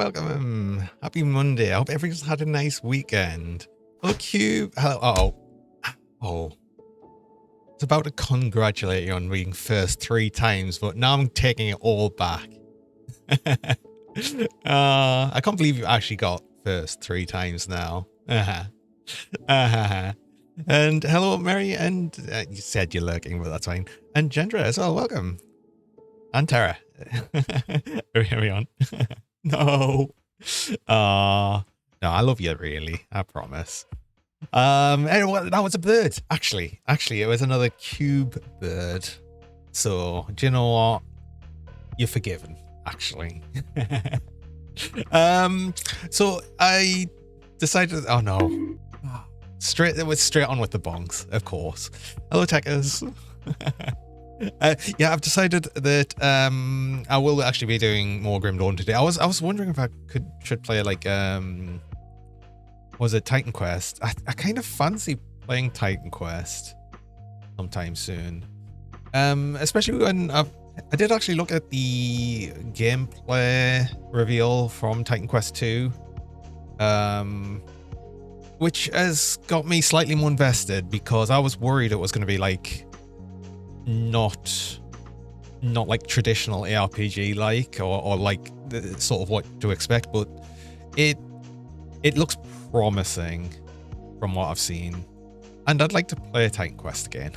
welcome. Happy Monday. I hope everyone's had a nice weekend. Oh, Cube. Hello. Oh. I was about to congratulate you on being first 3 times, but now I'm taking it all back. I can't believe you actually got first 3 times now. And hello, Mary, and you said you're lurking, but that's fine. And Gendra as well, welcome. And Tara. Carry on. No. No, I love you, really. I promise. Anyway, that was a bird. Actually, it was another cube bird. So, do you know what? You're forgiven, actually. So I decided, oh no. It was straight on with the bongs, of course. Hello, techers. Yeah, I've decided that I will actually be doing more Grim Dawn today. I was wondering if I should play like was it Titan Quest? I kind of fancy playing Titan Quest sometime soon. Especially when I did actually look at the gameplay reveal from Titan Quest 2. Which has got me slightly more invested because I was worried it was going to be like not like traditional ARPG like or like sort of what to expect, but it looks promising from what I've seen, and I'd like to play Titan Quest again.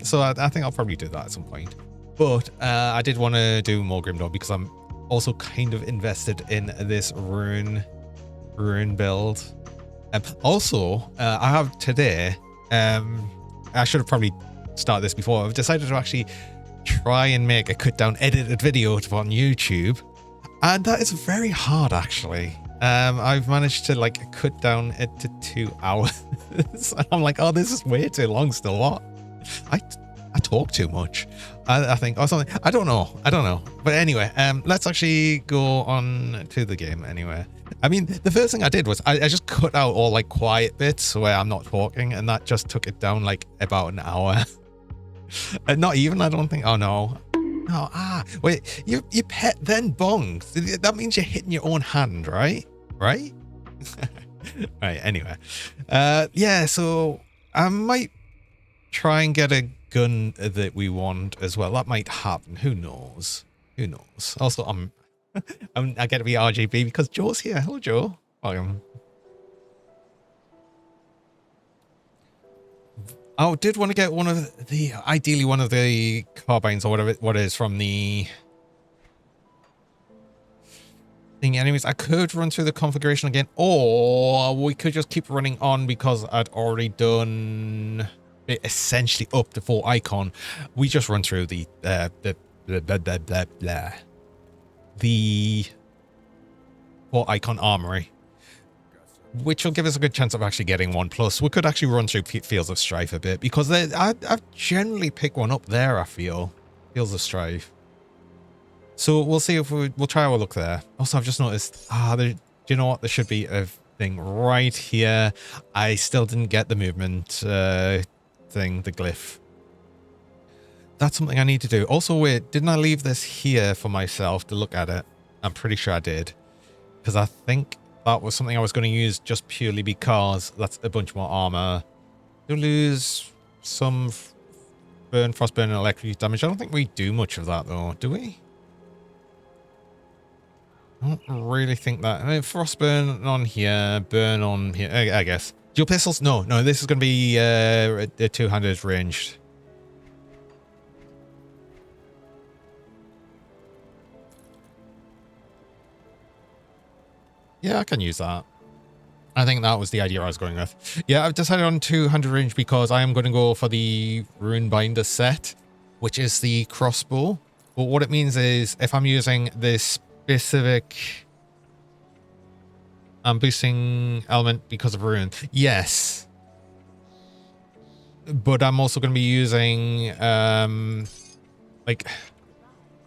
So I think I'll probably do that at some point, but I did want to do more Grim Dawn because I'm also kind of invested in this rune build. Also, I have today, I should have probably started this before. I've decided to actually try and make a cut down edited video on YouTube, and that is very hard actually. I've managed to like cut down it to 2 hours. And I'm like, oh, this is way too long still. What? I talk too much, I think, or something. I don't know. But anyway, let's actually go on to the game anyway. I mean, the first thing I did was I just cut out all like quiet bits where I'm not talking, and that just took it down like about an hour. Not even, I don't think. Oh no. No, wait, you pet then bong. That means you're hitting your own hand, right? Right? Right, anyway. Yeah, so I might try and get a gun that we want as well. That might happen. Who knows? Also, I get to be RGB because Joe's here. Hello, Joe. Welcome. I did want to get ideally one of the carbines or whatever what it is from the thing. Anyways, I could run through the configuration again, or we could just keep running on because I'd already done it essentially up to 4 icon. We just run through the 4 icon armory, which will give us a good chance of actually getting one. Plus, we could actually run through Fields of Strife a bit because I've generally picked one up there. I feel Fields of Strife. So we'll see if we'll try our luck there. Also, I've just noticed, do you know what? There should be a thing right here. I still didn't get the movement thing, the glyph. That's something I need to do. Also, wait, didn't I leave this here for myself to look at it? I'm pretty sure I did, because I think that was something I was going to use just purely because that's a bunch more armor. You'll lose some frostburn and electric damage. I don't think we do much of that though, do we? I don't really think that. I mean, frostburn on here, burn on here, I guess. Dual pistols? No, this is going to be a 2-handed ranged. Yeah, I can use that. I think that was the idea I was going with. Yeah, I've decided on 200 range because I am going to go for the Runebinder set, which is the crossbow. But what it means is if I'm using this specific boosting element because of rune, yes. But I'm also going to be using like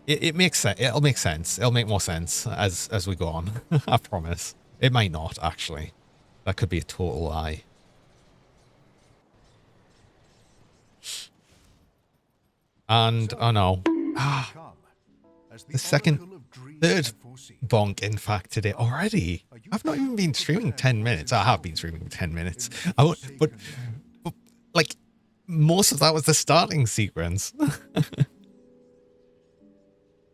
it makes sense. It'll make sense. It'll make more sense as we go on. I promise. It might not actually. That could be a total lie. And oh no. The second third bonk, in fact, today already. I've not even been streaming 10 minutes. I have been streaming 10 minutes. But like, most of that was the starting sequence.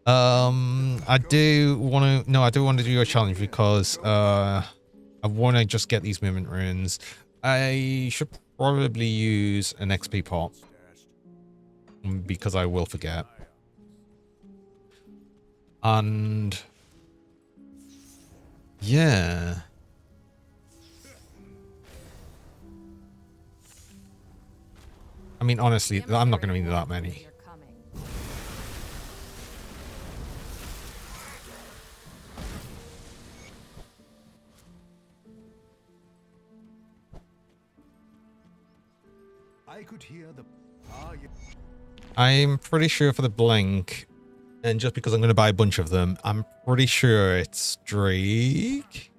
I do want to do a challenge because I want to just get these movement runes. I should probably use an XP pot because I will forget. And yeah. I mean, honestly, I'm not going to need that many. I could hear the... I'm pretty sure for the blink, and just because I'm going to buy a bunch of them, I'm pretty sure it's Drake.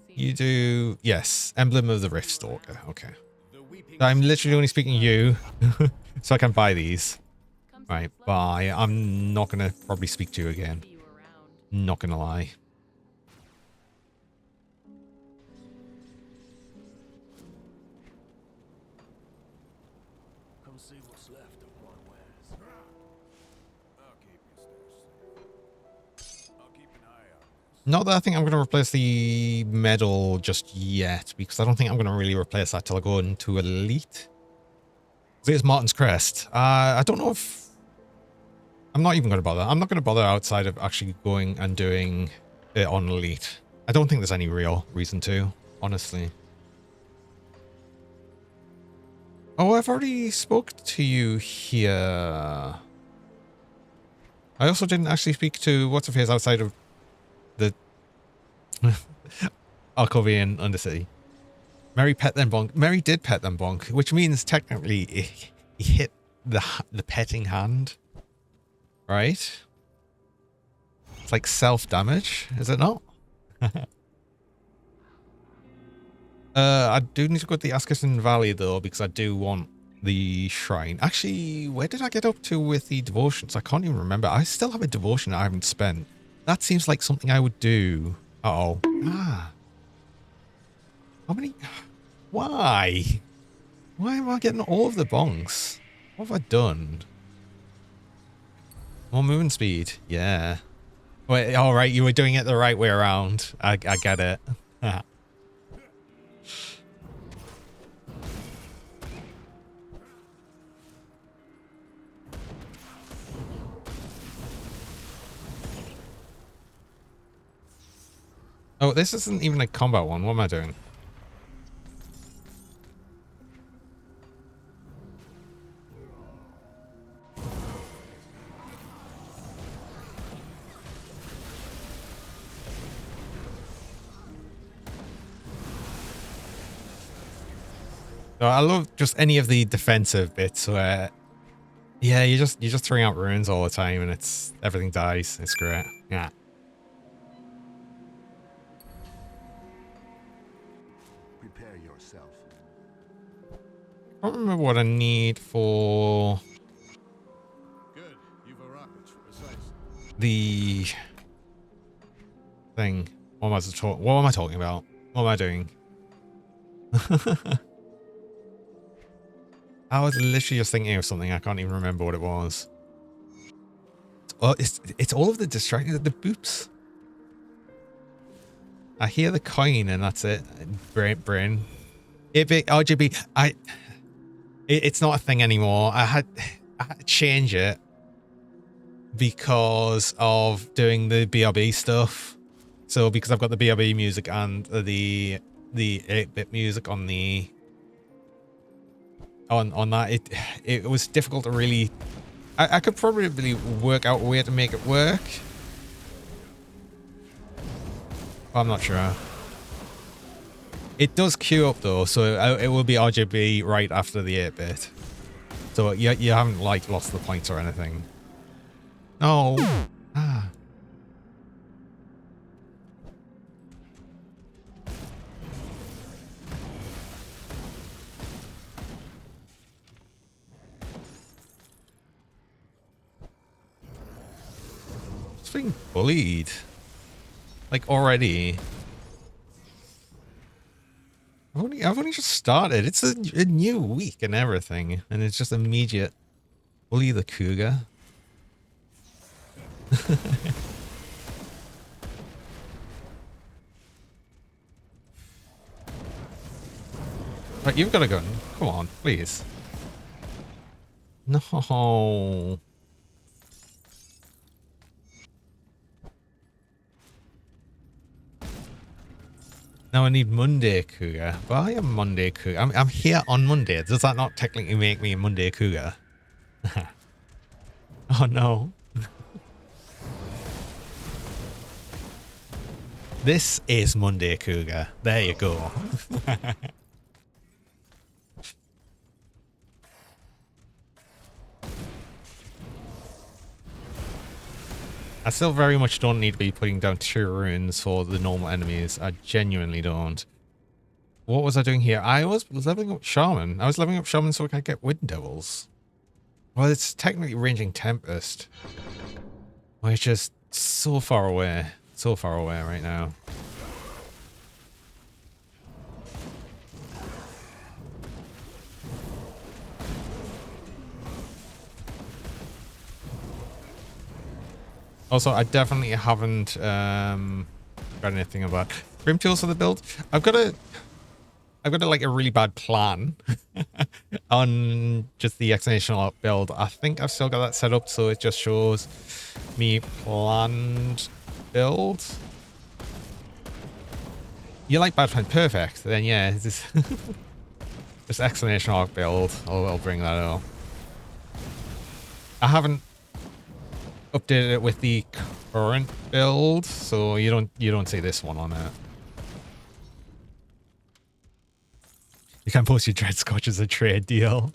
You do... Yes, Emblem of the Rift Stalker. Okay. I'm literally only speaking to you, so I can buy these. Right, bye. I'm not going to probably speak to you again. Not going to lie. Not that I think I'm going to replace the medal just yet, because I don't think I'm going to really replace that till I go into Elite. There's Martin's Crest. I don't know if... I'm not even going to bother. I'm not going to bother outside of actually going and doing it on Elite. I don't think there's any real reason to, honestly. Oh, I've already spoke to you here. I also didn't actually speak to what's-her-face outside of the Arcovian Undercity. Mary pet them bonk. Mary did pet them bonk, which means technically he hit the petting hand, right? It's like self-damage, is it not? I do need to go to the Askison Valley though, because I do want the shrine. Actually, where did I get up to with the devotions? I can't even remember. I still have a devotion I haven't spent. That seems like something I would do. Uh-oh. Ah. How many? Why? Why am I getting all of the bonks? What have I done? More movement speed. Yeah. Wait, all right. You were doing it the right way around. I get it. Oh, this isn't even a combat one. What am I doing? So I love just any of the defensive bits where, yeah, you're just throwing out runes all the time and everything dies. It's great. Yeah. Prepare yourself. I don't remember what I need for Good. You've a rocket. Precise. the thing. What am I talking about? What am I doing? I was literally just thinking of something. I can't even remember what it was. Oh, it's all of the distractions, the boops. I hear the coin and that's it. Brain. RGB. It's not a thing anymore. I had to change it because of doing the BRB stuff. So because I've got the BRB music and the 8-bit music on the on that, it was difficult to really. I could probably work out a way to make it work. I'm not sure. It does queue up though, so it will be RGB right after the 8-bit. So you haven't like lost the points or anything. No. Ah. being bullied. Like, already. I've only just started. It's a new week and everything. And it's just immediate. Bully the cougar. Right, you've got a gun. Come on, please. No. Now I need Monday Cougar. Well, I am Monday Cougar. I'm here on Monday. Does that not technically make me a Monday Cougar? Oh no. This is Monday Cougar. There you go. I still very much don't need to be putting down 2 runes for the normal enemies. I genuinely don't. What was I doing here? I was leveling up Shaman. I was leveling up Shaman so I could get Wind Devils. Well, it's technically ranging Tempest. Well, it's just so far away. So far away right now. Also, I definitely haven't got anything about Grim Tools for the build. I've got like a really bad plan on just the exponential build. I think I've still got that set up, so it just shows me planned build. You like bad plan perfect? Then yeah, this just explanation arc build. I'll bring that up. I haven't updated it with the current build, so you don't see this one on it. You can post your Dread Scotch as a trade deal.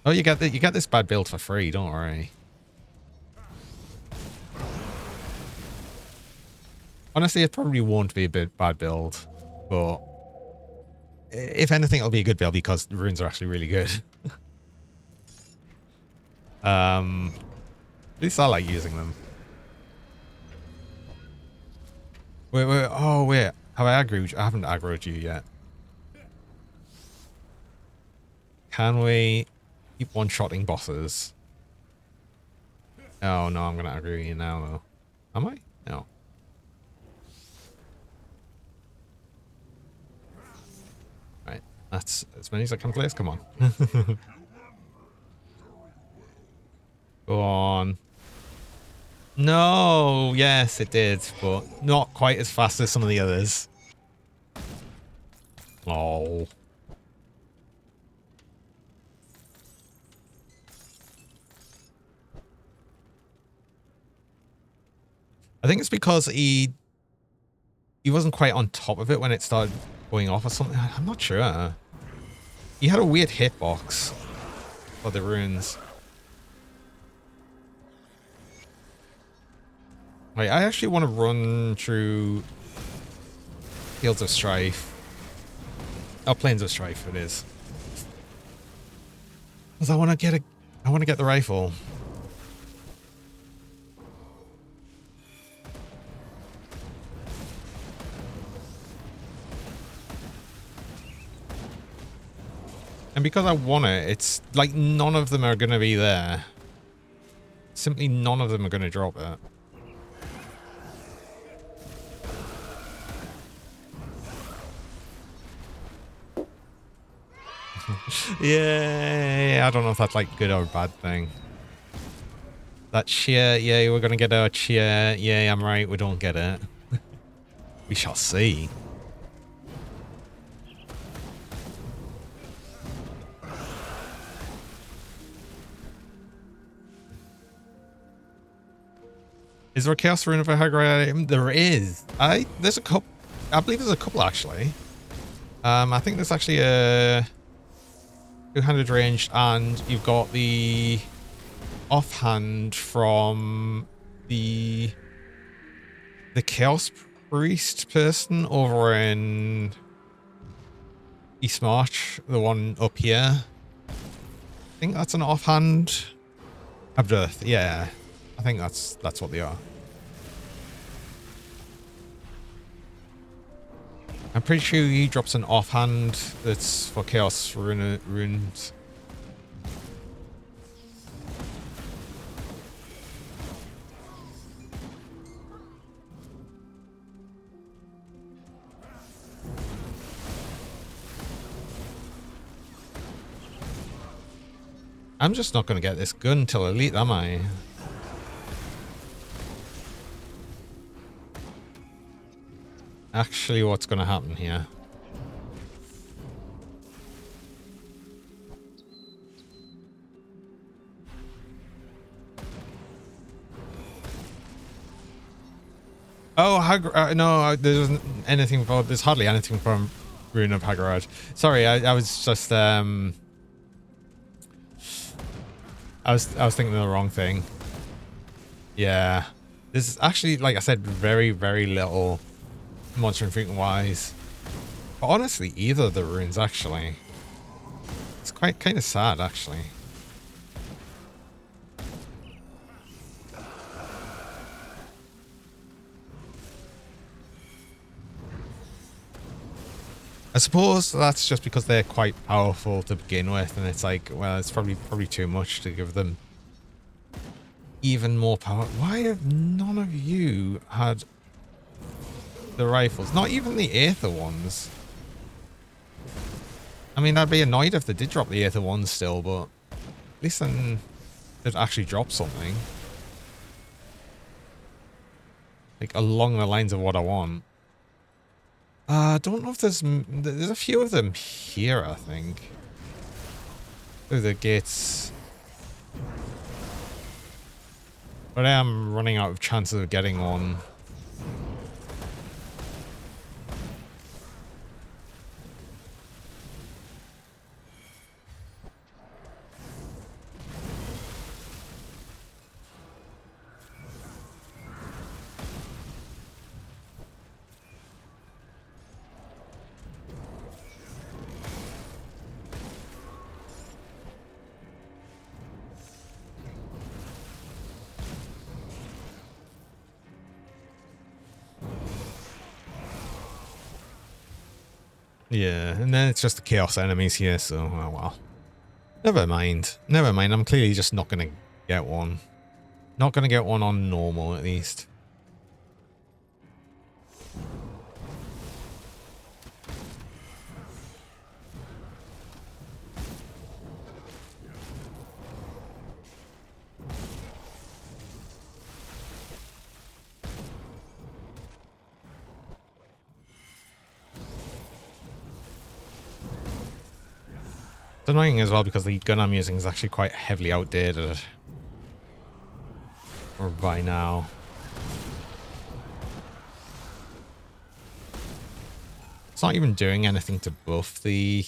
Oh, you get this bad build for free. Don't worry. Honestly, it probably won't be a bad build, but if anything, it'll be a good build because the runes are actually really good. At least I like using them. Wait. Oh, wait. Have I aggroed you? I haven't aggroed you yet. Can we keep one-shotting bosses? Oh, no, I'm going to aggro you now, though. Am I? No. Right. That's as many as I can place. Come on. Go on. No, yes, it did, but not quite as fast as some of the others. Oh. I think it's because he wasn't quite on top of it when it started going off or something. I'm not sure. He had a weird hitbox for the runes. Wait, I actually want to run through Fields of Strife. Oh, Plains of Strife it is. Because I want to get the rifle. And because I want it, it's like none of them are going to be there. Simply none of them are going to drop it. Yeah, I don't know if that's like good or a bad thing. That cheer, yeah, we're gonna get our cheer. Yeah, I'm right, we don't get it. We shall see. Is there a chaos rune of a high grade item? There is. There's a couple. I believe there's a couple actually. I think there's actually a 200 range, and you've got the offhand from the Chaos Priest person over in East March, the one up here. I think that's an offhand. Abdurth, yeah. I think that's what they are. I'm pretty sure he drops an offhand that's for chaos runes. I'm just not going to get this gun till elite, am I? Actually, what's going to happen here? Oh, no, there wasn't anything for. There's hardly anything from Rune of Hagarad. Sorry, I was just I was thinking of the wrong thing. Yeah, there's actually, like I said, very little monster infrequent wise. But honestly, either of the runes actually. It's quite kind of sad actually. I suppose that's just because they're quite powerful to begin with, and it's like, well, it's probably too much to give them even more power. Why have none of you had the rifles? Not even the Aether ones. I mean, I'd be annoyed if they did drop the Aether ones still, but at least then they'd actually drop something. Like, along the lines of what I want. I don't know if there's a few of them here, I think. Through the gates. But I am running out of chances of getting one. Yeah, and then it's just the chaos enemies here, so, oh well. Never mind. Never mind, I'm clearly just not going to get one. Not going to get one on normal, at least. It's annoying as well because the gun I'm using is actually quite heavily outdated. Or by now. It's not even doing anything to buff the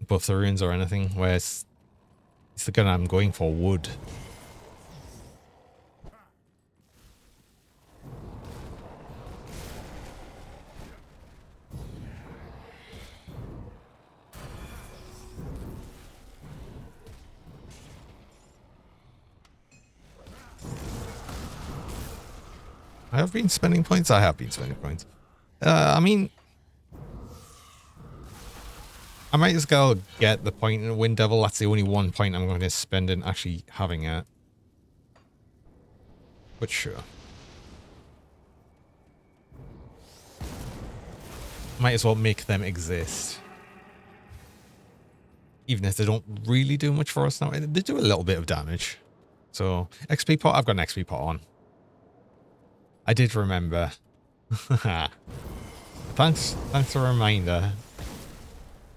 runes or anything, whereas it's the gun I'm going for would. I have been spending points. I have been spending points. I mean, I might as well get the point in Wind Devil. That's the only one point I'm going to spend in actually having it. But sure. Might as well make them exist. Even if they don't really do much for us now. They do a little bit of damage. So, XP pot, I've got an XP pot on. I did remember. Thanks for the reminder.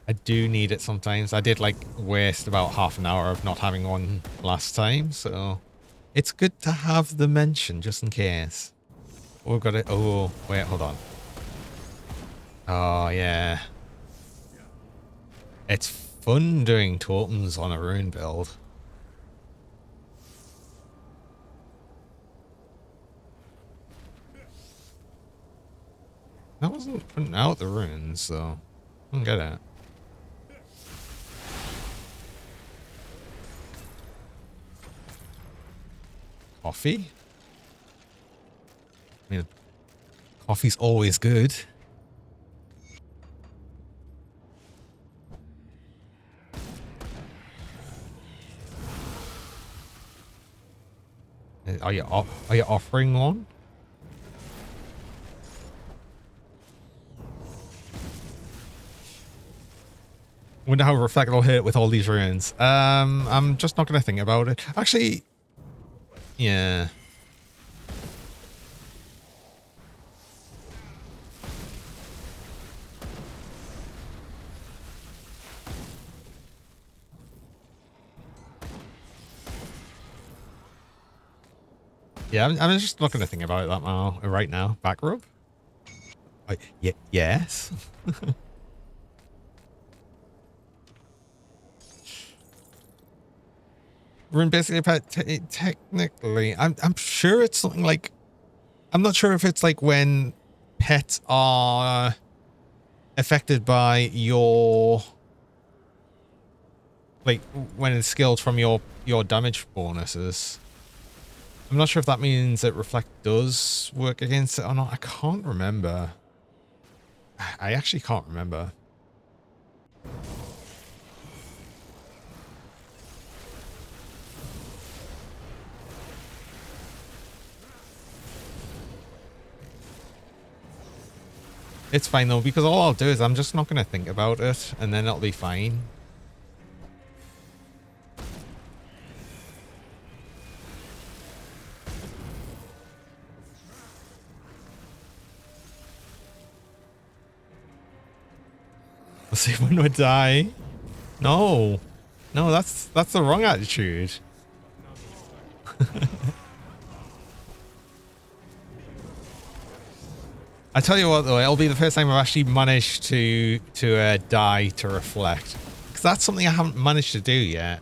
I do need it sometimes. I did like waste about half an hour of not having one last time, so it's good to have the mention just in case. We've got it. Oh, wait, hold on. Oh, yeah. It's fun doing totems on a rune build. That wasn't putting out the runes, so I don't get it. Coffee? I mean, coffee's always good. Are you offering one? Wonder how Reflect will hit with all these runes. I'm just not gonna think about it. Actually, yeah. Yeah, I'm just not gonna think about it that now, right now. Back rub? Yes. Rune basically pet technically. I'm sure it's something like, I'm not sure if it's like when pets are affected by your, like when it's skilled from your damage bonuses. I'm not sure if that means that Reflect does work against it or not. I can't remember. I actually can't remember. It's fine though, because all I'll do is I'm just not going to think about it, and then it'll be fine. Let's see when we die. No. No, that's the wrong attitude. I tell you what though, it'll be the first time I've actually managed to die to Reflect. Because that's something I haven't managed to do yet.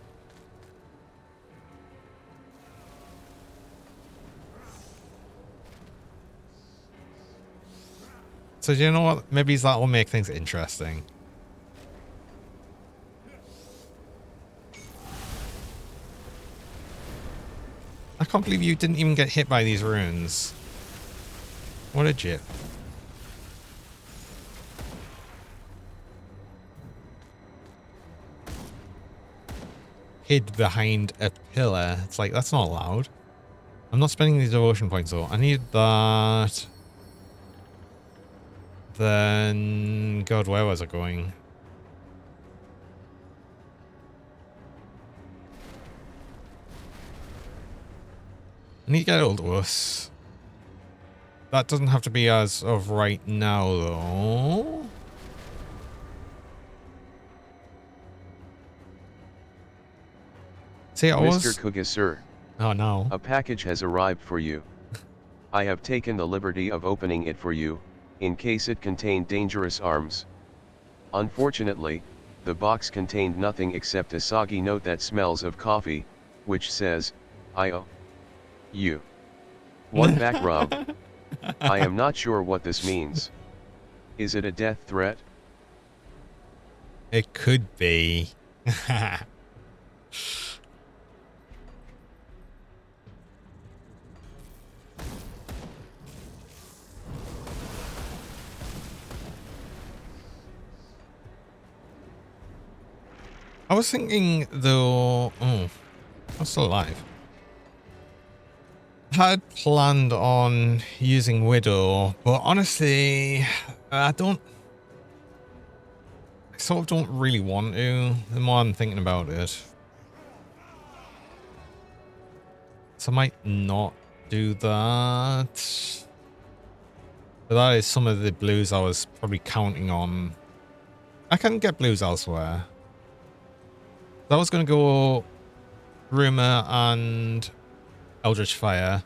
So do you know what? Maybe that will make things interesting. I can't believe you didn't even get hit by these runes. What a jip. Hid behind a pillar. It's like, that's not allowed. I'm not spending these devotion points though. I need that. Then, God, where was I going? I need to get Old Wuss. That doesn't have to be as of right now, though. See, I was... Mr. Cookie, sir. Oh, no. A package has arrived for you. I have taken the liberty of opening it for you, in case it contained dangerous arms. Unfortunately, the box contained nothing except a soggy note that smells of coffee, which says, I owe you one back rub. I am not sure what this means. Is it a death threat? It could be. I was thinking though, oh, I'm still alive. I had planned on using Widow, but honestly, I sort of don't really want to, the more I'm thinking about it. So I might not do that. But that is some of the blues I was probably counting on. I can get blues elsewhere. I was going to go Rumor and Eldritch Fire.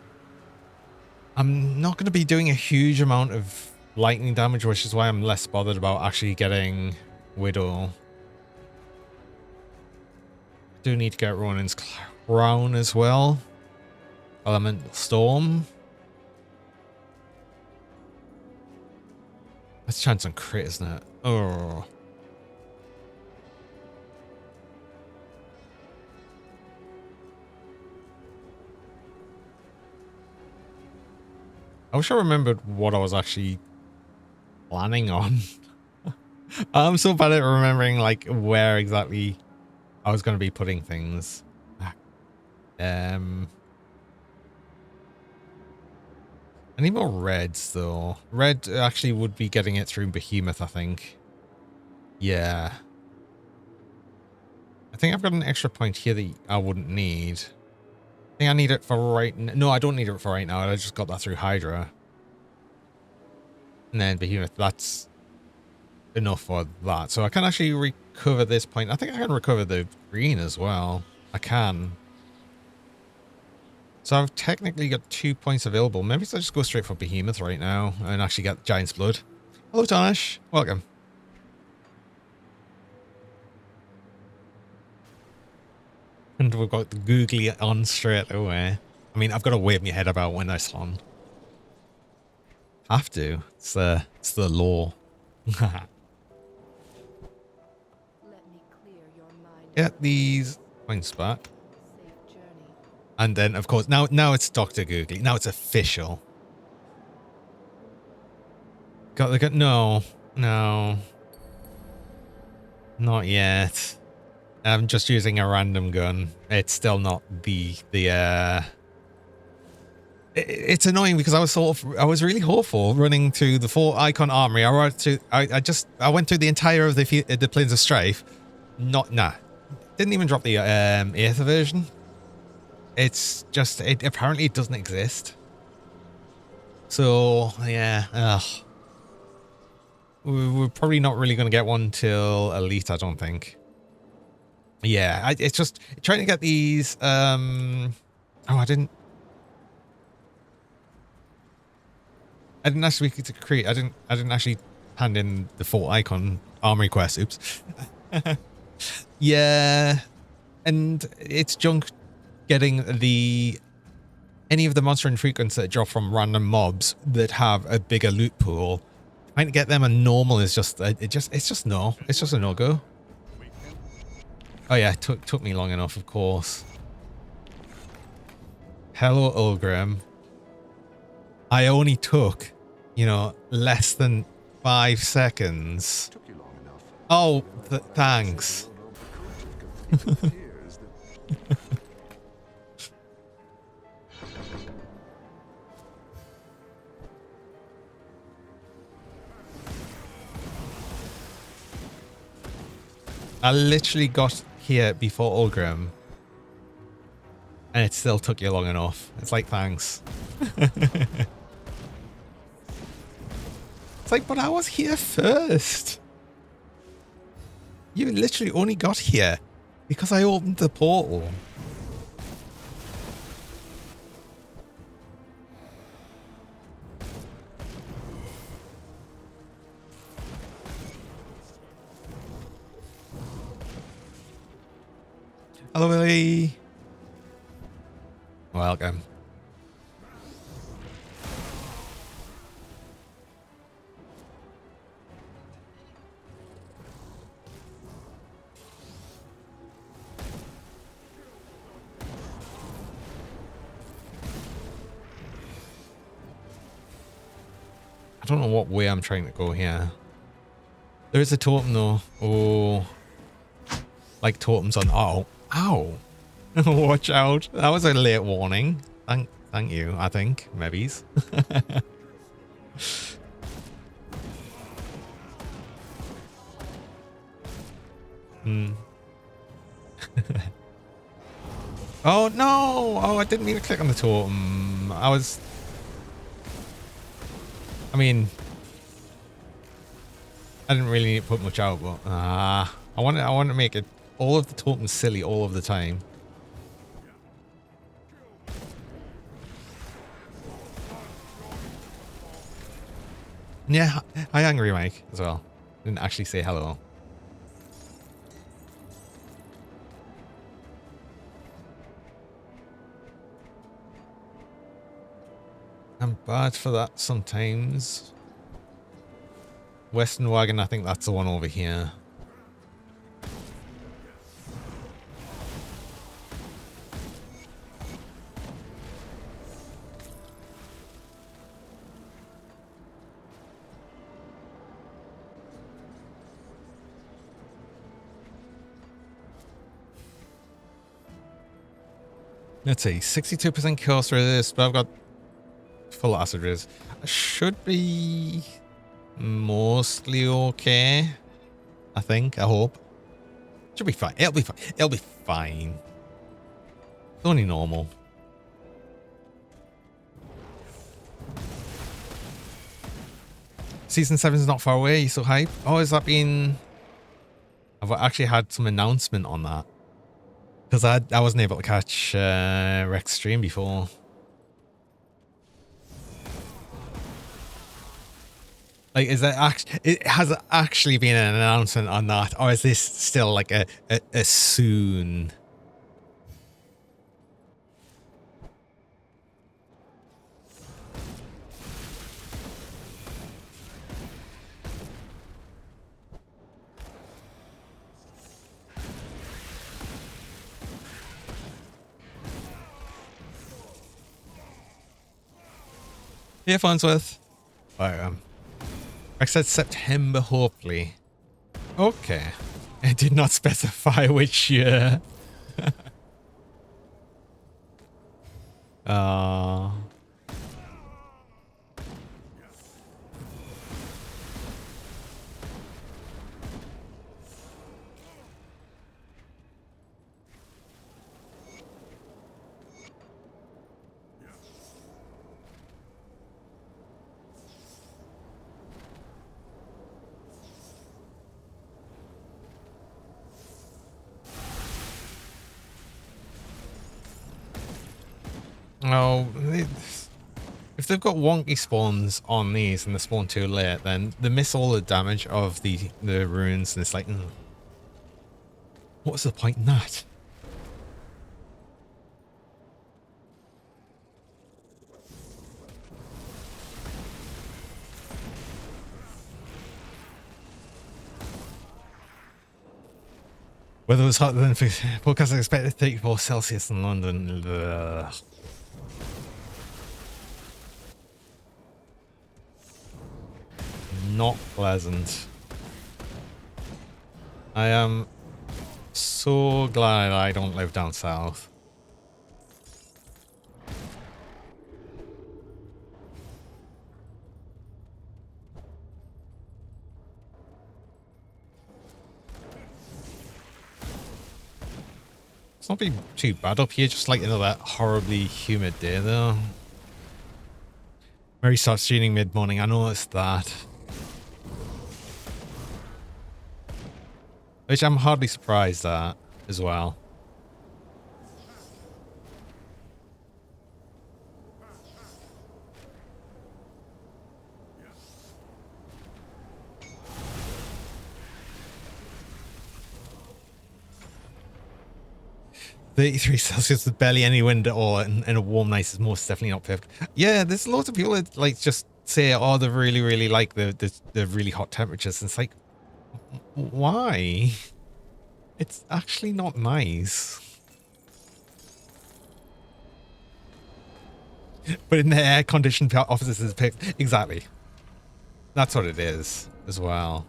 I'm not going to be doing a huge amount of lightning damage, which is why I'm less bothered about actually getting Widow. I do need to get Ronin's Crown as well. Elemental Storm. That's chance on crit, isn't it? Oh. I wish I remembered what I was actually planning on. I'm so bad at remembering like where exactly I was going to be putting things. I need more reds, though. Red actually would be getting it through Behemoth, I think. Yeah. I think I've got an extra point here that I wouldn't need. I think I need it for right now. No, I don't need it for right now. I just got that through Hydra. And then Behemoth, that's enough for that. So I can actually recover this point. I think I can recover the green as well. I can. So I've technically got 2 points available. Maybe I'll just go straight for Behemoth right now and actually get Giant's Blood. Hello, Tonish. Welcome. And we've got the googly on straight away. I mean, I've got to wave my head about when I spawn. Have to. It's the law. Get these points back. And then, of course, now it's Dr. Googly. Now it's official. No. Not yet. I'm just using a random gun. It's still not it's annoying because I was really hopeful running to the 4 icon armory. I went through the entire of the Plains of Strife. Didn't even drop the Aether version. It's just apparently it doesn't exist. So yeah, we're probably not really going to get one till Elite, I don't think. Yeah, it's just trying to get these. I didn't actually create. I didn't actually hand in the 4 icon armory quest. Oops. Yeah, and it's junk getting any of the monster infrequents that drop from random mobs that have a bigger loot pool. Trying to get them a normal is just it's just a no-go. Oh yeah, it took me long enough, of course. Hello, Ulgrim. I only took, less than 5 seconds. Took you long enough. Oh, thanks. I literally got here before Ulgrim. And it still took you long enough. It's like, thanks. It's like, but I was here first. You literally only got here because I opened the portal. Hello, Willie. Welcome. I don't know what way I'm trying to go here. There is a totem though. Oh. Like totems on... Oh. Ow. Watch out. That was a late warning. Thank you, I think. Maybe's. Oh, no. Oh, I didn't mean to click on the totem. I didn't really need to put much out, but I want to make it all of the tokens silly all of the time. Yeah, hi Angry Mike as well. Didn't actually say hello. I'm bad for that sometimes. Western Wagon, I think that's the one over here. Let's see, 62% cost resist, but I've got full acid res. I should be mostly okay. I think. I hope. Should be fine. It'll be fine. It'll be fine. It's only normal. Season 7 is not far away. You so hype? Oh, has that been... I've actually had some announcement on that. Because I wasn't able to catch Rex stream before. Like, is that actually... It has actually been an announcement on that? Or is this still like a soon... Yeah, Farnsworth. Right, I said September, hopefully. Okay. It did not specify which year. Oh, if they've got wonky spawns on these and they spawn too late, then they miss all the damage of the runes, and it's like, what's the point in that? Weather was hotter than podcast expected 34 Celsius in London. Ugh. Not pleasant. I am so glad I don't live down south. It's not been too bad up here, just like another horribly humid day though. Mary starts streaming mid-morning, I noticed that. Which I'm hardly surprised at as well. $33 with barely any wind at all, and a warm night is most definitely not perfect. Yeah, there's lots of people that like just say, oh, they really, really like the really hot temperatures. And it's like, why? It's actually not nice. But in the air-conditioned offices, it's picked. Exactly. That's what it is as well.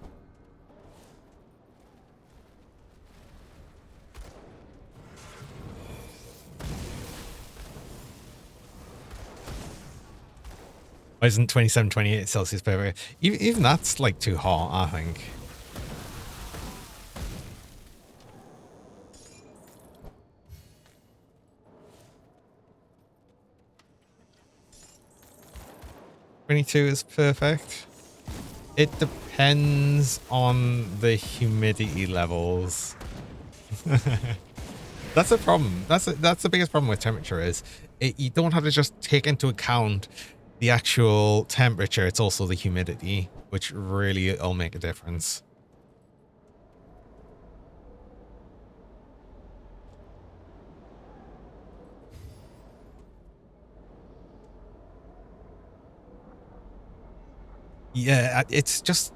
Why isn't 27, 28 Celsius per even that's like too hot, I think. $22 is perfect. It depends on the humidity levels. That's a problem. That's the biggest problem with temperature is you don't have to just take into account the actual temperature. It's also the humidity, which really will make a difference. Yeah, it's just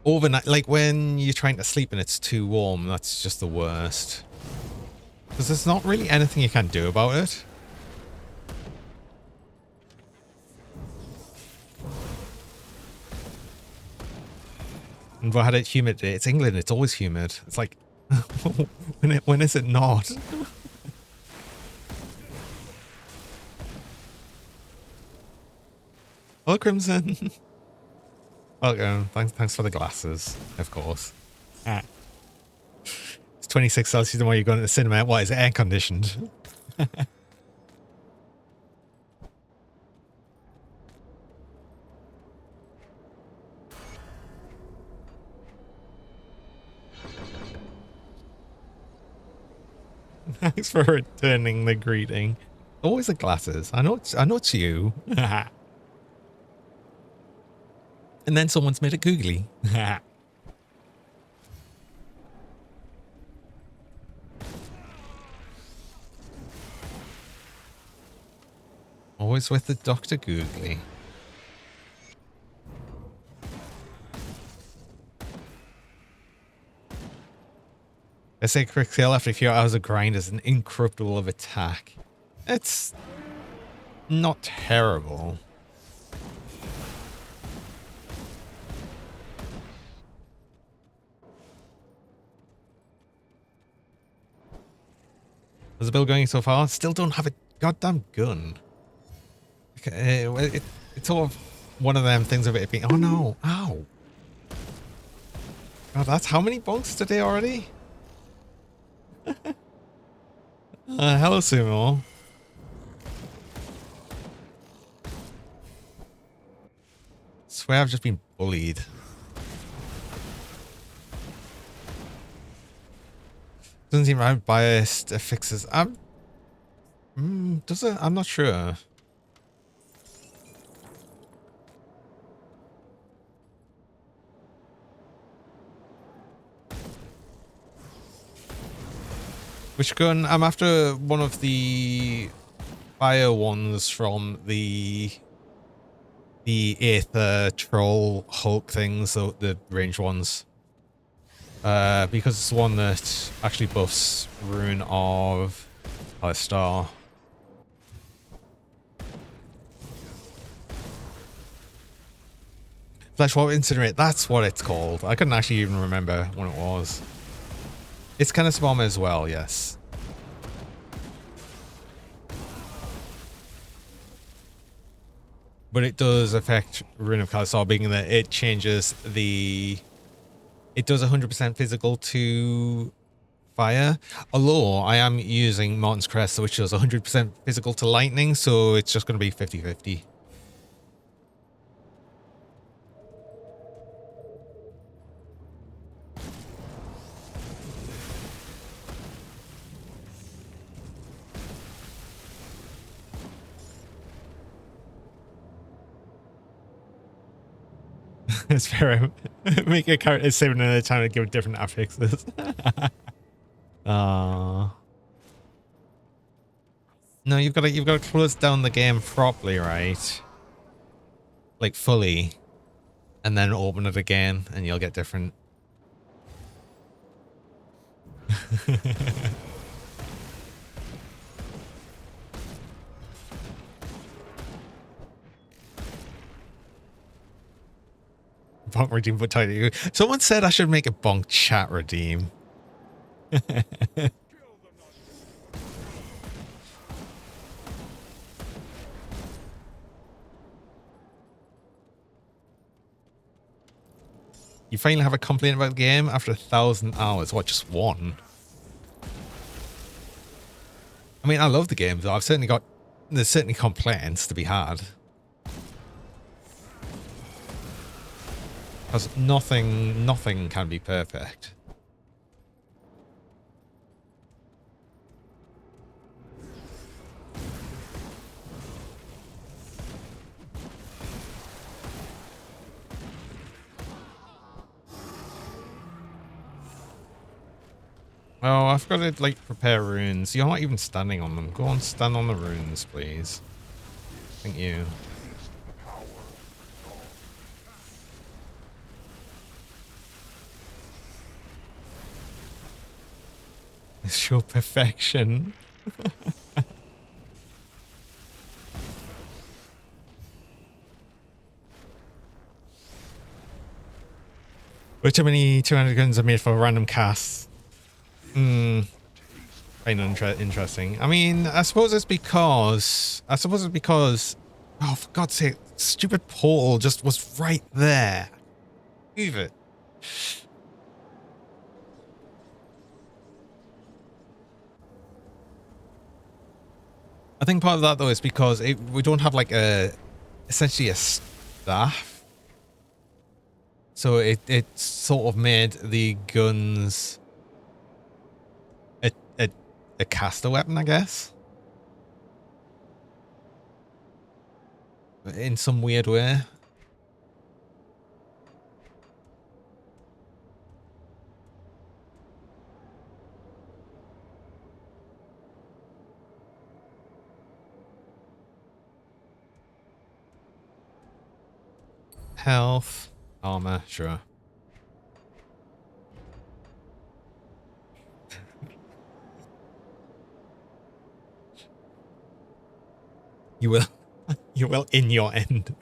overnight, like when you're trying to sleep and it's too warm, that's just the worst. Because there's not really anything you can do about it. And we had it humid. It's England, it's always humid. It's like, when is it not? I Hello, Crimson. Welcome. Thanks for the glasses, of course. Ah. It's 26 Celsius the more you're going to the cinema. What, is it air conditioned? Thanks for returning the greeting. Always the glasses. I know it's you. And then someone's made it googly. Always with the Dr. Googly. I say quick sale after a few hours of grind is an incorruptible of attack. It's not terrible. How's the build going so far? Still don't have a goddamn gun. It's sort of one of them things of it being, oh no, ow. God, that's how many bonks today already? Hello, Sumo. Swear I've just been bullied. Doesn't seem right biased fixes. Does it? I'm not sure. Which gun? I'm after one of the fire ones from the Aether Troll Hulk things, so the range ones. Because it's the one that actually buffs Rune of Star. Fleshwalk Incinerate, that's what it's called. I couldn't actually even remember when it was. It's kind of bomb as well, yes. But it does affect Rune of Kalistar, being that it changes the... It does 100% physical to fire. Although I am using Martin's Crest, which does 100% physical to lightning, so it's just going to be 50-50. It's fair. Make a character saving another time to give different affixes. No, you've got to close down the game properly, right? Like fully, and then open it again, and you'll get different. Bonk redeem, but tell you. Someone said I should make a bonk chat redeem. You finally have a complaint about the game after 1,000 hours. What, just one? I mean, I love the game, though. There's certainly complaints to be had. Because nothing can be perfect. Oh, I've got to, like, prepare runes. You're not even standing on them. Go on, stand on the runes, please. Thank you. It's your perfection. Which how many 200 guns are made for random casts? Kind of interesting. I mean, I suppose it's because Oh, for God's sake, stupid portal just was right there. Move it. I think part of that though is because we don't have like essentially a staff, so it sort of made the guns a a, a caster weapon, I guess, in some weird way. Health, armor, sure. You will, you will in your end.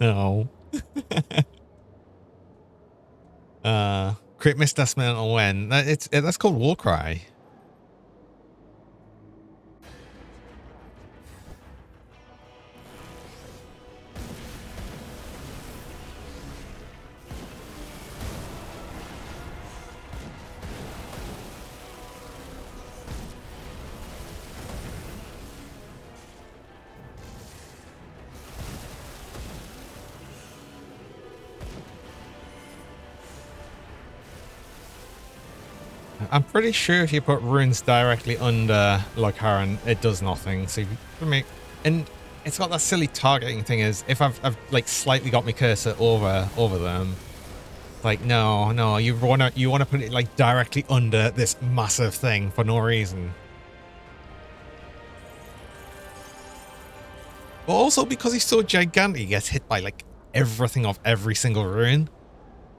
No. Crit misdesment on when that's called Warcry. I'm pretty sure if you put runes directly under Logharan, it does nothing. So if you make, and it's got that silly targeting thing. Is if I've like slightly got my cursor over them, like no, you wanna put it like directly under this massive thing for no reason. But also because he's so gigantic, he gets hit by like everything of every single rune.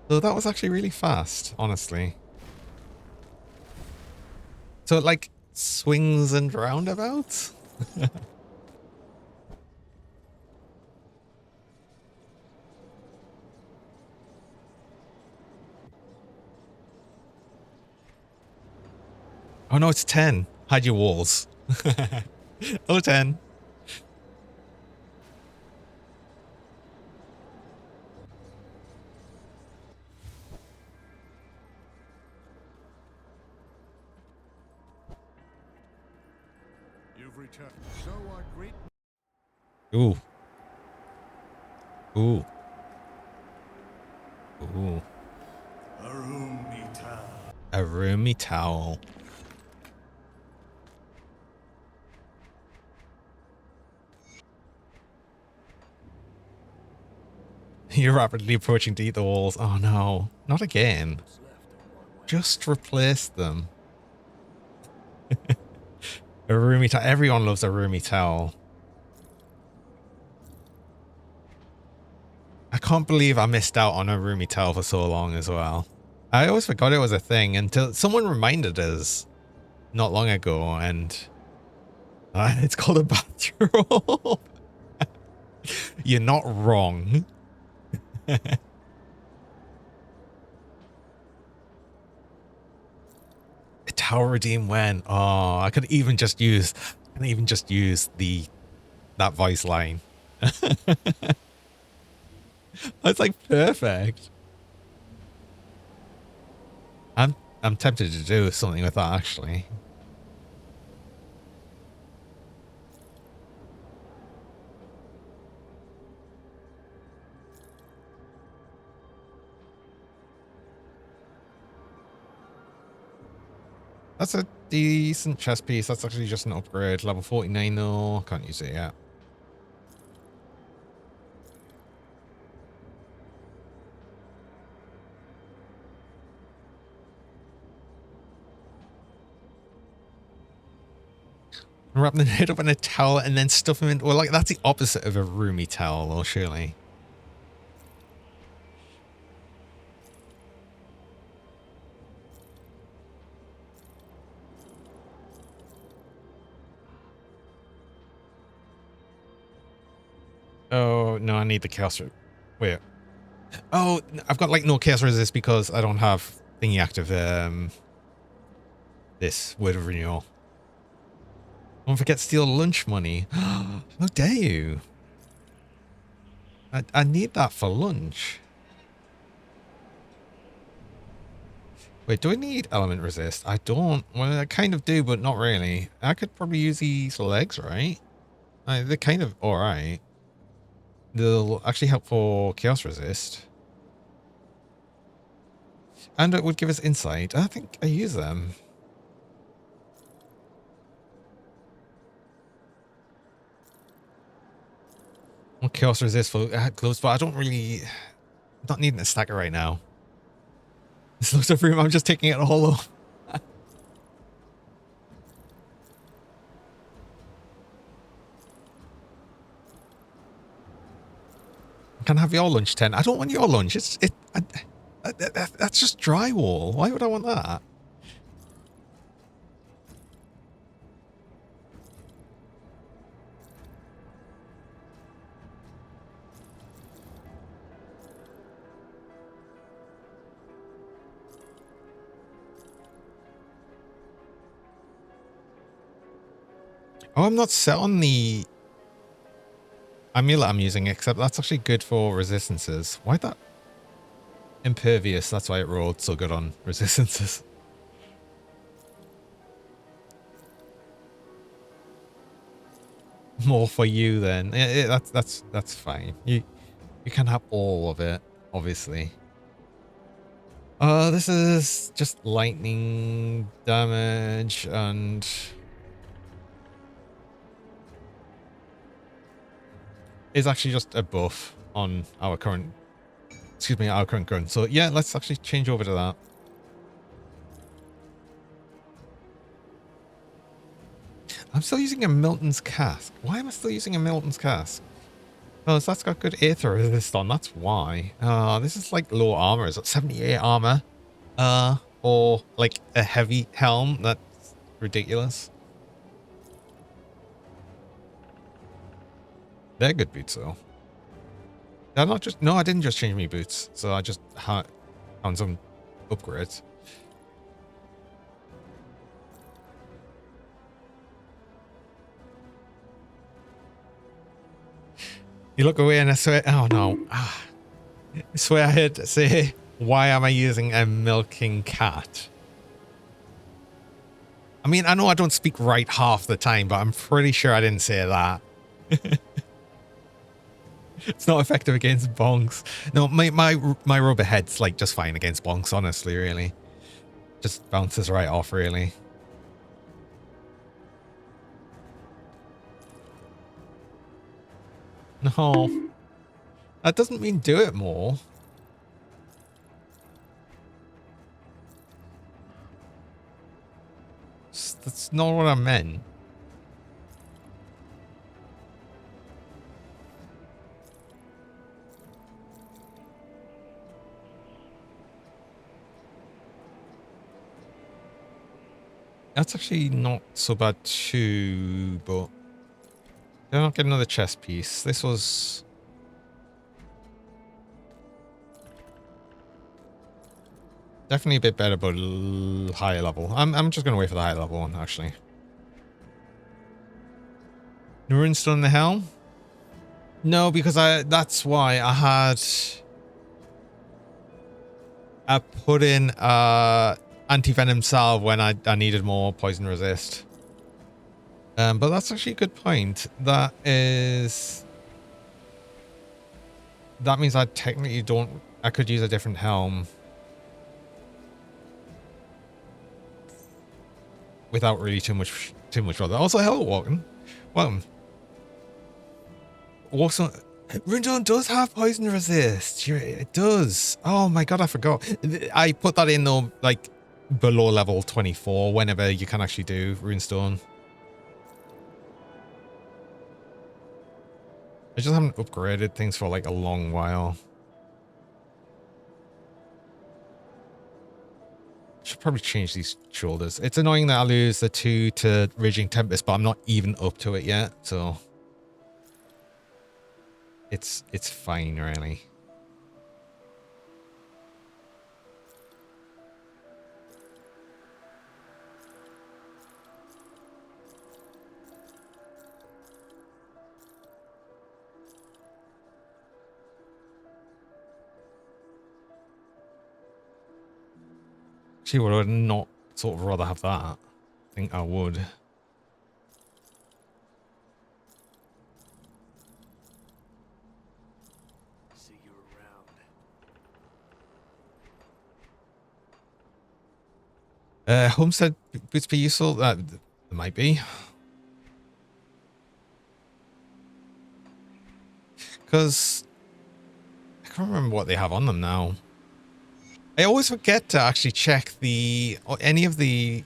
So that was actually really fast, honestly. So it like swings and roundabouts? Oh no, it's 10. Hide your walls. Oh, 10. You've returned. So I greet. Ooh. Ooh. Ooh. A roomy towel. You're rapidly approaching to eat the walls. Oh no, not again. Just replace them. A roomy towel. Everyone loves a roomy towel. I can't believe I missed out on a roomy towel for so long as well. I always forgot it was a thing until someone reminded us not long ago, and it's called a bathrobe. You're not wrong. Tower redeem when? Oh, I could even just use that voice line. It's like perfect. I'm tempted to do something with that actually. That's a decent chest piece. That's actually just an upgrade. Level 49 though. Can't use it yet. Wrap the head up in a towel and then stuff him in. Well, like that's the opposite of a roomy towel, though, surely. Oh no, I need the chaos. Wait. Oh, I've got like no chaos resist because I don't have thingy active. This word of renewal. Don't forget to steal lunch money. How dare you? I need that for lunch. Wait, do I need element resist? I don't. Well, I kind of do, but not really. I could probably use these legs, right? They're kind of alright. They'll actually help for chaos resist. And it would give us insight. I think I use them. Well, chaos resist for close, but I don't really... not needing a stacker right now. This looks of room, I'm just taking it all up. Can I have your lunch 10? I don't want your lunch. That's just drywall. Why would I want that? Oh, I'm not set on the amulet I'm using, except that's actually good for resistances. Why that? Impervious, that's why it rolled so good on resistances. More for you then. That's fine. You can have all of it, obviously. This is just lightning damage and is actually just a buff on our current, excuse me, our current gun. So yeah, let's actually change over to that. I'm still using a Milton's cask. Why am I still using a Milton's cask? Oh, so that's got good aether resist on. That's why. This is like low armor. Is it 78 armor? Or like a heavy helm? That's ridiculous. They're good boots though. They're not just, no, I didn't just change my boots. So I just found some upgrades. You look away and I swear, oh no. I swear I heard say, why am I using a milking cat? I mean, I know I don't speak right half the time, but I'm pretty sure I didn't say that. It's not effective against bonks. No, my rubber head's like just fine against bonks, honestly, really. Just bounces right off, really. No. That doesn't mean do it more. That's not what I meant. That's actually not so bad too, but did I not get another chest piece? This was definitely a bit better, but higher level. I'm just gonna wait for the higher level one, actually. Runestone in the helm? No, because that's why I put in anti-venom salve when I needed more poison resist. But that's actually a good point. That means I technically I could use a different helm without really too much bother. Also, hello, Walken. Welcome. Also, Runestone does have poison resist. It does. Oh my god, I forgot. I put that in though, like below level 24, whenever you can actually do Runestone. I just haven't upgraded things for like a long while. Should probably change these shoulders. It's annoying that I lose the 2 to Raging Tempest, but I'm not even up to it yet, so it's fine, really. Gee, would I not sort of rather have that? I think I would. See you around. Homestead boots be useful? That might be. Because I can't remember what they have on them now. I always forget to actually check any of the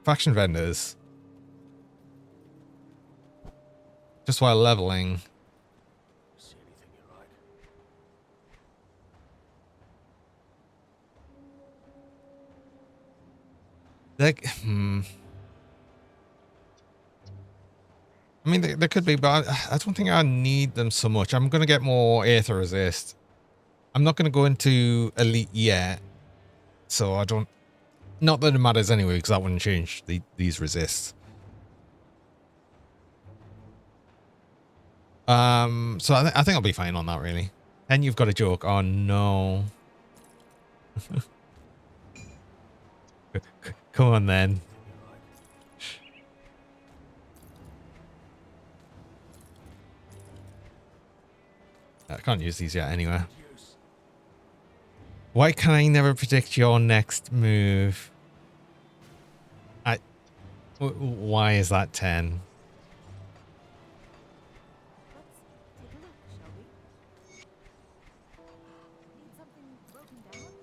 faction vendors just while leveling. See anything you like? Like, I mean, there could be, but I don't think I need them so much. I'm going to get more Aether Resist. I'm not going to go into Elite yet, so I don't... Not that it matters anyway, because that wouldn't change these resists. So I think I'll be fine on that, really. And you've got a joke. Oh, no. Come on, then. I can't use these yet anyway. Why can I never predict your next move? Why is that 10? Let's take a look, shall we? Need something broken down?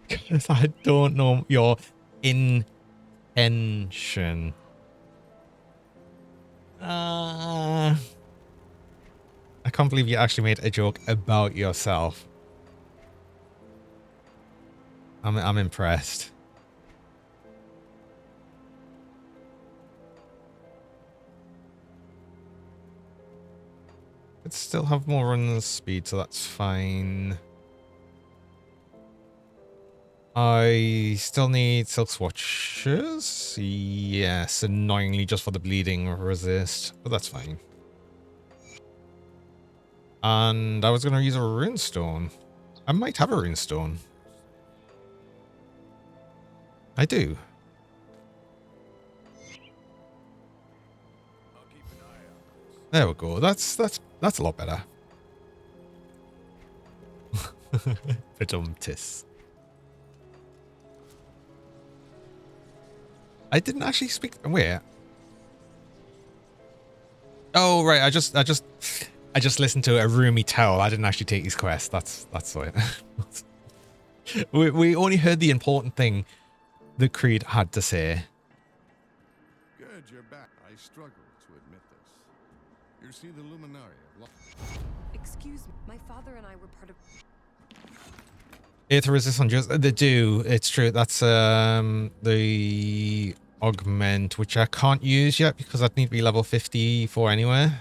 Because I don't know your intention. I can't believe you actually made a joke about yourself. I'm impressed. Could still have more run speed, so that's fine. I still need silk swatches. Yes, annoyingly just for the bleeding resist, but that's fine. And I was going to use a runestone. I might have a runestone. I do. I'll keep an eye out. There we go. That's a lot better. Pedumtis. I didn't actually speak. Where? Oh right, I just listened to a roomy towel. I didn't actually take his quest. That's it. we only heard the important thing that Creed had to say. Good, you're back. I struggle to admit this. You see the Luminaria. Excuse me, my father and I were part of... Aether resist on just they do. It's true. That's the augment, which I can't use yet because I'd need to be level 54 anyway.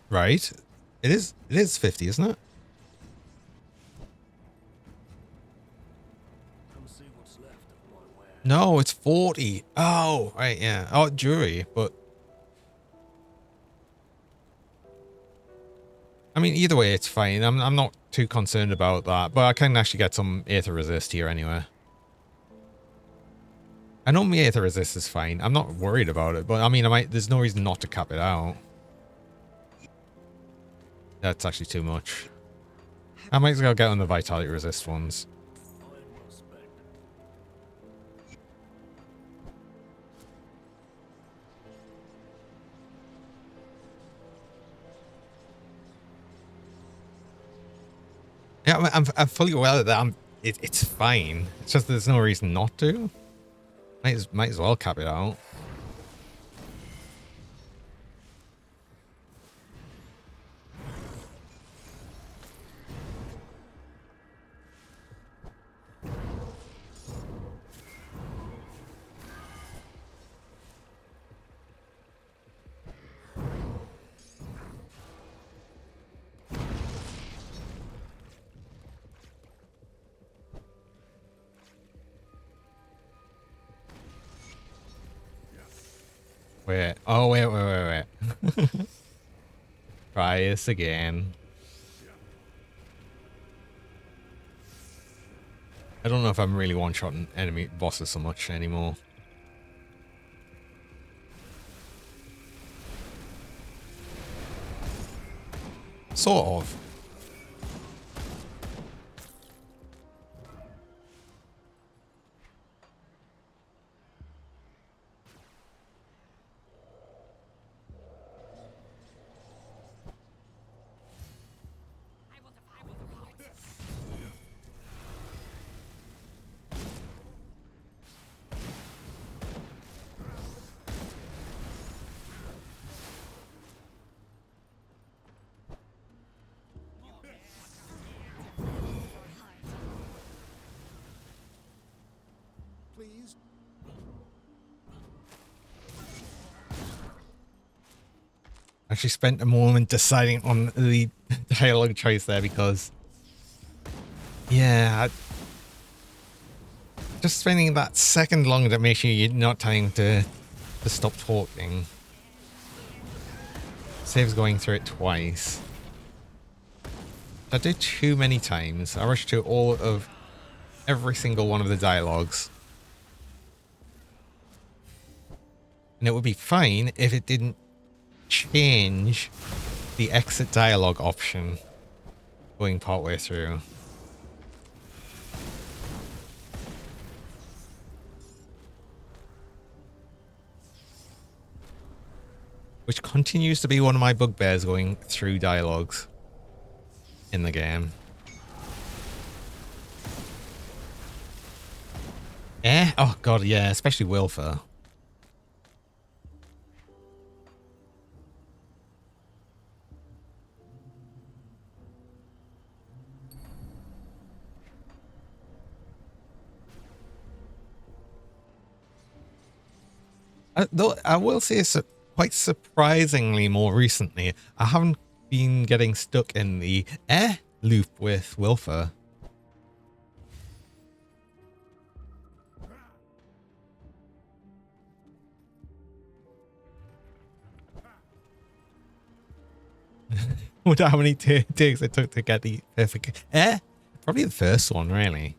Right? It is 50, isn't it? Come see what's left of my wares. No, it's 40. Oh, right, yeah. Oh, jury, but I mean, either way, it's fine. I'm not too concerned about that, but I can actually get some Aether Resist here anyway. I know my Aether Resist is fine. I'm not worried about it, but I mean, there's no reason not to cap it out. That's actually too much. I might as well get on the Vitality Resist ones. Fine, well spent. Yeah, I'm fully aware that it's fine. It's just there's no reason not to. Might as well cap it out. Wait. Oh, wait. Try this again. I don't know if I'm really one-shotting enemy bosses so much anymore. Sort of. Please. Actually spent a moment deciding on the dialogue choice there because, yeah, just spending that second longer that makes you not time to stop talking. Saves going through it twice. I did too many times. I rushed through all of every single one of the dialogues. And it would be fine if it didn't change the exit dialogue option going partway through. Which continues to be one of my bugbears going through dialogues in the game. Oh god, yeah, especially Wilfer. Though I will say, quite surprisingly, more recently, I haven't been getting stuck in the loop with Wilfer. Wonder how many takes it took to get the perfect. Probably the first one, really.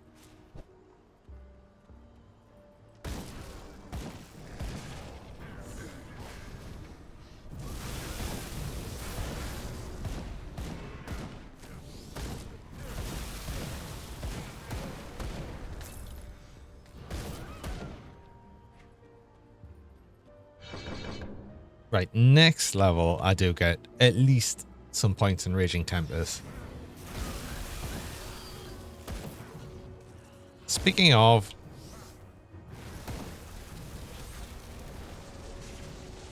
Right, next level, I do get at least some points in Raging Tempest. Speaking of,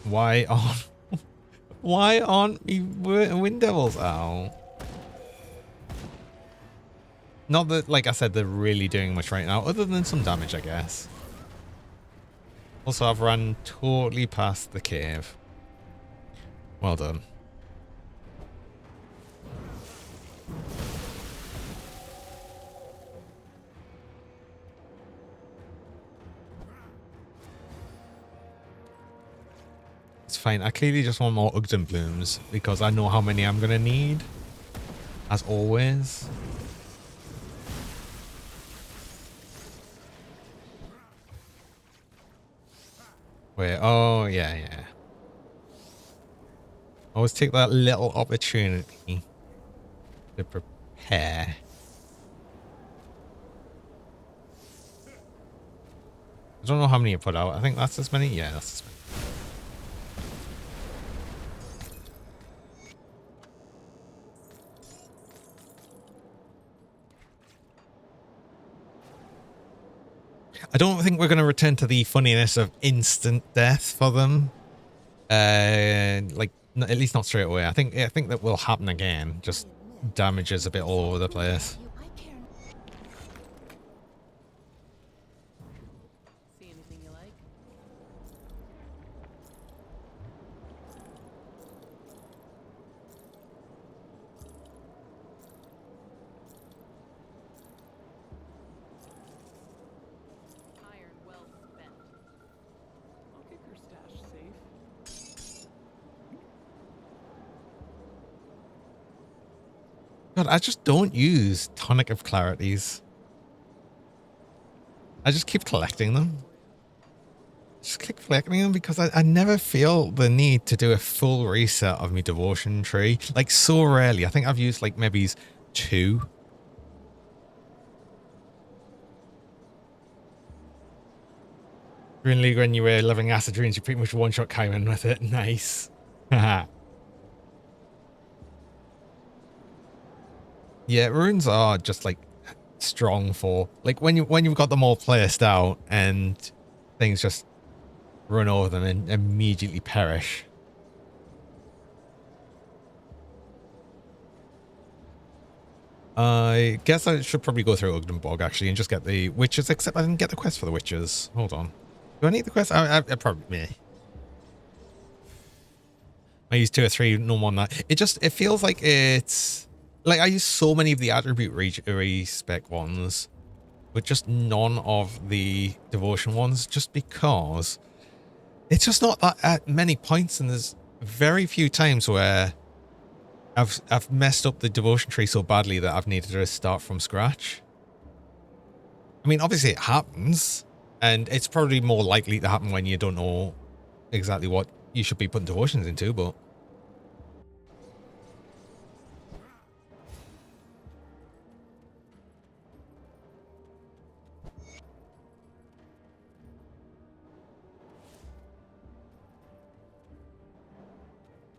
why aren't me Wind Devils out? Not that, like I said, they're really doing much right now, other than some damage, I guess. Also, I've run totally past the cave. Well done. It's fine. I clearly just want more Ugden Blooms because I know how many I'm going to need. As always. Wait, oh, yeah. Always take that little opportunity to prepare. I don't know how many you put out. I think that's as many. Yeah, that's as many. I don't think we're going to return to the funniness of instant death for them. Like, at least not straight away. I think that will happen again. Just damages a bit all over the place. See anything you like? Iron well spent. I'll keep your stash safe. God, I just don't use Tonic of Clarities. I just keep collecting them. Just keep collecting them because I never feel the need to do a full reset of my devotion tree. Like, so rarely. I think I've used like maybe 2. Rune League, when you were living acid runes, you pretty much one-shot Kaiwen with it. Nice. Haha. Yeah, runes are just like strong for like when you've got them all placed out and things just run over them and immediately perish. I guess I should probably go through Ugdenborg actually and just get the witches, except I didn't get the quest for the witches. Hold on. Do I need the quest? I probably may. I use 2 or 3, no more than that. It feels like it's like I use so many of the attribute respec ones, but just none of the devotion ones, just because it's just not that at many points, and there's very few times where I've messed up the devotion tree so badly that I've needed to start from scratch. I mean, obviously it happens, and it's probably more likely to happen when you don't know exactly what you should be putting devotions into, but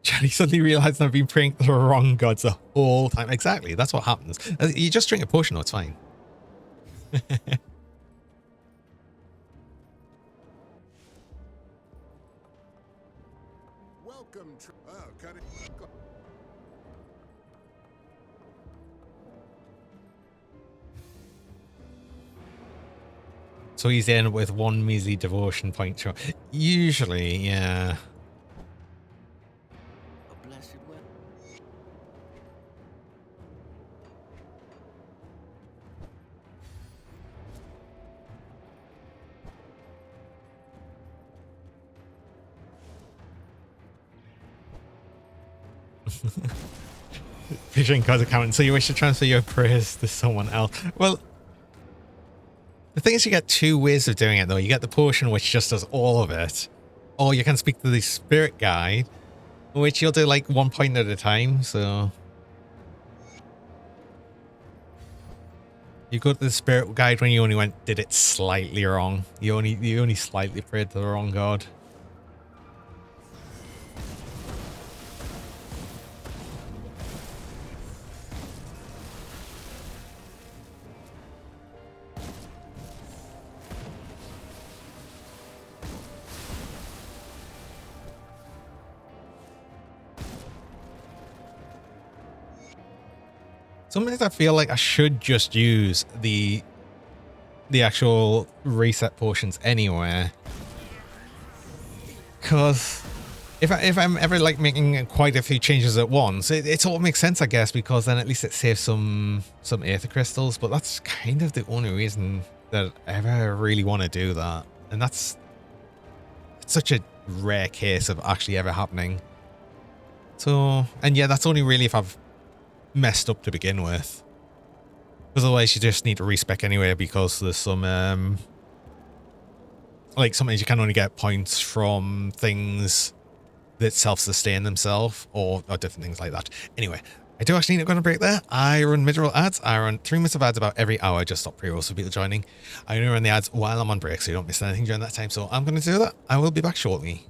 Johnny suddenly realized I've been praying to the wrong gods the whole time. Exactly, that's what happens. You just drink a potion, though, it's fine. Welcome. Oh, cut it. So he's in with 1 measly devotion point. Sure. Usually, yeah. A blessed well. Fishing cause accountant. So you wish to transfer your prayers to someone else. Well, the thing is, you get 2 ways of doing it, though. You get the potion, which just does all of it. Or you can speak to the spirit guide, which you'll do like 1 point at a time, so... You go to the spirit guide when you only did it slightly wrong. You only slightly prayed to the wrong god. Sometimes I feel like I should just use the actual reset potions anywhere, because if I'm ever like making quite a few changes at once, it all makes sense, I guess, because then at least it saves some aether crystals. But that's kind of the only reason that I ever really want to do that, and it's such a rare case of actually ever happening. So, and yeah, that's only really if I've messed up to begin with, because otherwise you just need to respec anyway, because there's some like sometimes you can only get points from things that self-sustain themselves, or different things like that. Anyway, I do actually need to go on a break there. I run mid-roll ads. I run 3 minutes of ads about every hour, just stop pre-rolls for people joining. I only run the ads while I'm on break, so you don't miss anything during that time. So I'm going to do that. I will be back shortly.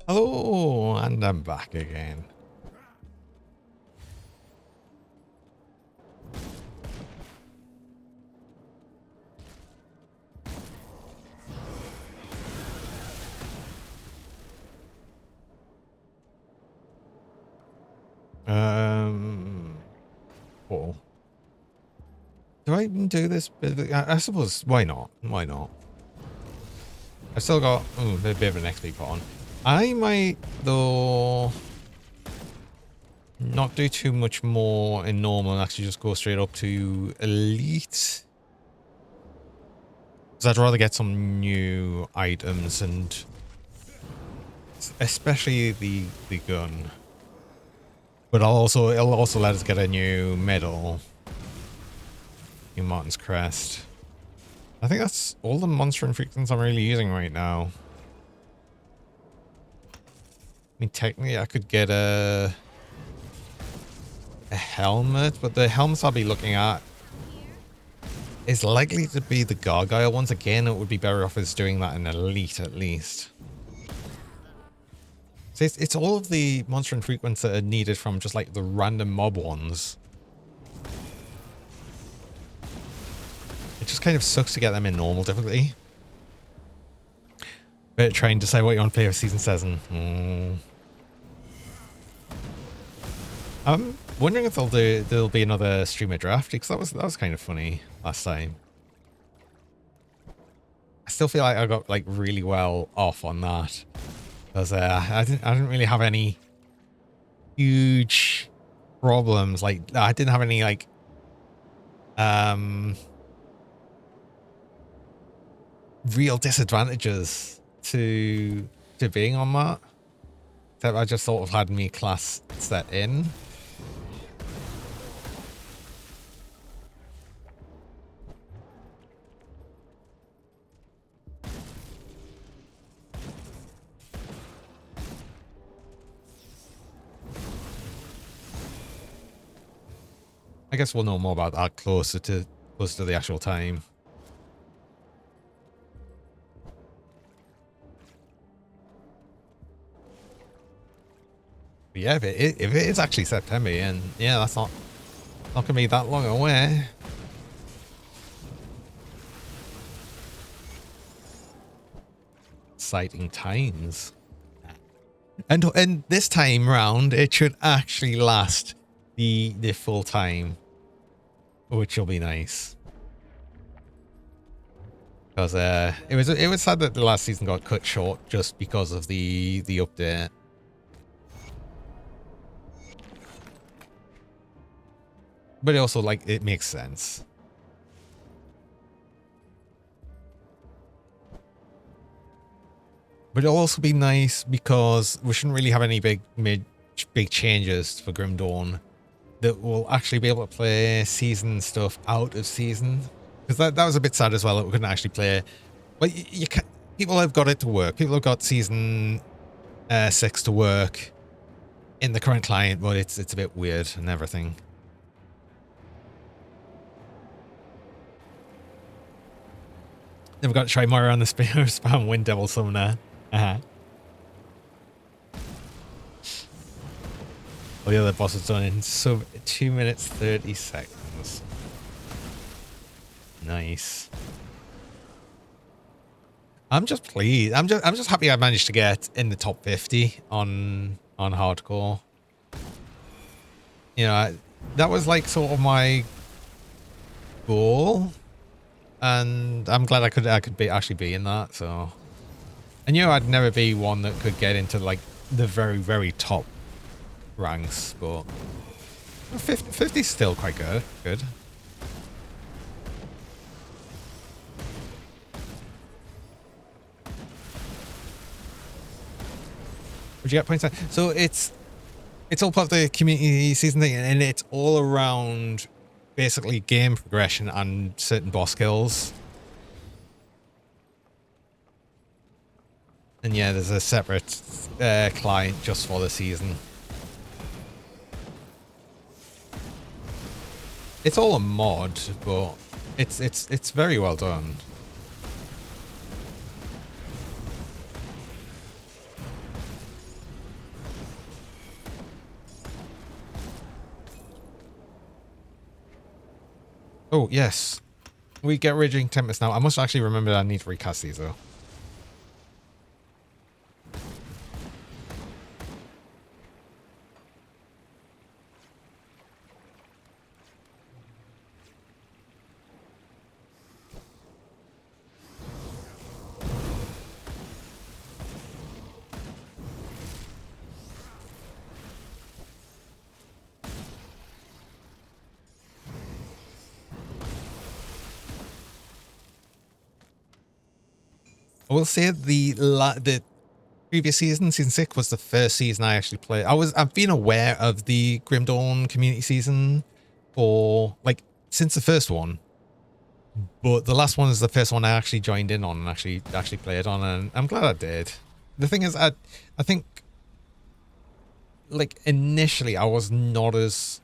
Hello, and I'm back again. Cool. Do I even do this? I suppose, why not? Why not? I've still got a bit of an XP pot on. I might, though, not do too much more in normal and actually just go straight up to elite. Because I'd rather get some new items, and especially the gun. But it'll also let us get a new medal. New Martin's Crest. I think that's all the monster infrequents I'm really using right now. I mean, technically I could get a helmet, but the helmets I'll be looking at is likely to be the gargoyle ones. Again, it would be better off as doing that in elite at least. So it's all of the monster infrequents that are needed from just like the random mob ones. It just kind of sucks to get them in normal difficulty. But try and decide what you want to play for Season 7. I'm wondering if there'll be another streamer draft, because that was kind of funny last time. I still feel like I got like really well off on that. Because I didn't really have any huge problems. Like I didn't have any like real disadvantages to being on that. Except I just sort of had me class set in. I guess we'll know more about that closer to the actual time. But yeah, if it is actually September, and yeah, that's not gonna be that long away. Exciting times. And this time round, it should actually last the full time, which will be nice. Because it was sad that the last season got cut short just because of the update. But it also, like, it makes sense. But it'll also be nice because we shouldn't really have any big changes for Grim Dawn that will actually be able to play season stuff out of season. Because that was a bit sad as well that we couldn't actually play. But you can, people have got it to work. People have got season 6 to work in the current client, but it's a bit weird and everything. Never got to try more on the spam Wind Devil Summoner. All the other bosses done in 2 minutes 30 seconds. Nice. I'm just pleased. I'm just happy I managed to get in the top 50 on hardcore. You know, that was like sort of my goal, and I'm glad I could actually be in that. So I knew I'd never be one that could get into like the very, very top ranks, but 50 is still quite good. Would you get points? So it's all part of the community season thing, and it's all around basically game progression and certain boss kills. And yeah, there's a separate client just for the season. It's all a mod, but it's very well done. Oh, yes. We get Raging Tempest now. I must actually remember that I need to recast these, though. I will say the previous season 6, was the first season I actually played. I've been aware of the Grim Dawn community season for like since the first one, but the last one is the first one I actually joined in on and actually played on, and I'm glad I did. The thing is, I think like initially I was not as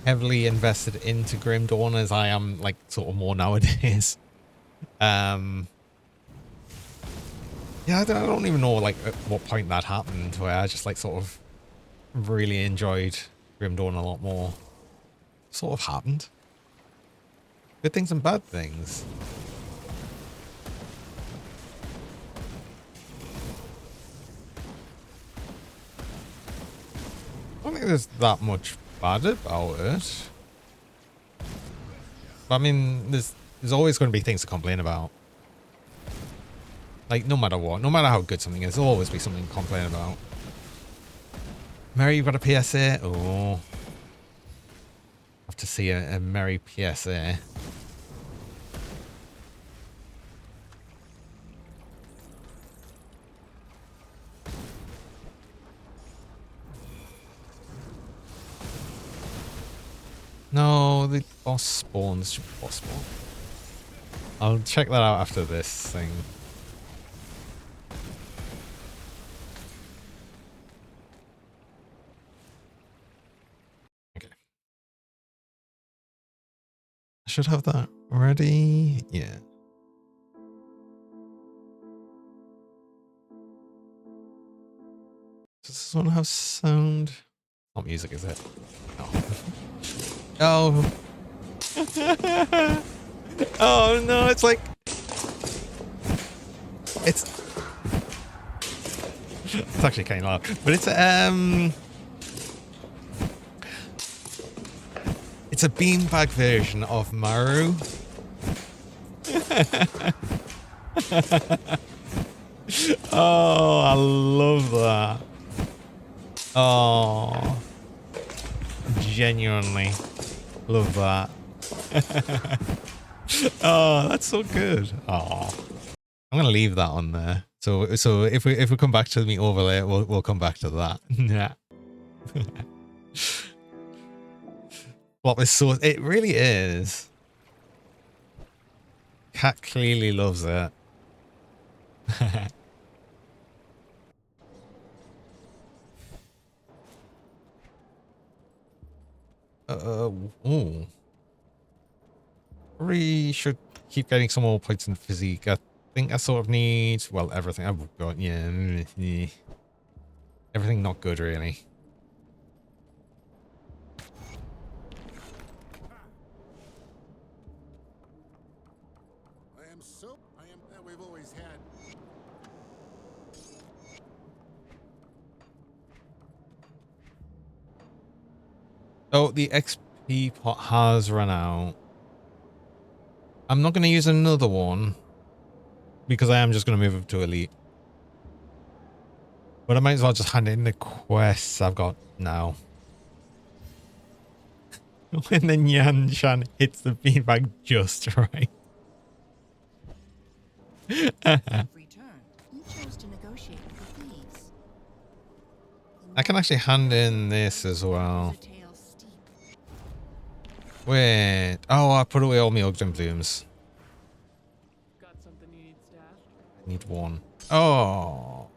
heavily invested into Grim Dawn as I am like sort of more nowadays. Yeah, I don't even know like at what point that happened where I just like sort of really enjoyed Grim Dawn a lot more. Sort of happened. Good things and bad things. I don't think there's that much bad about it. But I mean, there's always going to be things to complain about. Like, no matter what, no matter how good something is, there'll always be something to complain about. Mary, you've got a PSA? Oh. Have to see a Mary PSA. No, the boss spawns. Boss spawn. I'll check that out after this thing. Okay. I should have that ready. Yeah. Does this one have sound? Not music, is it? No. Oh. Oh no, it's like it's actually kind of loud, but it's a beanbag version of Maru. Oh, I love that. Oh, genuinely love that. Oh, that's so good. Oh, I'm gonna leave that on there. So if we come back to the overlay, we'll come back to that. Yeah. What is so? It really is. Cat clearly loves it. Ooh. Probably should keep getting some more points in physique. I think I sort of need, well, everything I've got. Yeah. Everything not good, really. We've always had. Oh, the XP pot has run out. I'm not going to use another one because I am just going to move up to elite. But I might as well just hand in the quests I've got now. When the Nyan Shan hits the beanbag just right. I can actually hand in this as well. Wait. Oh, I put away all my Ogden blooms. I need one. Oh.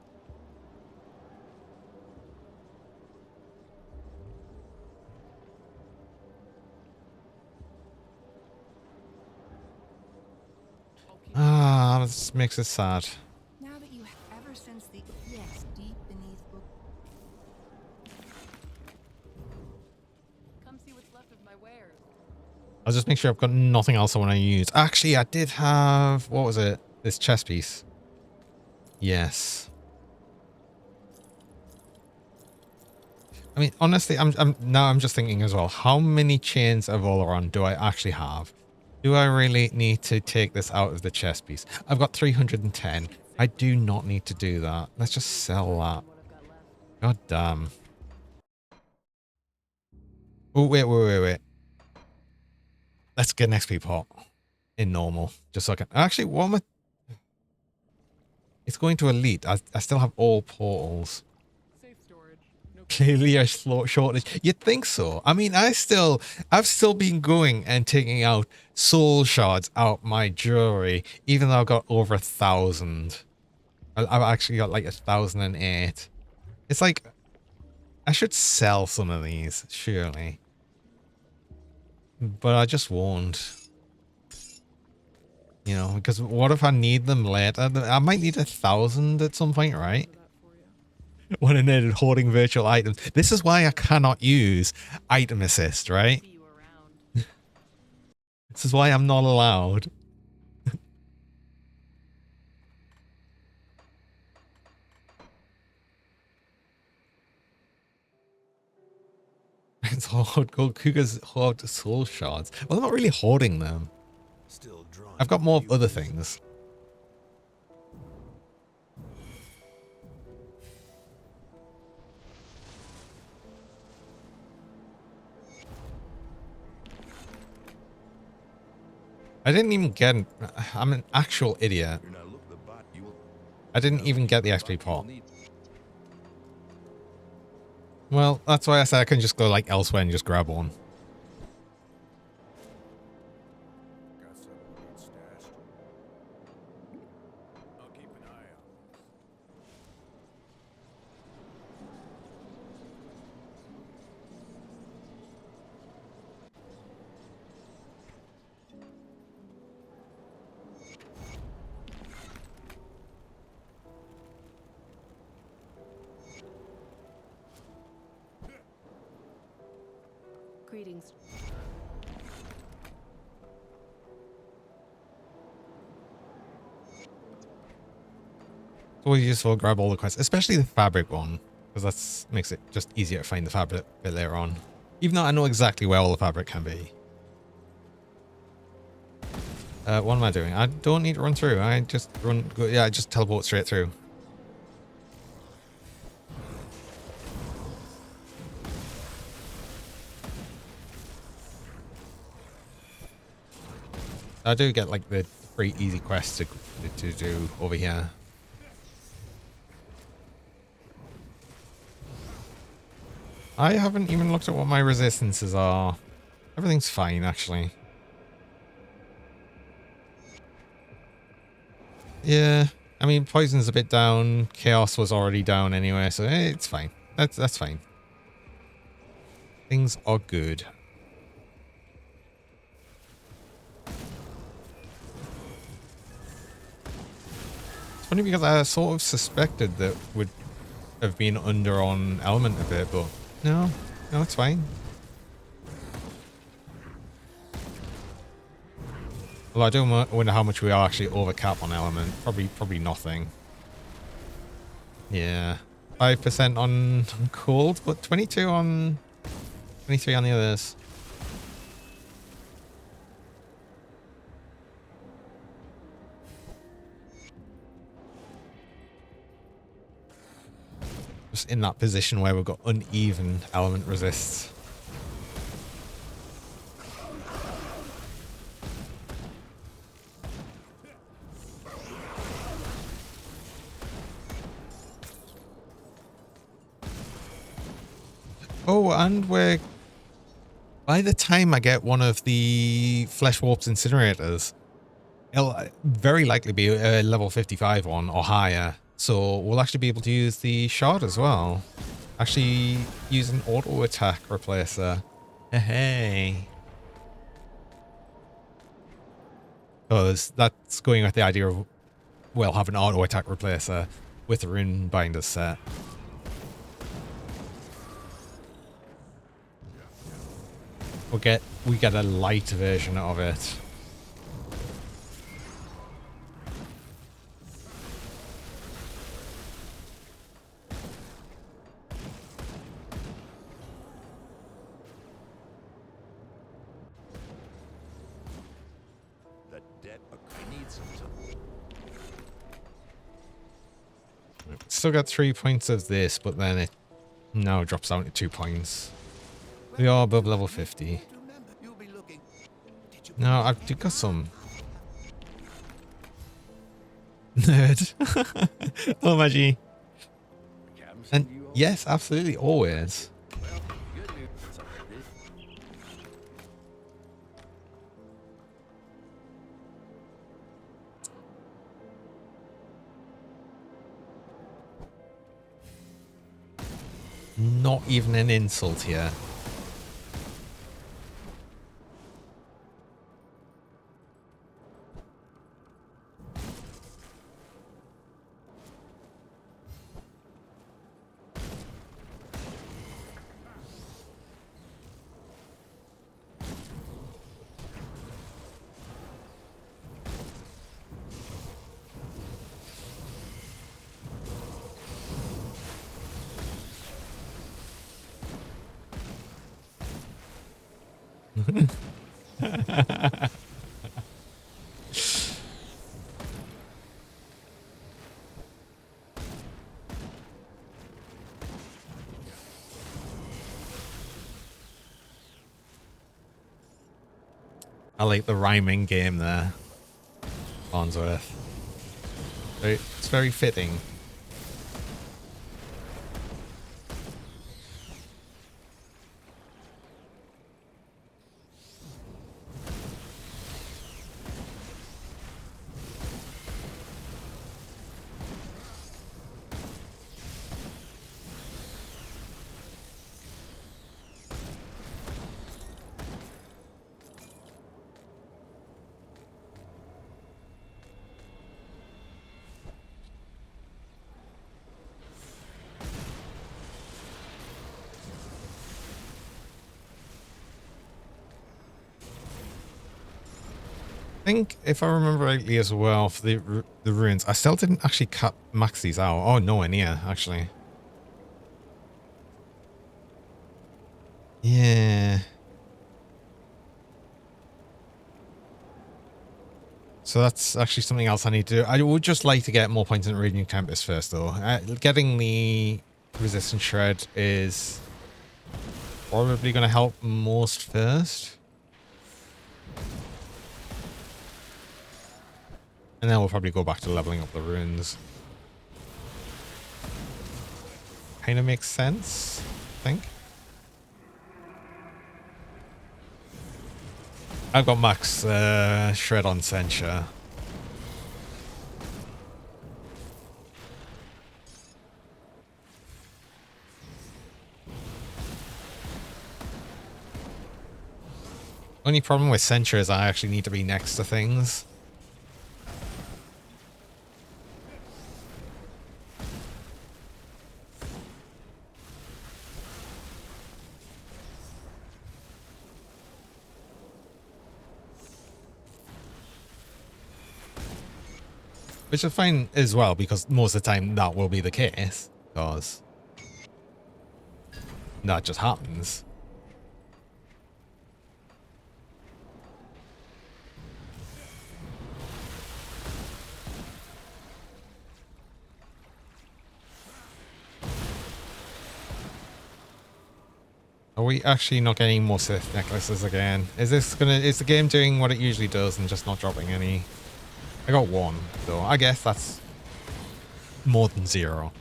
Ah, this makes it sad. Now that you have ever since the yes, deep beneath book. Come see what's left of my wares. I'll just make sure I've got nothing else I want to use. Actually, I did have, what was it? This chest piece. Yes. I mean, honestly, I'm just thinking as well, how many chains of Oleron do I actually have? Do I really need to take this out of the chest piece? I've got 310. I do not need to do that. Let's just sell that. God damn. Oh, wait. Let's get an XP pot in normal. Just so I can... Actually, what am I... It's going to elite. I still have all portals. Clearly a shortage. You'd think so. I mean, I've still been going and taking out soul shards out my jewelry, even though I've got over 1,000. I've actually got like 1,008. It's like, I should sell some of these, surely. But I just won't. You know, because what if I need them later? I might need 1,000 at some point, right? When I needed hoarding virtual items. This is why I cannot use item assist, right? This is why I'm not allowed. It's hard. Kuga's hoard soul shards. Well, I'm not really hoarding them. I've got more of other things. I didn't even get... I'm an actual idiot. I didn't even get the XP pot. Well, that's why I said I can just go like elsewhere and just grab one. Greetings. It's always useful to grab all the quests, especially the fabric one, because that makes it just easier to find the fabric bit later on. Even though I know exactly where all the fabric can be. What am I doing? I don't need to run through. I just I just teleport straight through. I do get like the pretty easy quests to do over here. I haven't even looked at what my resistances are. Everything's fine, actually. Yeah, I mean, poison's a bit down. Chaos was already down anyway, so it's fine. That's fine. Things are good. It's funny because I sort of suspected that would have been under on element a bit, but no, it's fine. Well, I do wonder how much we are actually over cap on element. Probably nothing. Yeah, 5% on cold, but 22 on 23 on the others. Just in that position where we've got uneven element resists. Oh, and by the time I get one of the Flesh Warp's incinerators, it'll very likely be a level 55 one or higher. So we'll actually be able to use the shard as well. Actually use an auto attack replacer. Hey. Because that's going with the idea of, well, have an auto attack replacer with the Runebinder set. we get a light version of it. The debt. I need some time. Still got 3 points of this, but then it now drops down to 2 points. We are above level 50. You'll be looking. No, I've got some. Nerd. Oh, Maggie. And yes, absolutely, always. Not even an insult here. I like the rhyming game there. Farnsworth. It's very fitting. I think if I remember rightly as well for the runes, I still didn't actually max these out. Oh, nowhere near actually. Yeah. So that's actually something else I need to do. I would just like to get more points in Radiant Campus first, though. Getting the Resistance Shred is probably going to help most first. And then we'll probably go back to leveling up the runes. Kind of makes sense, I think. I've got max shred on Censure. Only problem with Censure is I actually need to be next to things. Which is fine as well, because most of the time that will be the case, because that just happens. Are we actually not getting more Sith necklaces again? Is the game doing what it usually does and just not dropping any? I got one, though. I guess that's more than 0.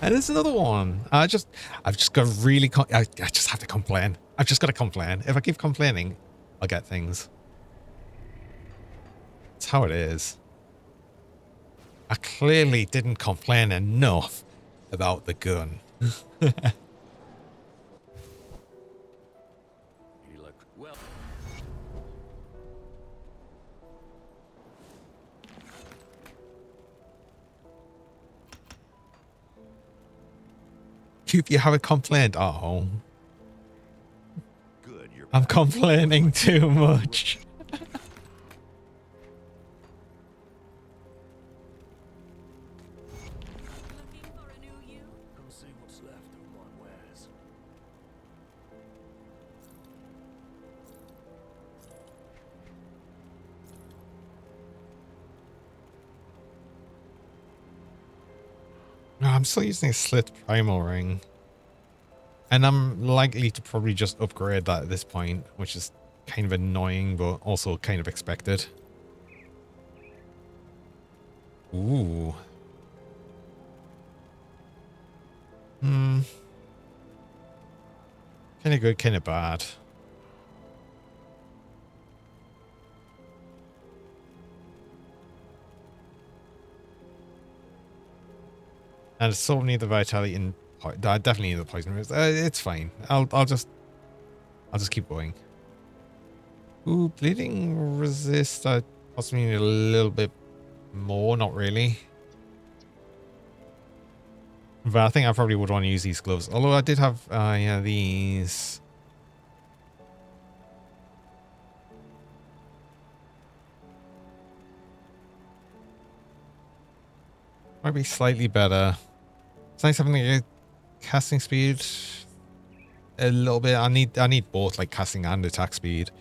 And there's another one. I've just got to really, I just have to complain. I've just got to complain. If I keep complaining, I'll get things. It's how it is. I clearly didn't complain enough about the gun. If you have a complaint, oh. I'm complaining too much. Looking for a new you? Come see what's left of my wares. No, I'm still using a slit primal ring. And I'm likely to probably just upgrade that at this point, which is kind of annoying, but also kind of expected. Ooh. Hmm. Kind of good, kind of bad. And I still need the vitality in. I definitely need the poison roots. It's fine. I'll just keep going. Ooh, bleeding resist. I possibly need a little bit more. Not really. But I think I probably would want to use these gloves. Although I did have, yeah, these. Might be slightly better. It's nice having a casting speed. A little bit. I need both, like casting and attack speed.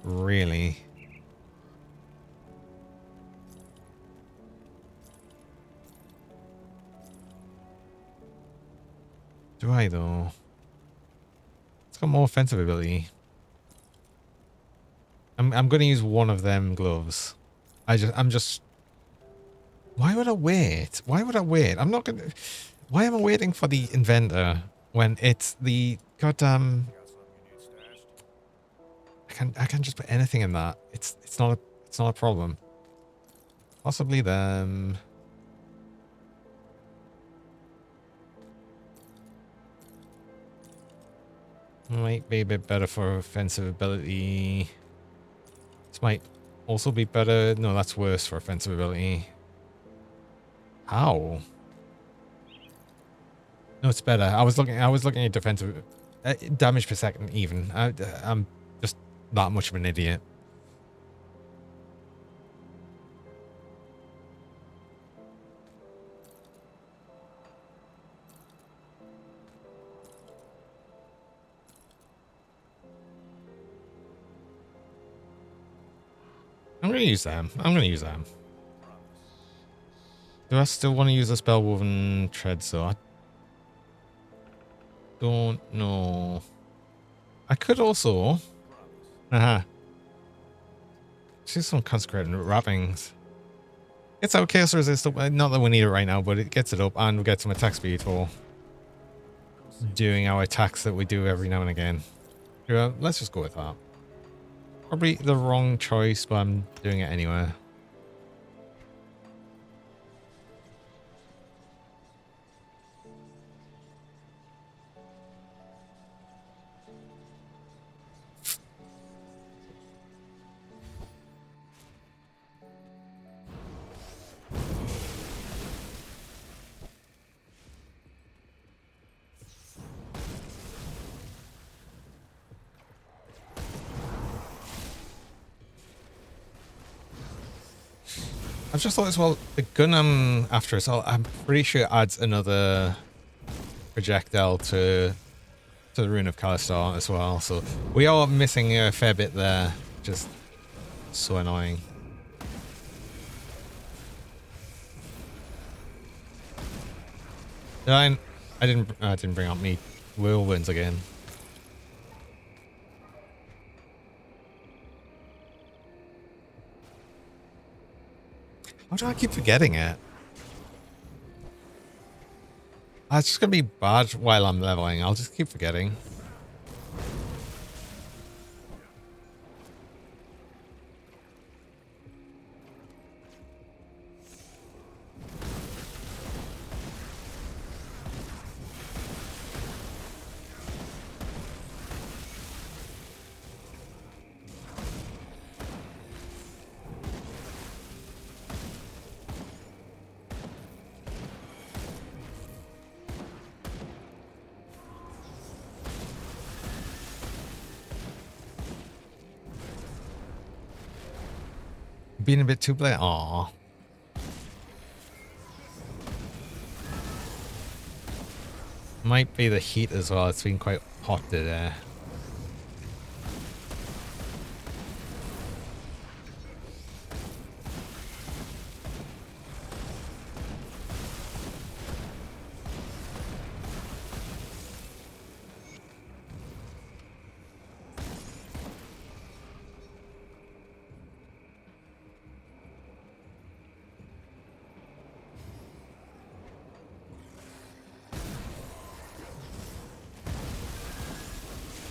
Really. Do I though? It's got more offensive ability. I'm gonna use one of them gloves. I'm just. Why would I wait? Why would I wait? I'm not gonna. Why am I waiting for the inventor when it's the goddamn? I can just put anything in that. It's not a problem. Possibly them. Might be a bit better for offensive ability. This might also be better. No, that's worse for offensive ability. How? No, it's better. I was looking at defensive damage per second even. I'm just not much of an idiot. I'm gonna use them. Do I still want to use the spell woven tread? So I don't know. I could also. See some consecrated wrappings. It's okay to resist. Not that we need it right now, but it gets it up, and we get some attack speed for doing our attacks that we do every now and again. Yeah, let's just go with that. Probably the wrong choice, but I'm doing it anyway. I've just thought as well, the gun I'm after as well, I'm pretty sure it adds another projectile to the Rune of Kalistar as well. So we are missing a fair bit there. Just so annoying. I didn't bring up me whirlwinds again. Why do I keep forgetting it? It's just gonna be bad while I'm leveling. I'll just keep forgetting. Being a bit too late. Aw. Might be the heat as well. It's been quite hot today.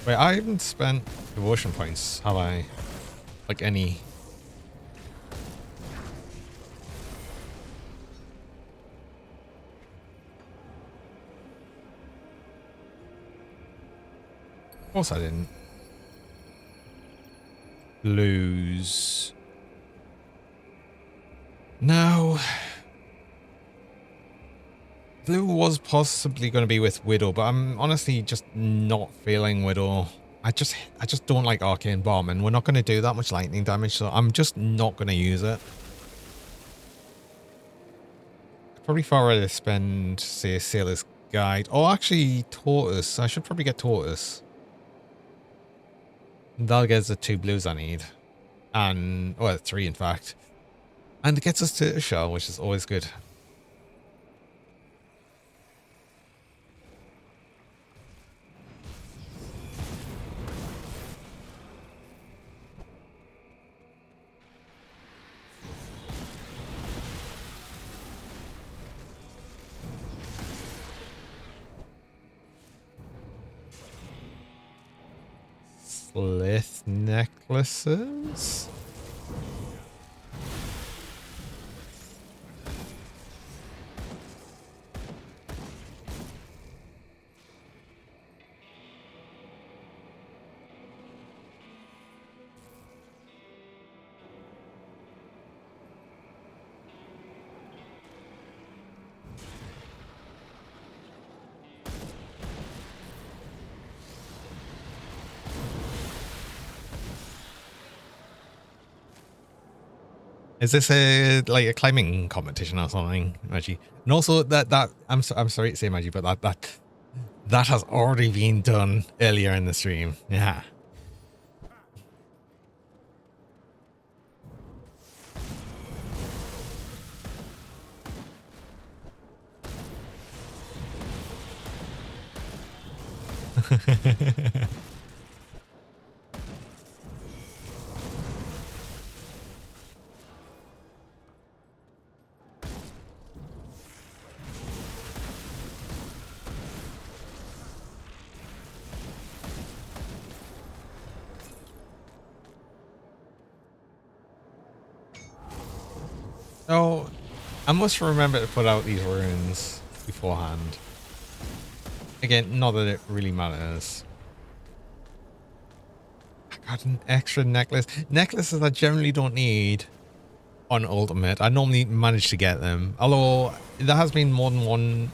Wait, I haven't spent devotion points, have I? Like any? Of course I didn't. Lose. No. Blue was possibly going to be with Widow, but I'm honestly just not feeling Widow. I just don't like Arcane Bomb, and we're not going to do that much lightning damage, so I'm just not going to use it. Probably far rather spend, say, Sailor's Guide. Oh, actually, Tortoise. I should probably get Tortoise. That'll get us the 2 blues I need. And, well, 3 in fact. And it gets us to a shell, which is always good. Slith necklaces? Is this like a climbing competition or something, Maggie? And also I'm sorry to say, Maggie, but that has already been done earlier in the stream. Yeah. Oh, I must remember to put out these runes beforehand. Again, not that it really matters. I got an extra necklace. Necklaces I generally don't need on Ultimate. I normally manage to get them. Although, there has been more than one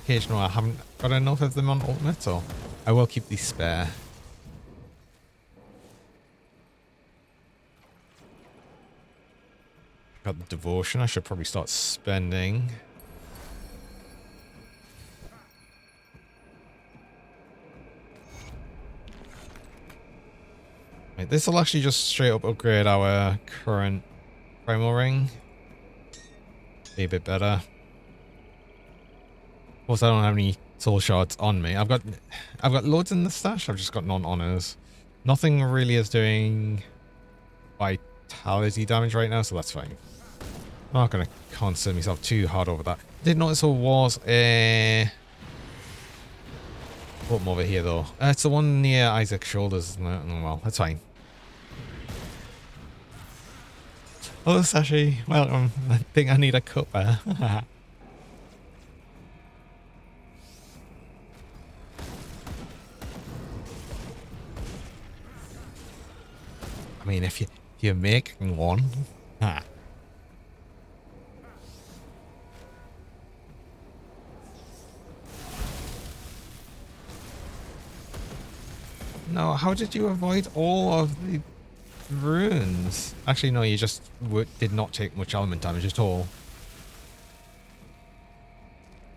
occasion where I haven't got enough of them on Ultimate, so I will keep these spare. Got the devotion. I should probably start spending. Right, this will actually just straight up upgrade our current primal ring. Be a bit better. Of course, I don't have any soul shards on me. I've got loads in the stash. I've just got non-honors. Nothing really is doing vitality damage right now, so that's fine. I'm not going to concern myself too hard over that. I did notice there was a button over here, though. It's the one near Isaac's shoulders, isn't it? Oh, well, that's fine. Hello, Sashi. Welcome. I think I need a cuppa. I mean, if you're making one. No, how did you avoid all of the runes. Actually, no, you just did not take much element damage at all.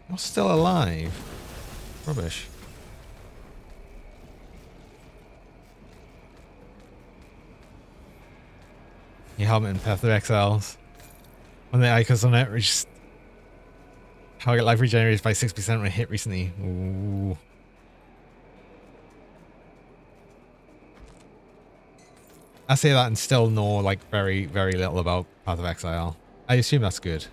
You're still alive. Rubbish. Your helmet and Path of Exiles. When the icons on it reach target life regenerated by 6% when hit recently. Ooh. I say that and still know like very, very little about Path of Exile. I assume that's good.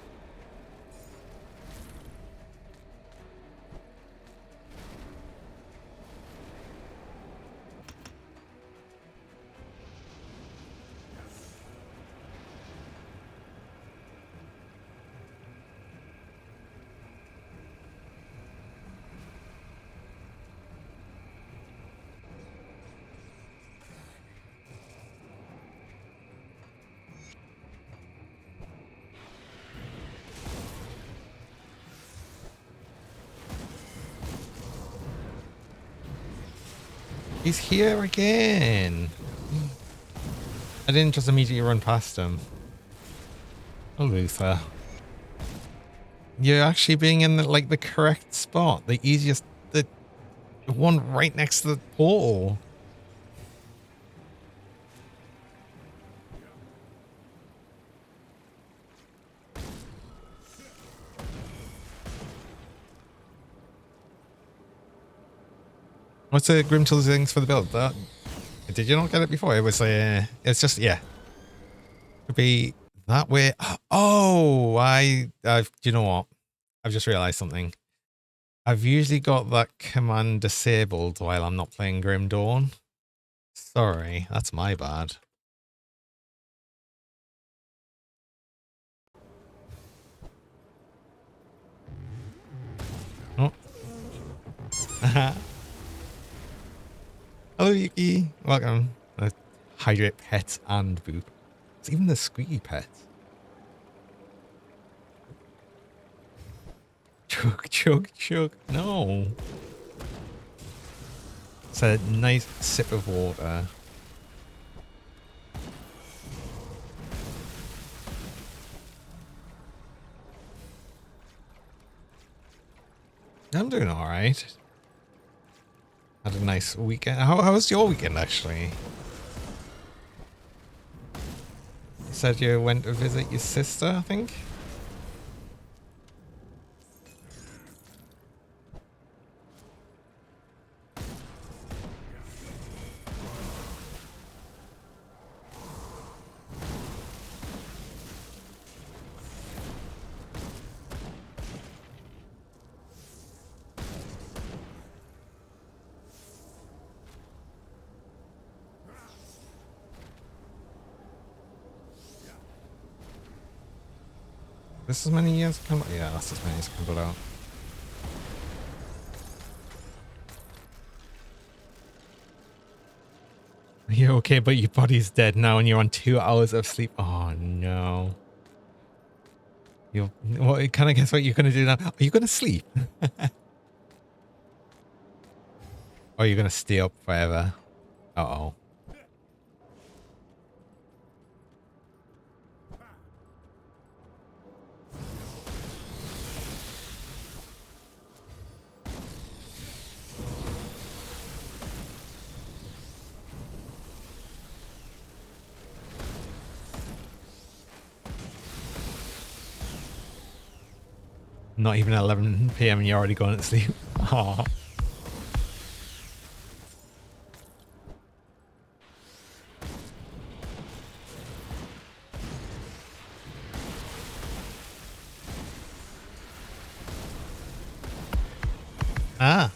He's here again. I didn't just immediately run past him. Oh, Luther. You're actually being in the, like the correct spot. The easiest, the one right next to the portal. What's the Grim Tools things for the build? That, did you not get it before? It was it's just, yeah. Could be that way. Oh, you know what? I've just realized something. I've usually got that command disabled while I'm not playing Grim Dawn. Sorry, that's my bad. Oh. Hello, Yuki. Welcome. Hydrate pets and boop. It's even the squeaky pets. Chug, chug, chug. No. It's a nice sip of water. I'm doing alright. Had a nice weekend. How was your weekend, actually? You said you went to visit your sister, I think? This as many years? Yeah, that's as many as can put out. You're okay, but your body's dead now and you're on 2 hours of sleep. Oh no. What, can I guess what you're gonna do now? Are you gonna sleep? Or are you gonna stay up forever? Uh-oh. Not even 11 PM and you're already going to sleep. Aww. Ah.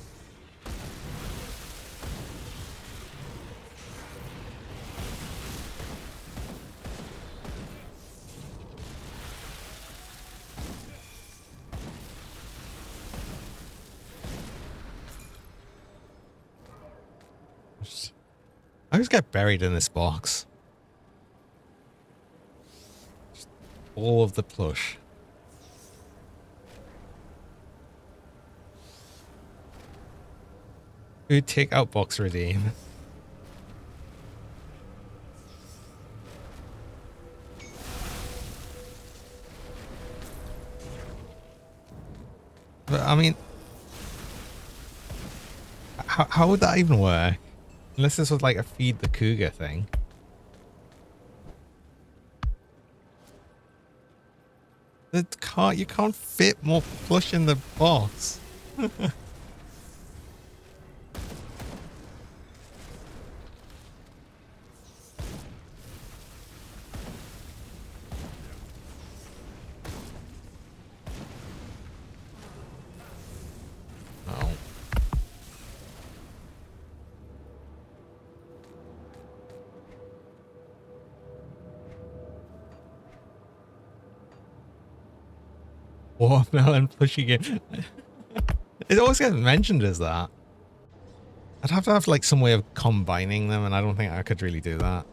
I always get buried in this box. Just all of the plush. Food take out box redeem. But I mean, how would that even work? Unless this was like a feed the cougar thing. You can't fit more plush in the box. Oh. Watermelon plushie game. It always gets mentioned as that. I'd have to have like some way of combining them, and I don't think I could really do that.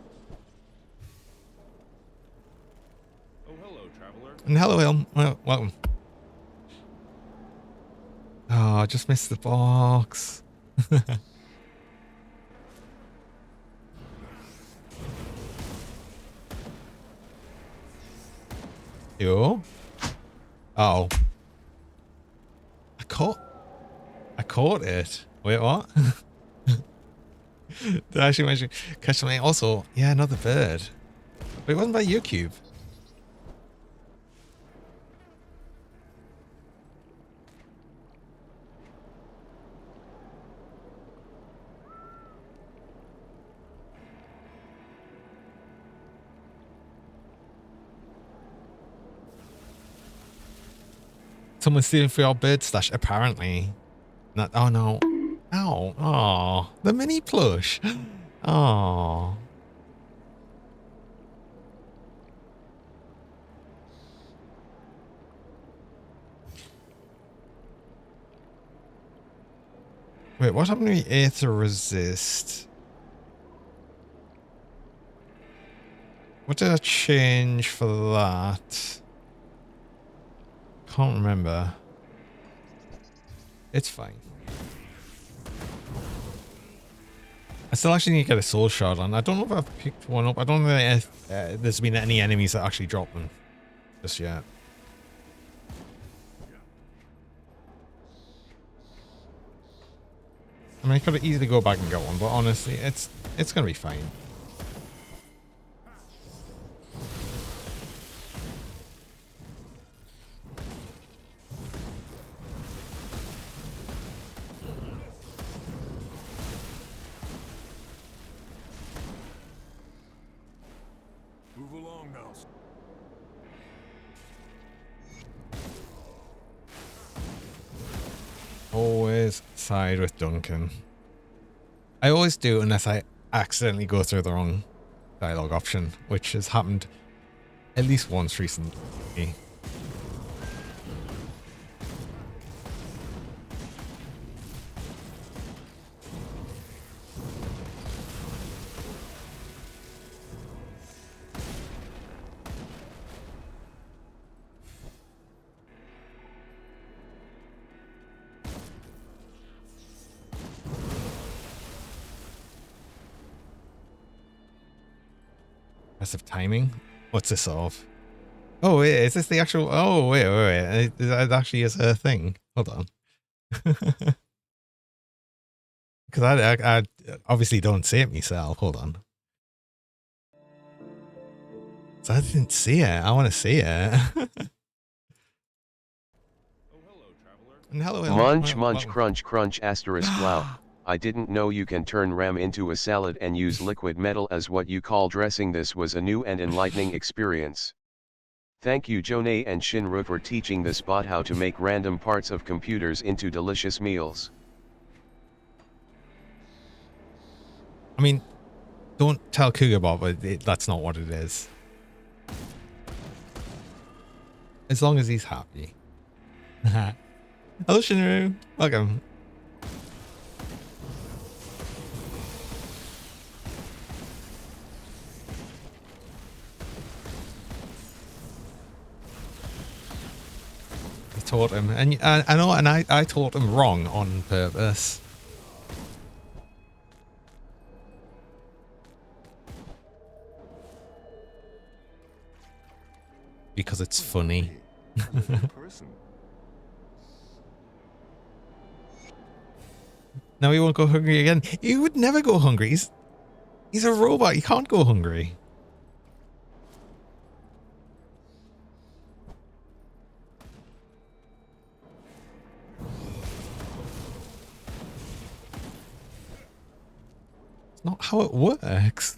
Oh, hello, traveler. And hello, Will. Well, welcome. Oh, I just missed the box. Yo. Oh. I caught it. Wait, what? Did I actually mention catch something? Also, yeah, another bird. But it wasn't by your cube. Someone's stealing for your bird stash, apparently. Not, oh no. Ow. Oh, the mini plush. Oh. Wait, what happened to the Aether Resist? What did I change for that? Can't remember. It's fine. I still actually need to get a soul shard on. I don't know if I've picked one up. I don't think there's been any enemies that actually drop them just yet. I mean, I could easily go back and get one, but honestly, it's gonna be fine. Move along now. Always side with Duncan. I always do unless I accidentally go through the wrong dialogue option, which has happened at least once recently. Impressive timing. What's this of? Oh wait, is this the actual? Oh wait. That actually is a thing. Hold on. Because I obviously don't see it myself. Hold on. So I didn't see it. I want to see it. Oh, hello, traveler. And hello, Munch, well, munch, crunch, crunch, asterisk, wow. I didn't know you can turn RAM into a salad and use liquid metal as what you call dressing. This was a new and enlightening experience. Thank you Jonay and Shinru for teaching this bot how to make random parts of computers into delicious meals. I mean, don't tell Cougar but that's not what it is. As long as he's happy. Hello, Shinru. Welcome. I taught him, and I know, and I taught him wrong on purpose. Because it's funny. Person. Now he won't go hungry again. He would never go hungry. He's a robot. He can't go hungry. It's not how it works.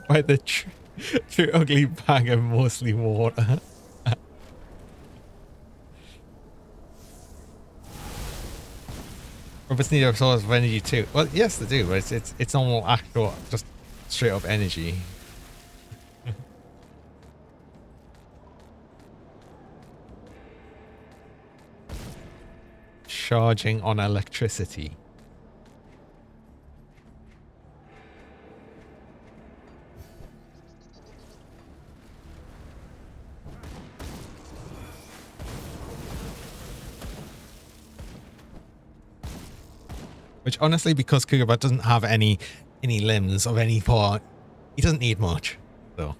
By the true ugly bag of mostly water. Robots need a source of energy too. Well, yes, they do, but it's normal, actual, just straight up energy. Charging on electricity. Which honestly, because Kugabot doesn't have any limbs of any part, he doesn't need much. So.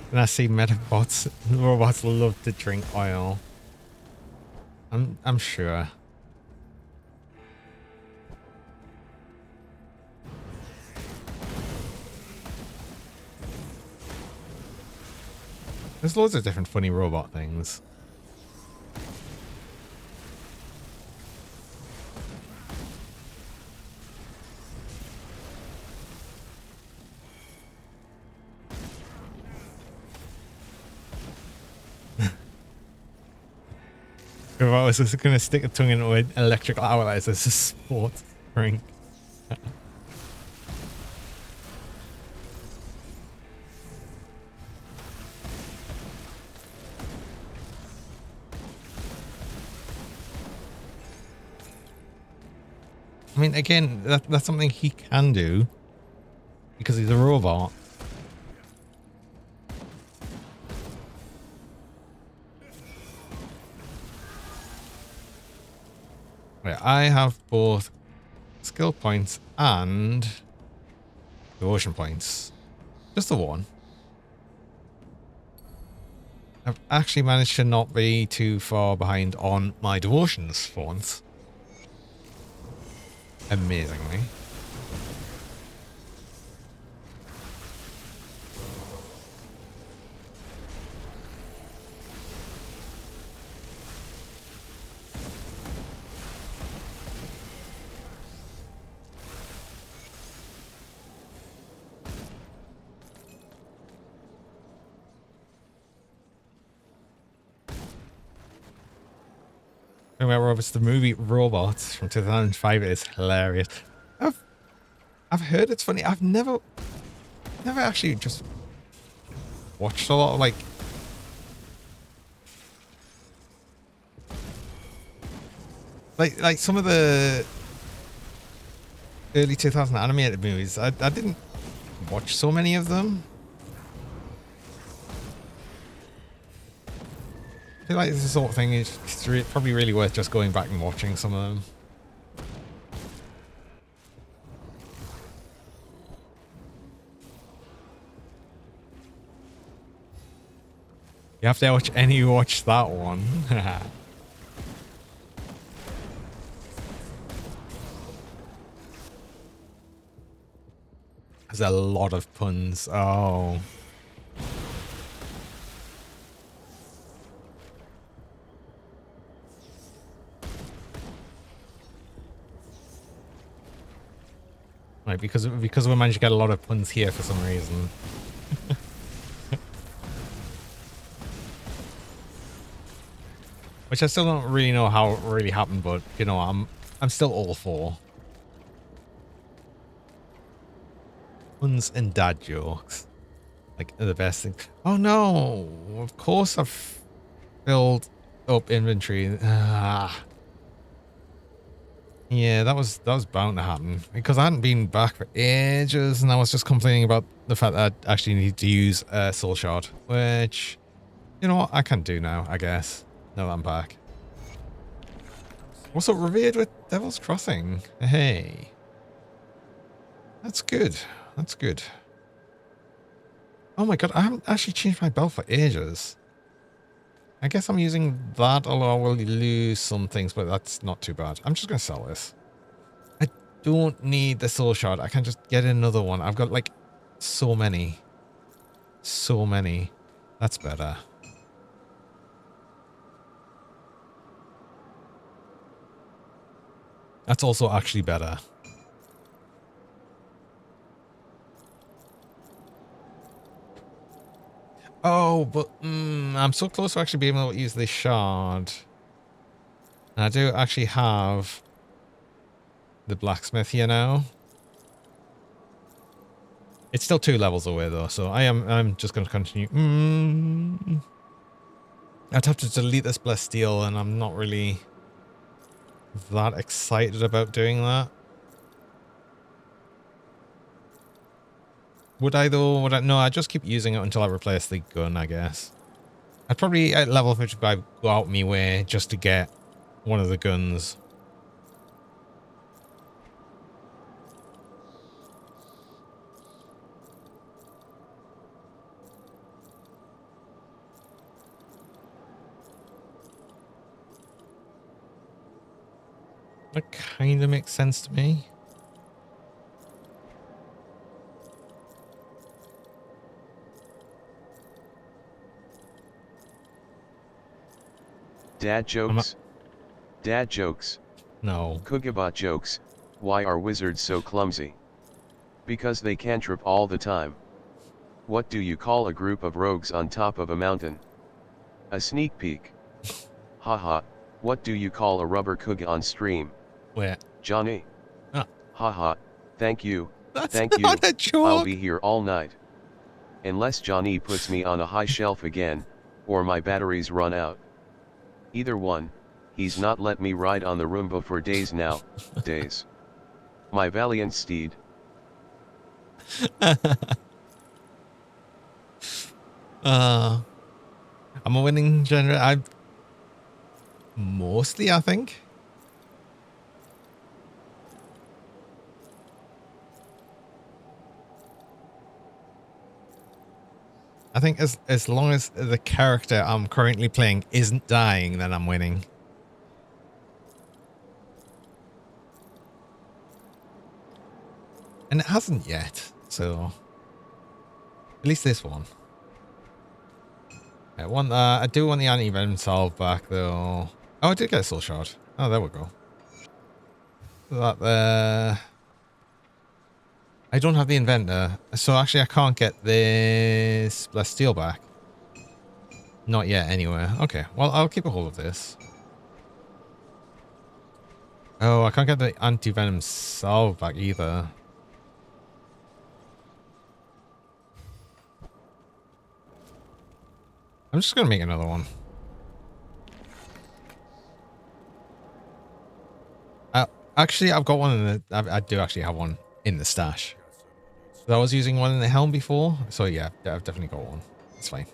And I see Metabots, robots love to drink oil. I'm sure. There's loads of different funny robot things. If I was just going to stick a tongue into an electrical outlet as a sports drink. I mean, again, that's something he can do because he's a robot. Right, I have both skill points and devotion points. Just the one. I've actually managed to not be too far behind on my devotions for once. Amazingly. Talking about robots, the movie Robots from 2005 is hilarious. I've heard it's funny. I've never actually just watched a lot of like some of the early 2000 animated movies. I didn't watch so many of them. I feel like this sort of thing is probably really worth just going back and watching some of them. You have to watch that one. There's a lot of puns. Oh. Right, because we managed to get a lot of puns here for some reason. Which I still don't really know how it really happened, but you know, I'm still all for puns and dad jokes. Like the best thing. Oh no! Of course I've filled Up inventory. Ah. Yeah, that was bound to happen because I hadn't been back for ages, and I was just complaining about the fact that I actually need to use a soul shard, which, you know what, I can do now, I guess. Now that I'm back. Also revered with Devil's Crossing. Hey, that's good. That's good. Oh my god, I haven't actually changed my belt for ages. I guess I'm using that, although I will lose some things, but that's not too bad. I'm just gonna sell this. I don't need the soul shard. I can just get another one. I've got like so many. So many. That's better. That's also actually better. Oh, but I'm so close to actually being able to use this shard. And I do actually have the blacksmith here now. It's still 2 levels away though, so I'm just going to continue. I'd have to delete this blessed steel, and I'm not really that excited about doing that. Would I though? Would I? No, I just keep using it until I replace the gun, I guess. I'd probably at level 55 go out my way just to get one of the guns. That kind of makes sense to me. Dad jokes? Dad jokes. No. Kugabot jokes. Why are wizards so clumsy? Because they cantrip all the time. What do you call a group of rogues on top of a mountain? A sneak peek. Haha, what do you call a rubber kug on stream? Where? Johnny. Ah. Haha, thank you, That's thank you, not a joke. I'll be here all night. Unless Johnny puts me on a high shelf again, or my batteries run out. Either one, he's not let me ride on the Roomba for days now, days. My valiant steed. I'm a winning generator. Mostly, I think. I think as long as the character I'm currently playing isn't dying, then I'm winning. And it hasn't yet, so at least this one. I want that. I do want the anti-venom salve back though. Oh, I did get a soul shard. Oh, there we go. That there. I don't have the inventor, so actually I can't get this blessed steel back. Not yet, anyway. Okay, well, I'll keep a hold of this. Oh, I can't get the anti-venom salve back either. I'm just gonna make another one. Actually, I've got one in the... I do actually have one in the stash. So I was using one in the helm before, so yeah, I've definitely got one. That's fine.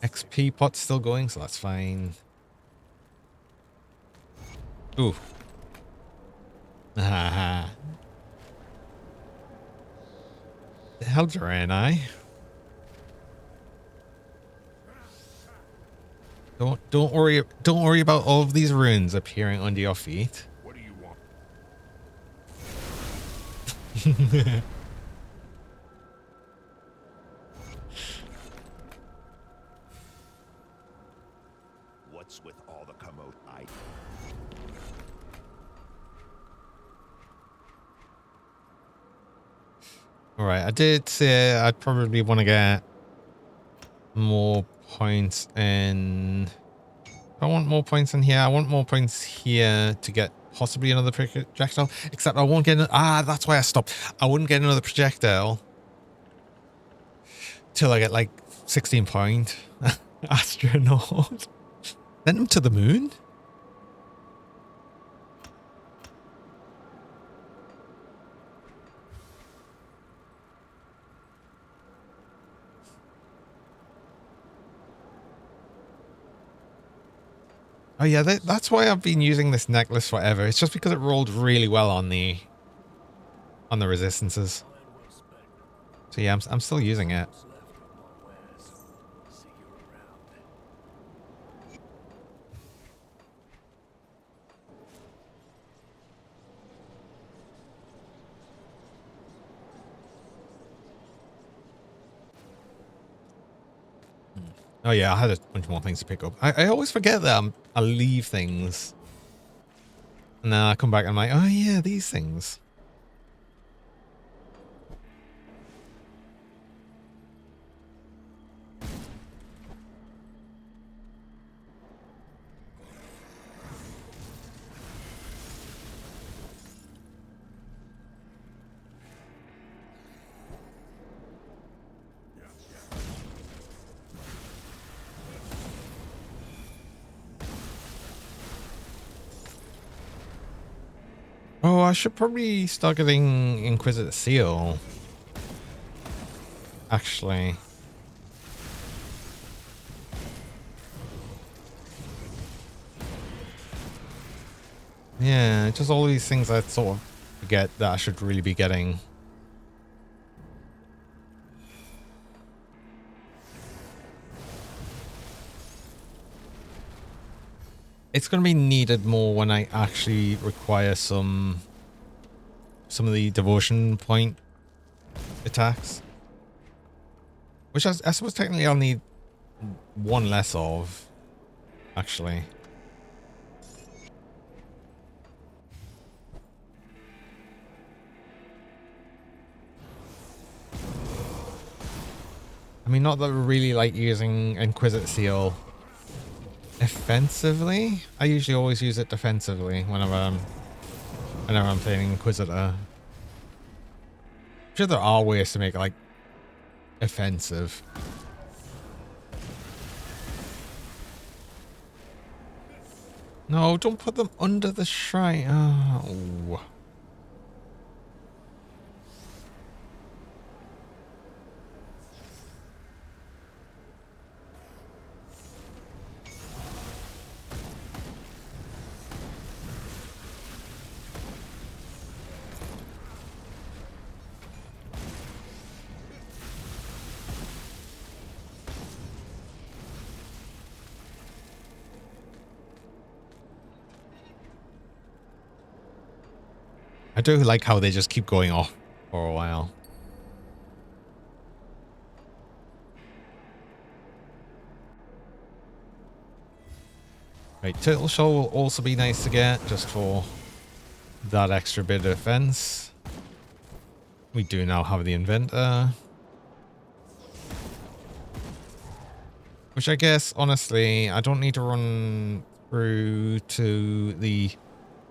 XP pot's still going, so that's fine. Ooh. Haha. The hell ran I? Don't worry about all of these runes appearing under your feet. What do you want? What's with all the commode? Alright, I did say I'd probably want to get more points in... I want more points in here. I want more points here to get possibly another projectile. Except I won't get... that's why I stopped. I wouldn't get another projectile till I get like 16 point astronaut. Send him to the moon? Oh yeah, that's why I've been using this necklace forever. It's just because it rolled really well on the resistances. So yeah, I'm still using it. Oh yeah, I had a bunch more things to pick up. I always forget that I leave things. And then I come back and I'm like, oh yeah, these things. Oh, I should probably start getting Inquisitor Seal. Actually. Yeah, just all these things I sort of forget that I should really be getting. It's going to be needed more when I actually require some of the devotion point attacks. Which I suppose technically I'll need one less of, actually. I mean, not that I really like using Inquisitor Seal offensively. I usually always use it defensively whenever I'm playing Inquisitor. I'm sure there are ways to make it like offensive. No, don't put them under the shrine. Oh. I do like how they just keep going off for a while. Right, Turtle Shell will also be nice to get just for that extra bit of defense. We do now have the Inventor. Which I guess, honestly, I don't need to run through to the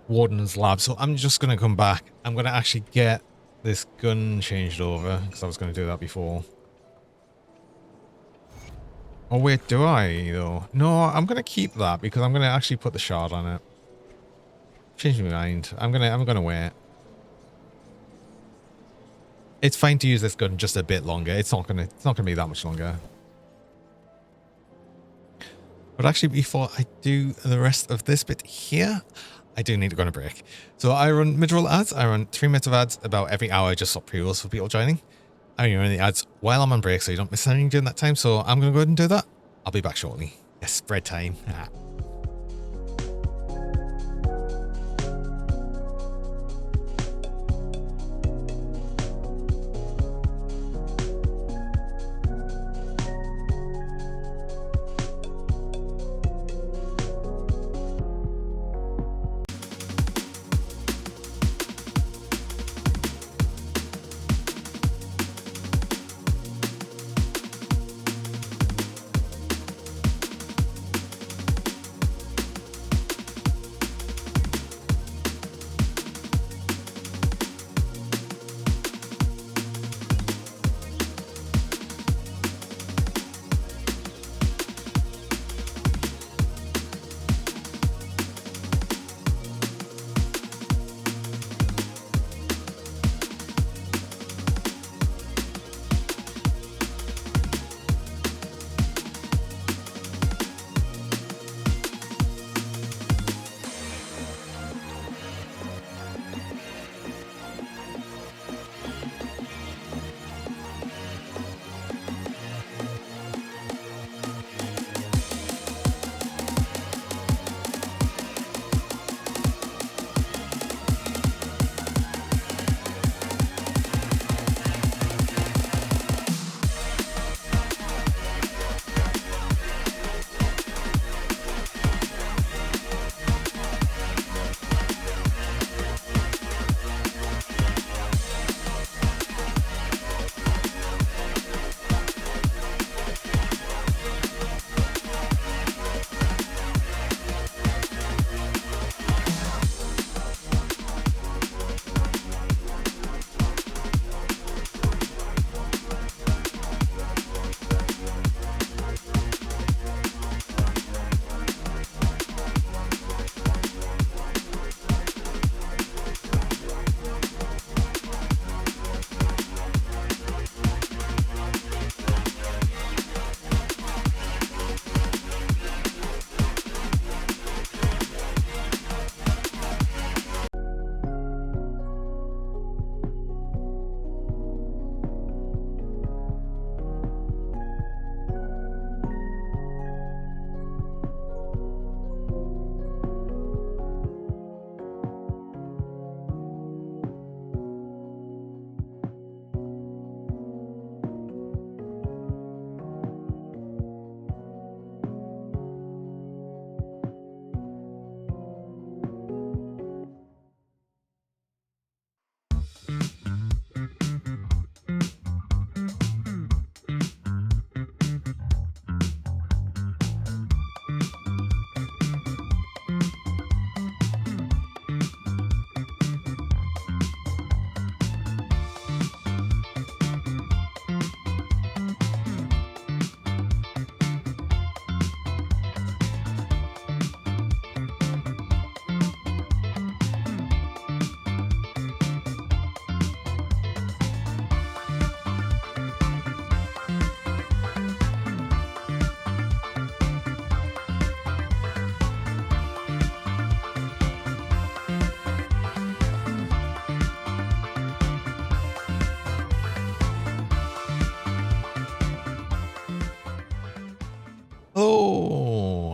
Warden's lab, so I'm just going to come back. I'm going to actually get this gun changed over, because I was going to do that before. Oh wait, do I though? No, I'm going to keep that, because I'm going to actually put the shard on it. Change my mind. I'm gonna wait. It's fine to use this gun just a bit longer. It's not gonna be that much longer. But actually, before I do the rest of this bit here, I do need to go on a break. So I run mid-roll ads. I run 3 minutes of ads about every hour, just stop pre-rolls for people joining. I run the ads while I'm on break, so you don't miss anything during that time. So I'm going to go ahead and do that. I'll be back shortly. Yes, bread time.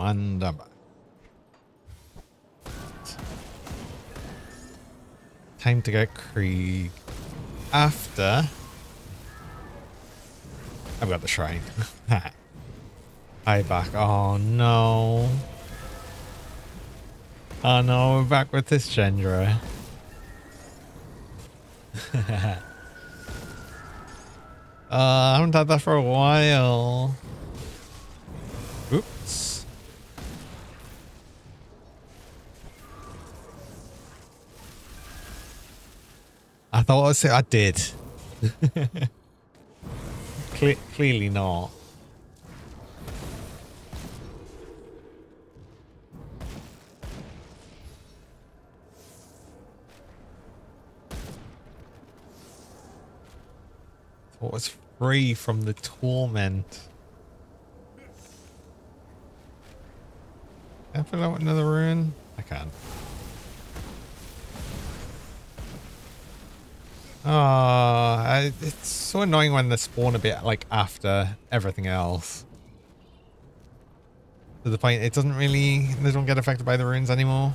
And I'm back. Time to get Krieg after I've got the shrine. I back. Oh no. Oh no, we're back with this Gendra. I haven't had that for a while. Oops. I thought I said I did. Clearly not. Thought it was free from the torment. Can I put out another rune? I can. It's so annoying when they spawn a bit like after everything else. To the point it doesn't really, they don't get affected by the runes anymore.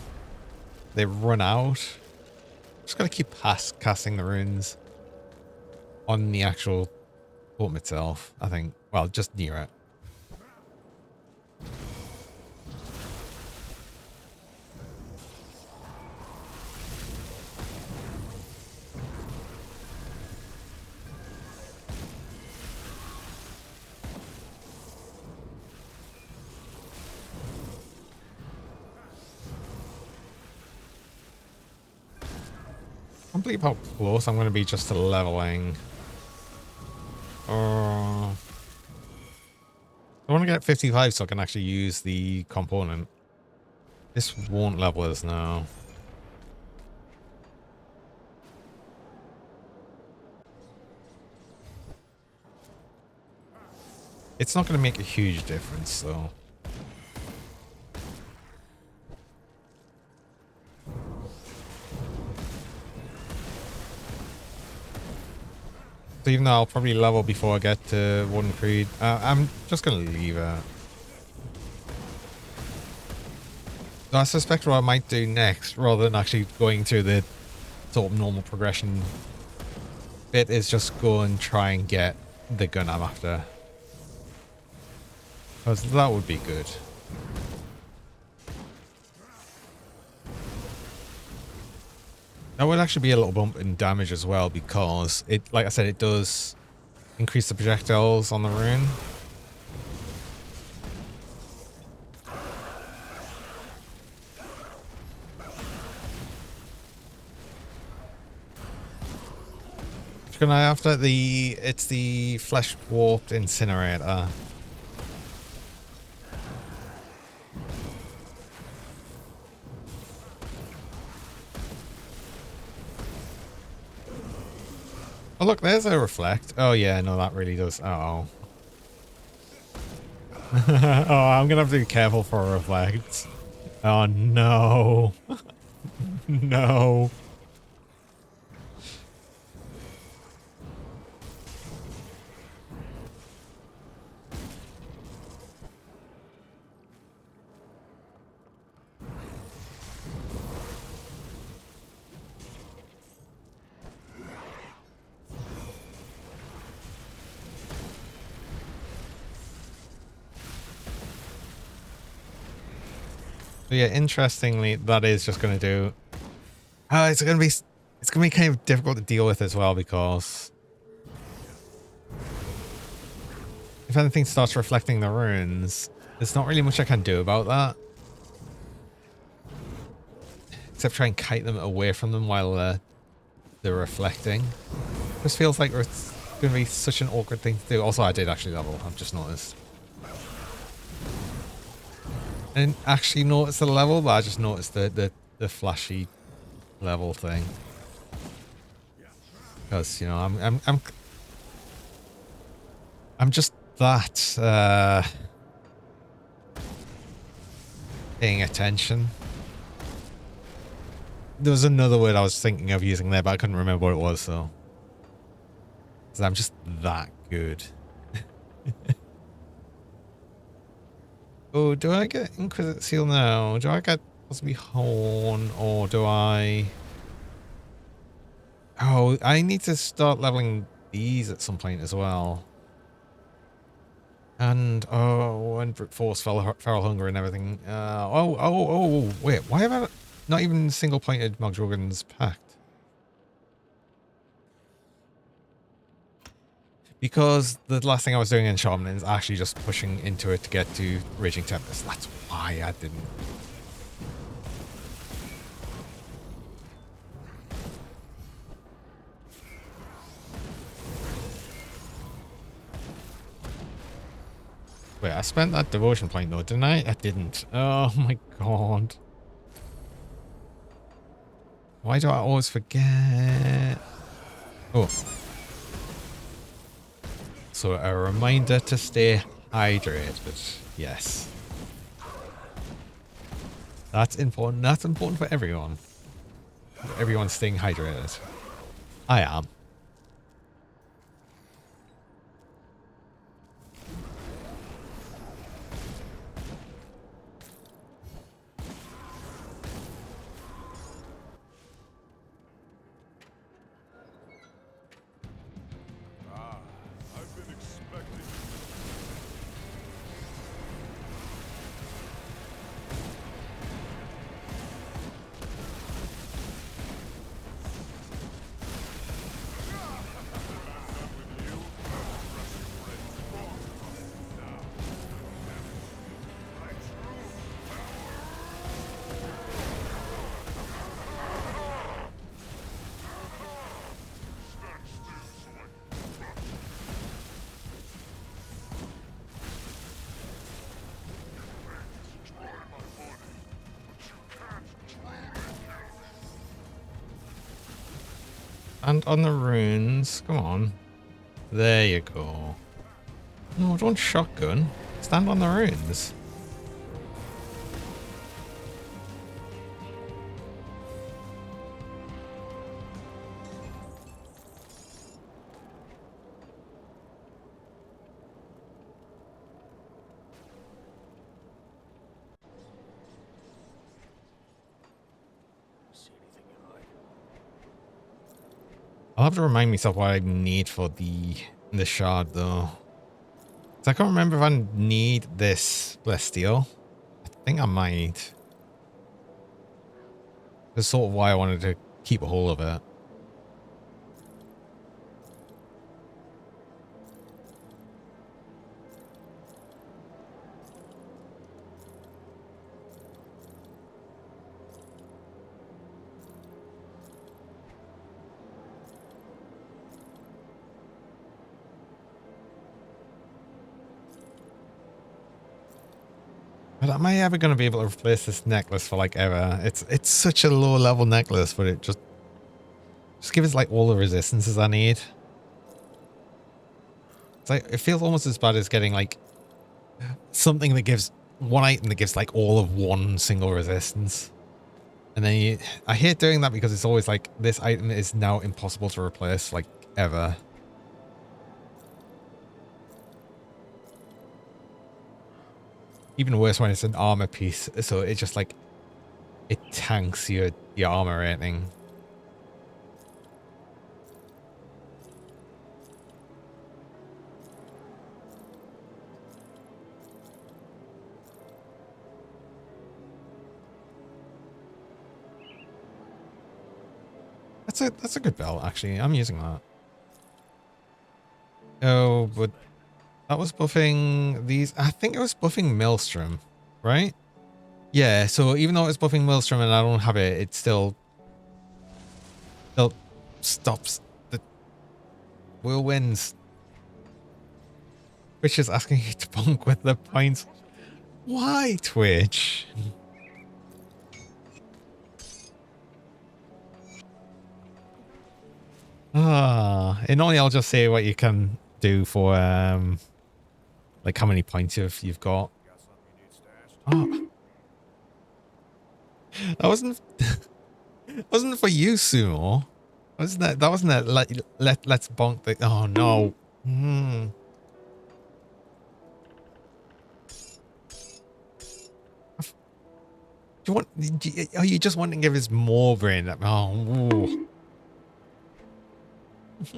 They run out. Just gotta keep casting the runes on the actual totem itself, I think. Well, just near it. I can't believe how close I'm going to be just to leveling. I want to get 55 so I can actually use the component. This won't level us now. It's not going to make a huge difference though. So even though I'll probably level before I get to Wooden Creed, I'm just going to leave it. So I suspect what I might do next, rather than actually going through the sort of normal progression bit, is just go and try and get the gun I'm after. Because that would be good. That would actually be a little bump in damage as well, because it, like I said, it does increase the projectiles on the rune. Which can I after it's the flesh warped incinerator. Oh look, there's a reflect. Oh yeah, no, that really does. Uh oh. Oh, I'm gonna have to be careful for a reflect. Oh no. No. So yeah, interestingly, that is just going to do. It's going to be kind of difficult to deal with as well, because if anything starts reflecting the runes, there's not really much I can do about that, except try and kite them away from them while they're reflecting. This feels like it's going to be such an awkward thing to do. Also, I did actually level. I've just noticed. I didn't actually notice the level, but I just noticed the flashy level thing. Because, you know, I'm just that paying attention. There was another word I was thinking of using there, but I couldn't remember what it was, so. Because I'm just that good. Oh, do I get Inquisitor Seal now? Do I get possibly Horn, or do I... Oh, I need to start leveling these at some point as well. And, oh, and Brute Force, Feral Hunger and everything. Wait, why have I not even single-pointed Mogdrogan's Pact? Because the last thing I was doing in Shaman is actually just pushing into it to get to Raging Tempest. That's why I didn't. Wait, I spent that devotion point though, didn't I? I didn't. Oh my god. Why do I always forget? Oh. So a reminder to stay hydrated. Yes. That's important. That's important for everyone. Everyone's staying hydrated. I am. I've been expecting. And on the runes. Come on. There you go. No, don't shotgun. Stand on the runes. I'll have to remind myself what I need for the shard though. So I can't remember if I need this Celestial. I think I might. That's sort of why I wanted to keep a hold of it. But am I ever going to be able to replace this necklace for like ever? It's such a low level necklace, but it just give us like all the resistances I need. It's like it feels almost as bad as getting like something that gives one item that gives like all of one single resistance. And then I hate doing that because it's always like this item is now impossible to replace like ever. Even worse when it's an armor piece, so it just like it tanks your armor rating. That's a good belt actually. I'm using that. Oh, but that was buffing these. I think it was buffing Maelstrom, right? Yeah, so even though it was buffing Maelstrom and I don't have it, it still stops the whirlwinds. Twitch is asking you to bunk with the points. Why, Twitch? And only I'll just say what you can do for like how many points you've got. Oh. That wasn't for you, Sumo. That wasn't a let's bonk the oh no. Do you want? Are you just wanting to give us more brain? Oh, ooh.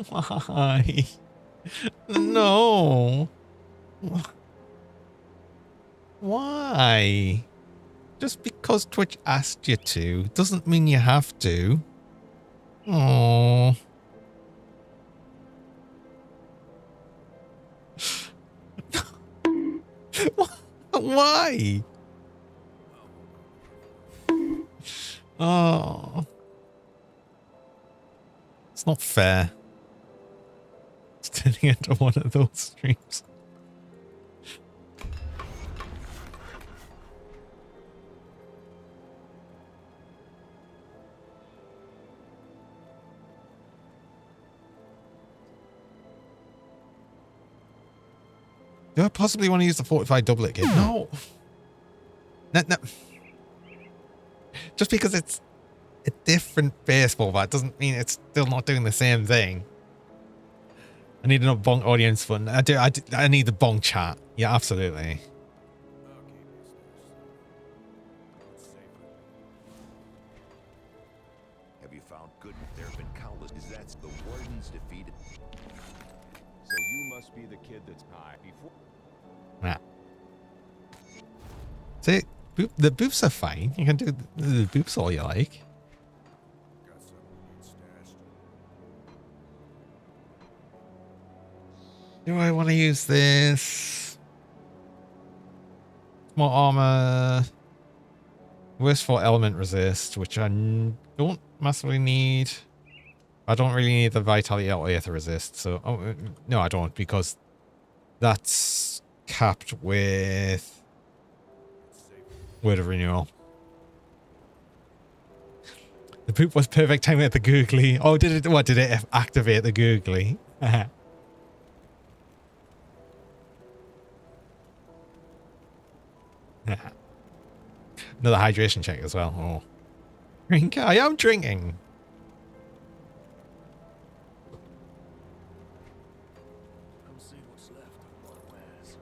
Why? No. Why? Just because Twitch asked you to doesn't mean you have to. Oh. Why? Oh. It's not fair. It's turning into one of those streams. Do I possibly want to use the fortified doublet kit? No. No, no. Just because it's a different baseball bat doesn't mean it's still not doing the same thing. I need another bonk audience fun. I need the bonk chat. Yeah, absolutely. Have you found good? There have been countless. Is that the warden's defeated? So you must be the kid that's high before. Nah. See, the boops are fine. You can do the boops all you like. Got something stashed. Do I want to use this? More armor. Wasteful element resist, which I don't massively need. I don't really need the vitality or aether resist. So, no, I don't, because that's capped with Word of Renewal. The poop was perfect timing at the googly. Oh, did it? What did it activate the googly? Another hydration check as well. Oh, drink. I am drinking. Come see what's left of my wares.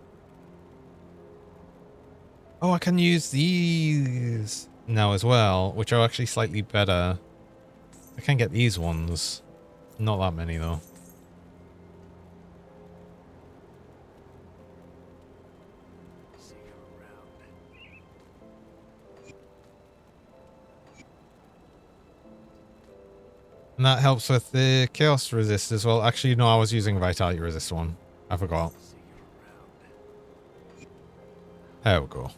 Oh, I can use these now as well, which are actually slightly better. I can get these ones. Not that many though. See you around. And that helps with the chaos resist as well. Actually, no, I was using vitality resist one. I forgot. See you around. There we go.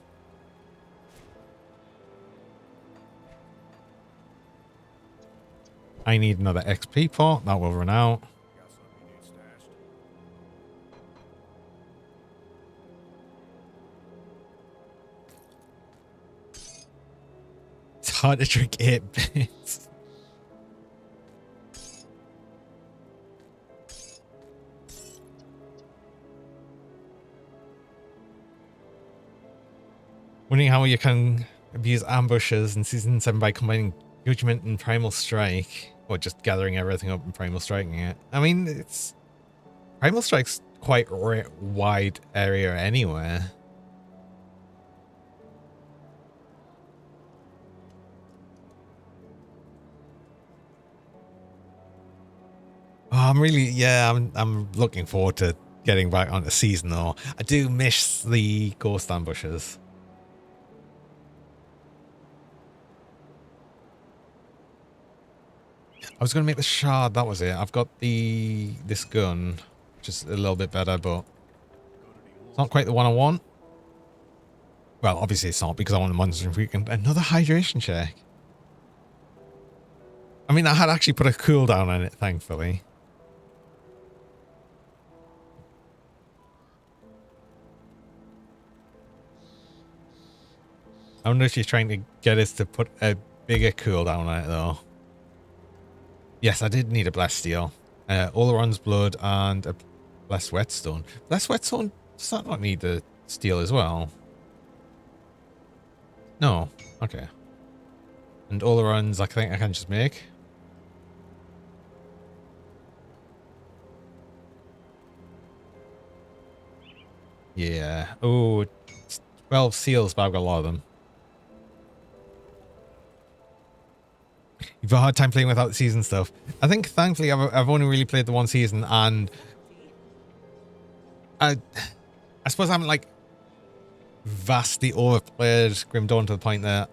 I need another XP pot. That will run out. Got something you need stashed. It's hard to drink 8 bits. Wondering how you can abuse ambushes in Season 7 by combining Judgment and Primal Strike. Or just gathering everything up and Primal Striking it. I mean, it's... Primal Strike's quite a wide area anyway. Oh, I'm looking forward to getting back onto Season though. I do miss the ghost ambushes. I was going to make the shard, that was it. I've got this gun, which is a little bit better, but it's not quite the one I want. Well, obviously it's not, because I want the monster frequent. Another hydration check. I mean, I had actually put a cooldown on it, thankfully. I wonder if she's trying to get us to put a bigger cooldown on it, though. Yes, I did need a Blessed Steel. Oleron's Blood and a Blessed Whetstone. Blessed Whetstone, does that not need the steel as well? No. Okay. And Oleron's, I think I can just make. Yeah. Oh, 12 seals, but I've got a lot of them. You've a hard time playing without the season stuff. I think thankfully I've only really played the one season, and I suppose I'm like vastly overplayed Grim Dawn to the point that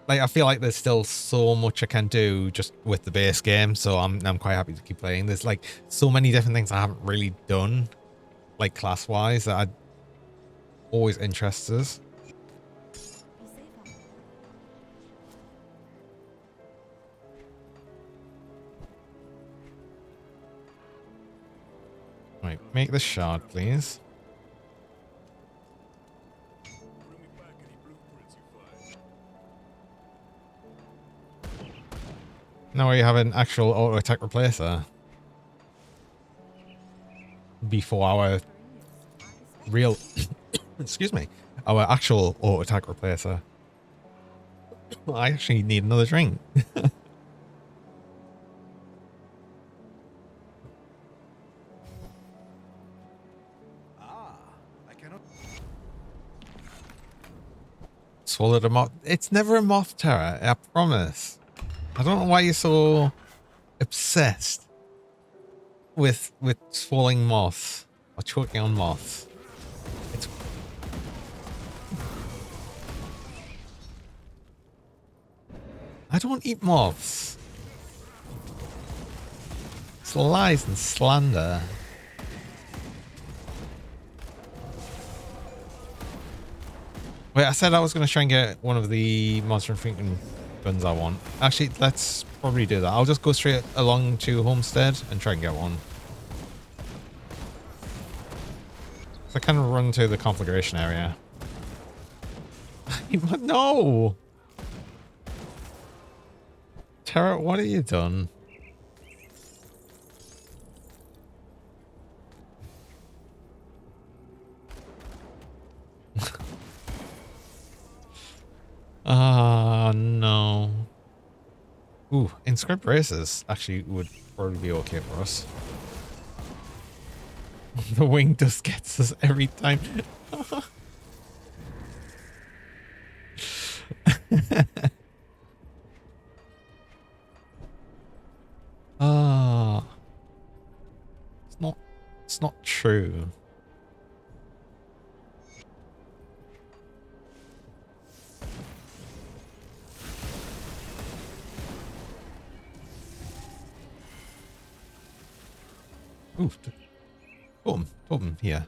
like I feel like there's still so much I can do just with the base game, so I'm quite happy to keep playing. There's like so many different things I haven't really done, like class wise, that I'd always interested us. Right, make the shard, please. Now we have an actual auto attack replacer. Before our real, excuse me, our actual auto attack replacer. I actually need another drink. I cannot. Swallowed a moth. It's never a moth terror, I promise. I don't know why you're so obsessed with swallowing moths or choking on moths. It's I don't eat moths. It's lies and slander. Wait, I said I was going to try and get one of the monster freaking guns I want. Actually, let's probably do that. I'll just go straight along to Homestead and try and get one. So I kind of run to the conflagration area. No! Tara, what have you done? Ah, no. Ooh, inscript races actually would probably be okay for us. The wing dust gets us every time. Ah, it's not true. Ooh, boom, here.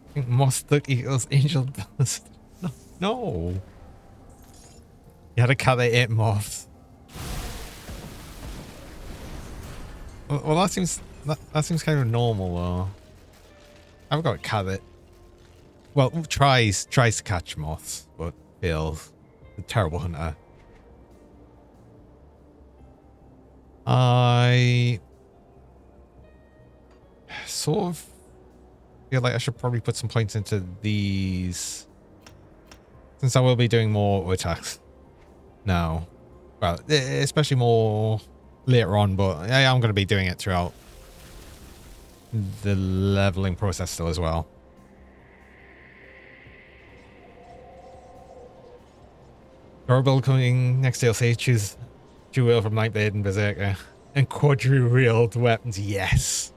I think moss duck equals angel dust. No. You had a cat that ate moths. Well, that seems kind of normal though. I've got a cat that, well, tries to catch moths, but fails. A terrible hunter. I sort of feel like I should probably put some points into these, since I will be doing more attacks now. Well, especially more later on, but yeah, I'm going to be doing it throughout the leveling process still as well. Durable coming next DLC. Choose Jewel from Nightblade and Berserker. And quadri-wheeled weapons. Yes.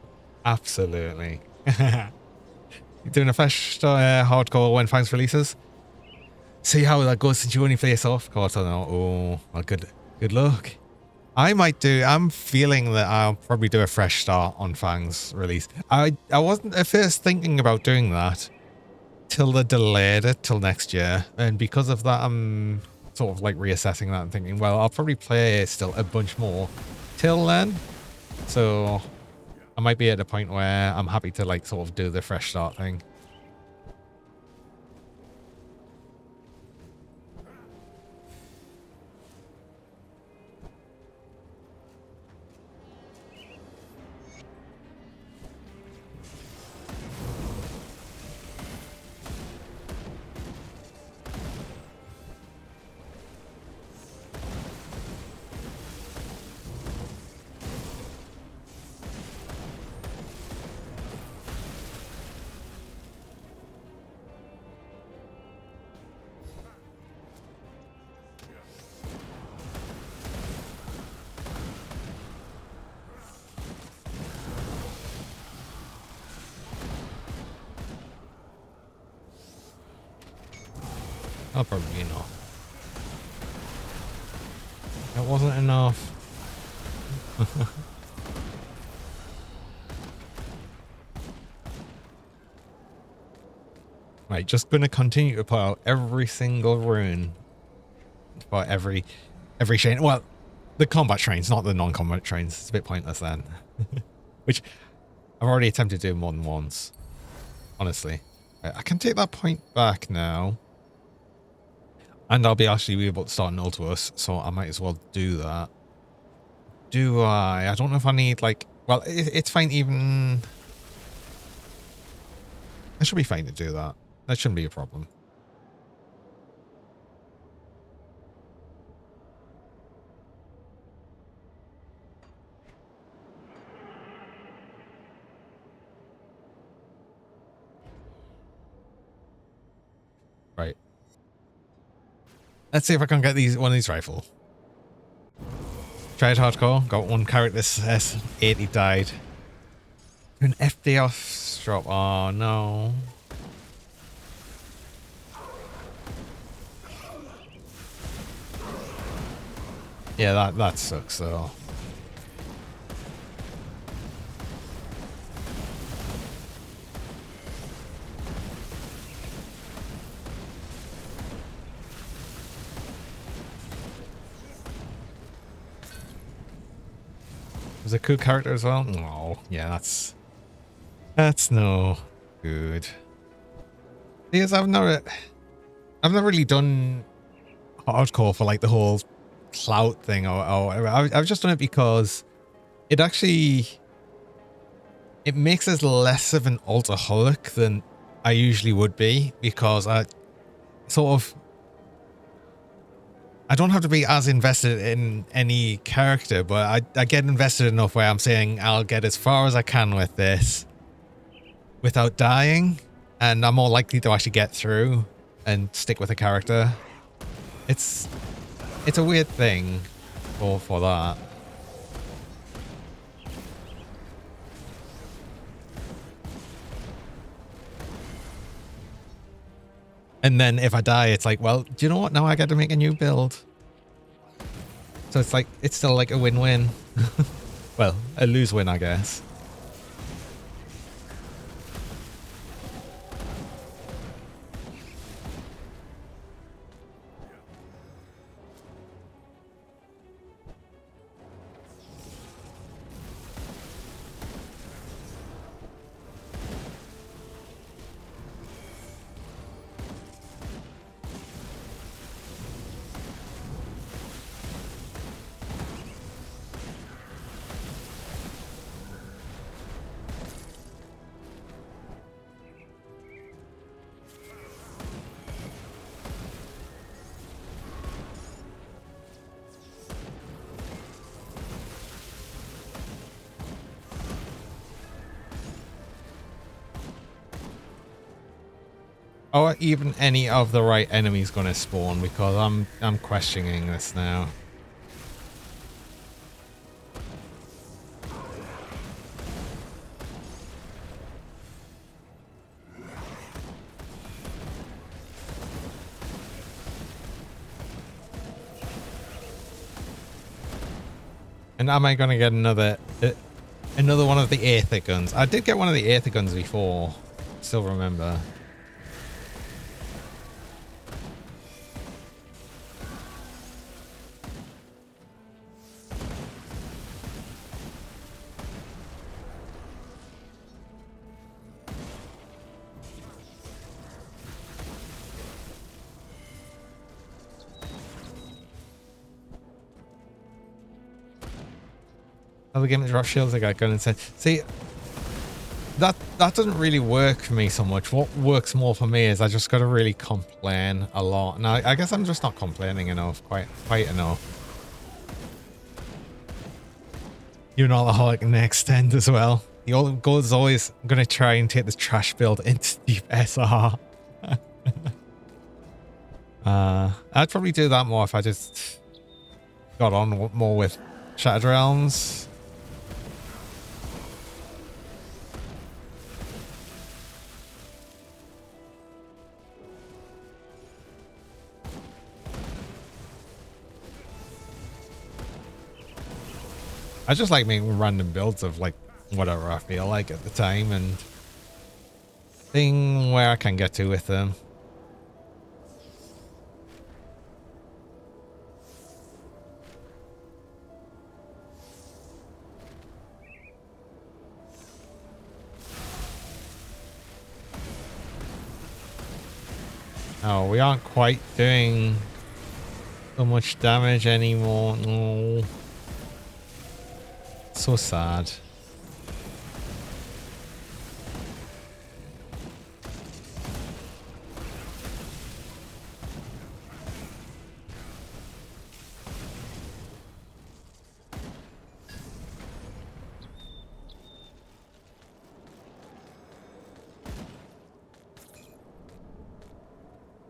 Absolutely. You're doing a fresh hardcore when Fangs releases. See how that goes since you only play soft course. I don't know. Oh, well, good luck. I might do. I'm feeling that I'll probably do a fresh start on Fang's release. I wasn't at first thinking about doing that till they delayed it till next year, and because of that, I'm sort of like reassessing that and thinking, well, I'll probably play still a bunch more till then. So I might be at a point where I'm happy to like sort of do the fresh start thing. Oh, probably not. That wasn't enough. Right, just gonna continue to put out every single rune for every shrine. Well, the combat shrines, not the non-combat shrines. It's a bit pointless then. Which I've already attempted to do more than once. Honestly. Right, I can take that point back now. And I'll be actually be able to start an Ultimus, so I might as well do that. Do I? I don't know if I need, like... Well, it's fine even... I should be fine to do that. That shouldn't be a problem. Right. Let's see if I can get one of these rifle. Tried hardcore. Got one character says 80 died. An FDF drop. Oh no. Yeah, that sucks though. Was a cool character as well? No. Yeah, that's no good. Because I've never really done hardcore for like the whole clout thing or I've just done it because it makes us less of an altaholic than I usually would be, because I don't have to be as invested in any character, but I get invested enough where I'm saying I'll get as far as I can with this without dying, and I'm more likely to actually get through and stick with a character. It's a weird thing for that. And then if I die, it's like, well, do you know what? Now I got to make a new build. So it's like, it's still like a win-win. Well, a lose-win, I guess. Or even any of the right enemies gonna spawn, because I'm questioning this now. And am I gonna get another one of the Aether guns? I did get one of the Aether guns before. Still remember. Other game that drop shields, I got gun and said, see, that doesn't really work for me so much. What works more for me is I just gotta really complain a lot. Now I guess I'm just not complaining enough, quite enough. You're an alcoholic in the extend as well. The old goal is always gonna try and take this trash build into deep SR. I'd probably do that more if I just got on more with Shattered Realms. I just like making random builds of like whatever I feel like at the time and seeing where I can get to with them. Oh, we aren't quite doing so much damage anymore. No. So sad.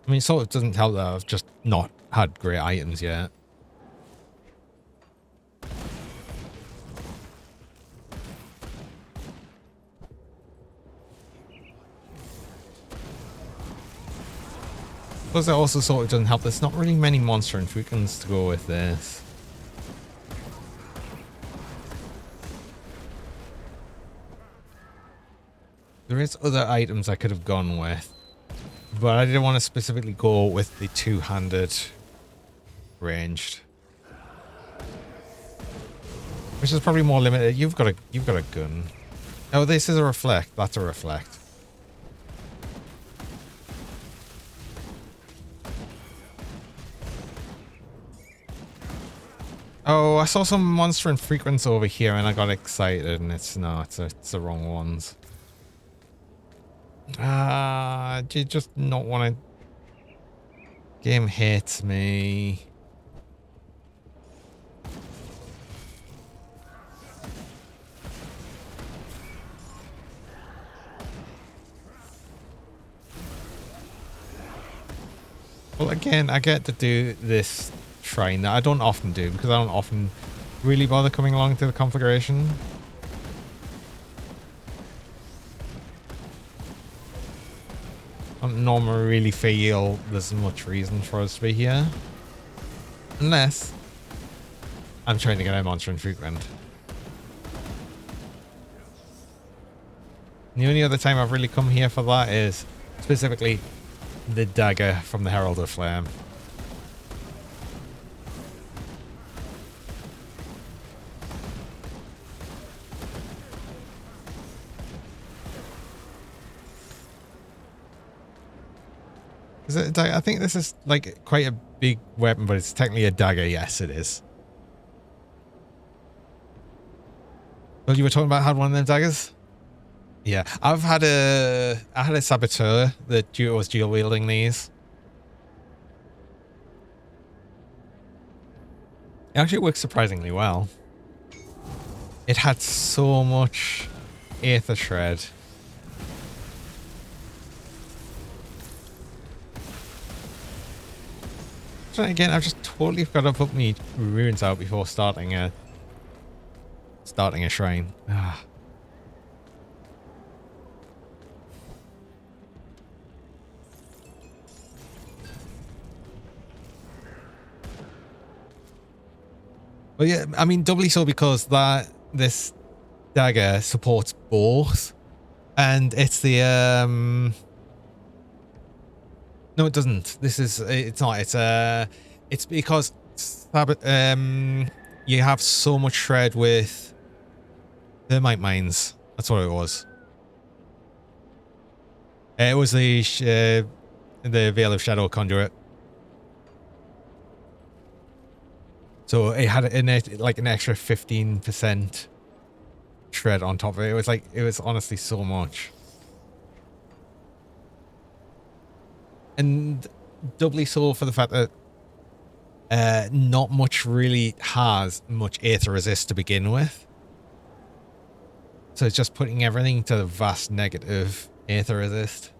I mean, sort of doesn't help that I've just not had great items yet. Plus, it also sort of doesn't help. There's not really many monster infrequents to go with this. There is other items I could have gone with, but I didn't want to specifically go with the two-handed ranged, which is probably more limited. You've got a gun. Oh, this is a reflect. That's a reflect. Oh, I saw some monster infrequents over here and I got excited and it's the wrong ones. Do you just not want to... Game hates me. Well, again, I get to do this shrine that I don't often do because I don't often really bother coming along to the configuration. I don't normally really feel there's much reason for us to be here. Unless I'm trying to get a monster infrequent. The only other time I've really come here for that is specifically the dagger from the Herald of Flame. I think this is like quite a big weapon, but it's technically a dagger. Yes, it is. Well, you were talking about how one of them daggers? Yeah, I had a saboteur that was dual wielding these. It actually works surprisingly well. It had so much aether shred. So again, I've just totally forgot to put me runes out before starting a shrine. Ah. Well, yeah, I mean, doubly so because this dagger supports both, and it's the no, it doesn't. It's not. It's because you have so much shred with thermite mines. That's what it was. It was the Veil of Shadow conduit. So it had an extra 15% shred on top of it. It was honestly so much. And doubly so for the fact that not much really has much aether resist to begin with. So it's just putting everything to the vast negative aether resist.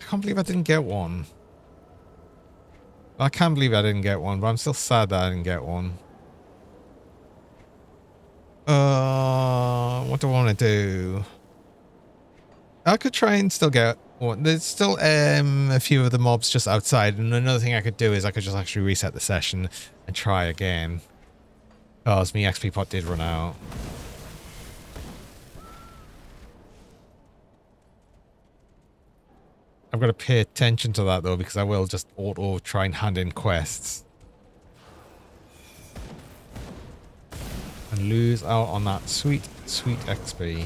I can't believe I didn't get one. I can't believe I didn't get one, but I'm still sad that I didn't get one. What do I want to do? I could try and still get Well, there's still a few of the mobs just outside, and another thing I could do is I could just actually reset the session and try again. Because my XP pot did run out. I've got to pay attention to that though, because I will just auto try and hand in quests. And lose out on that sweet, sweet XP.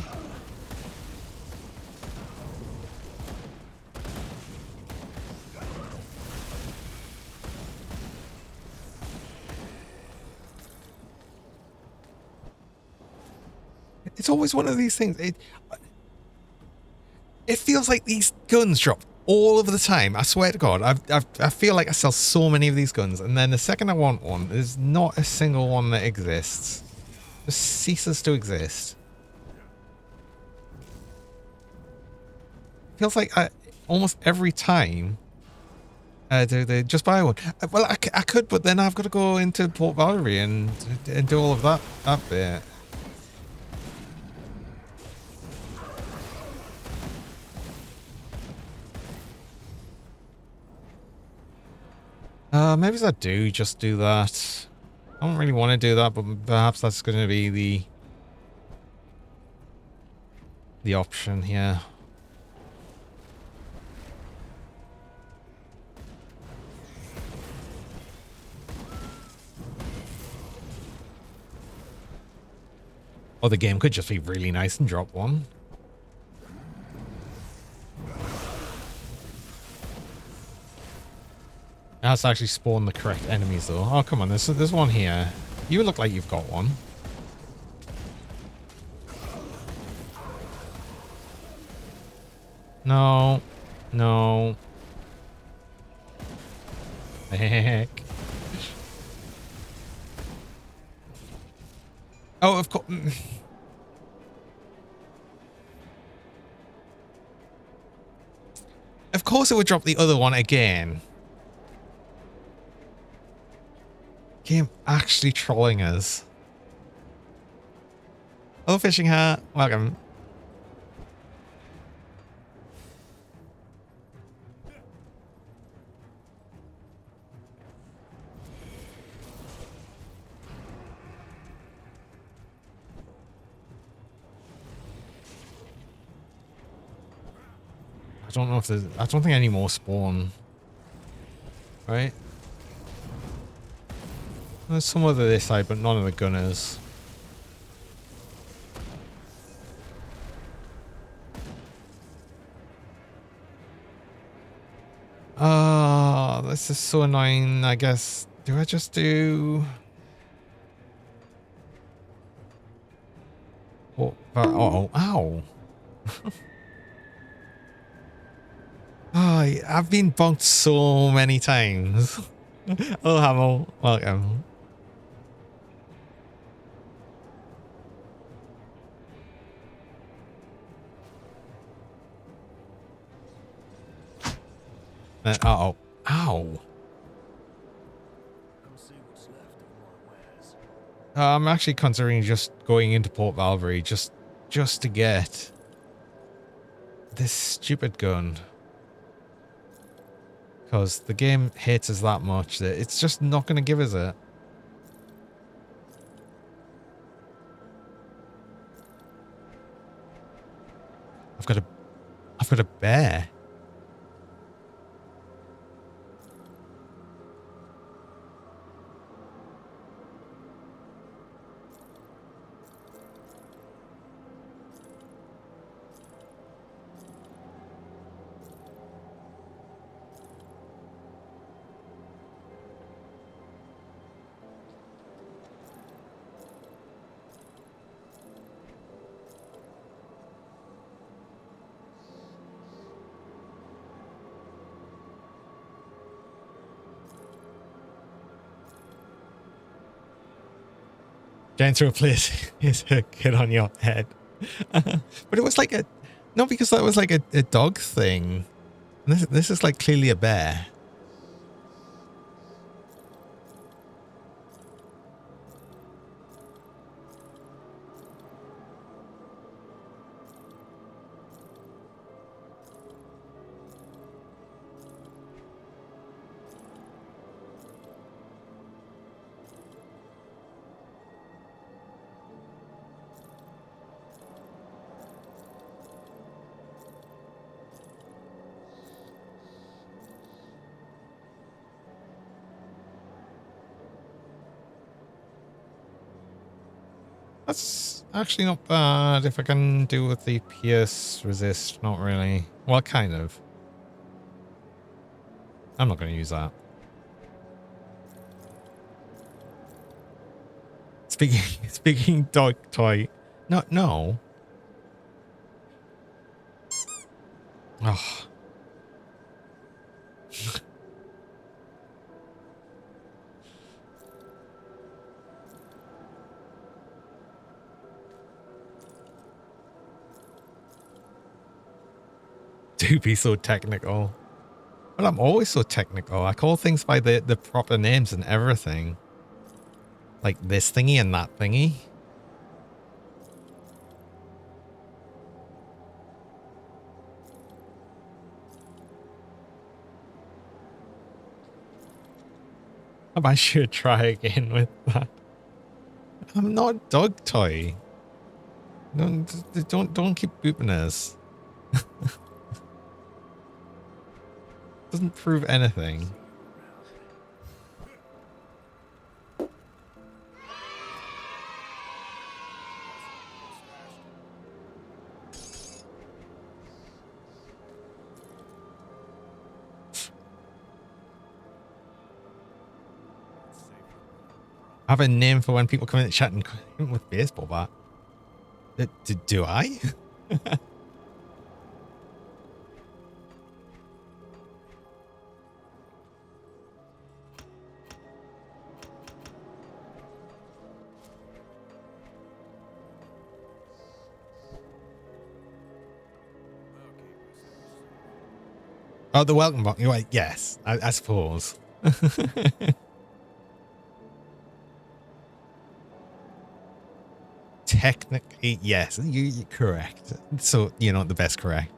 It's always one of these things. It feels like these guns drop all of the time. I swear to God, I feel like I sell so many of these guns, and then the second I want one, there's not a single one that exists. Just ceases to exist. Feels like almost every time they just buy one. Well, I could, but then I've got to go into Port Valerie and do all of that bit. Maybe I do just do that. I don't really want to do that, but perhaps that's going to be the option here. Or the game could just be really nice and drop one. It has to actually spawn the correct enemies though. Oh, come on, there's one here. You look like you've got one. No. No. Heck. Oh, of course. Of course it would drop the other one again. Game actually trolling us. Hello, fishing hat. Welcome. I don't know if there's... I don't think any more spawn. Right? There's some other this side, but none of the gunners. Oh, this is so annoying, I guess. Do I just do... Oh, uh-oh. Ow. Oh, I've been bonked so many times. Oh, Hamill. Welcome. Uh-oh. Ow. I'm actually considering just going into Port Valerie just to get this stupid gun. Because the game hates us that much that it's just not going to give us it. I've got a bear. Going through a place is a kid on your head. But it was like a... No, because that was like a dog thing. This is like clearly a bear. That's actually not bad. If I can do with the pierce resist, not really. Well, kind of. I'm not going to use that. Speaking dog toy. No, no. Oh. Do be so technical. Well, I'm always so technical. I call things by the proper names and everything. Like this thingy and that thingy. I should try again with that. I'm not dog toy. Don't keep booping us. Doesn't prove anything. I have a name for when people come in the chat and come with baseball bat. Do I? Oh, the welcome box. You're right. Yes, I suppose. Technically, yes, you're correct. So, you're not the best correct.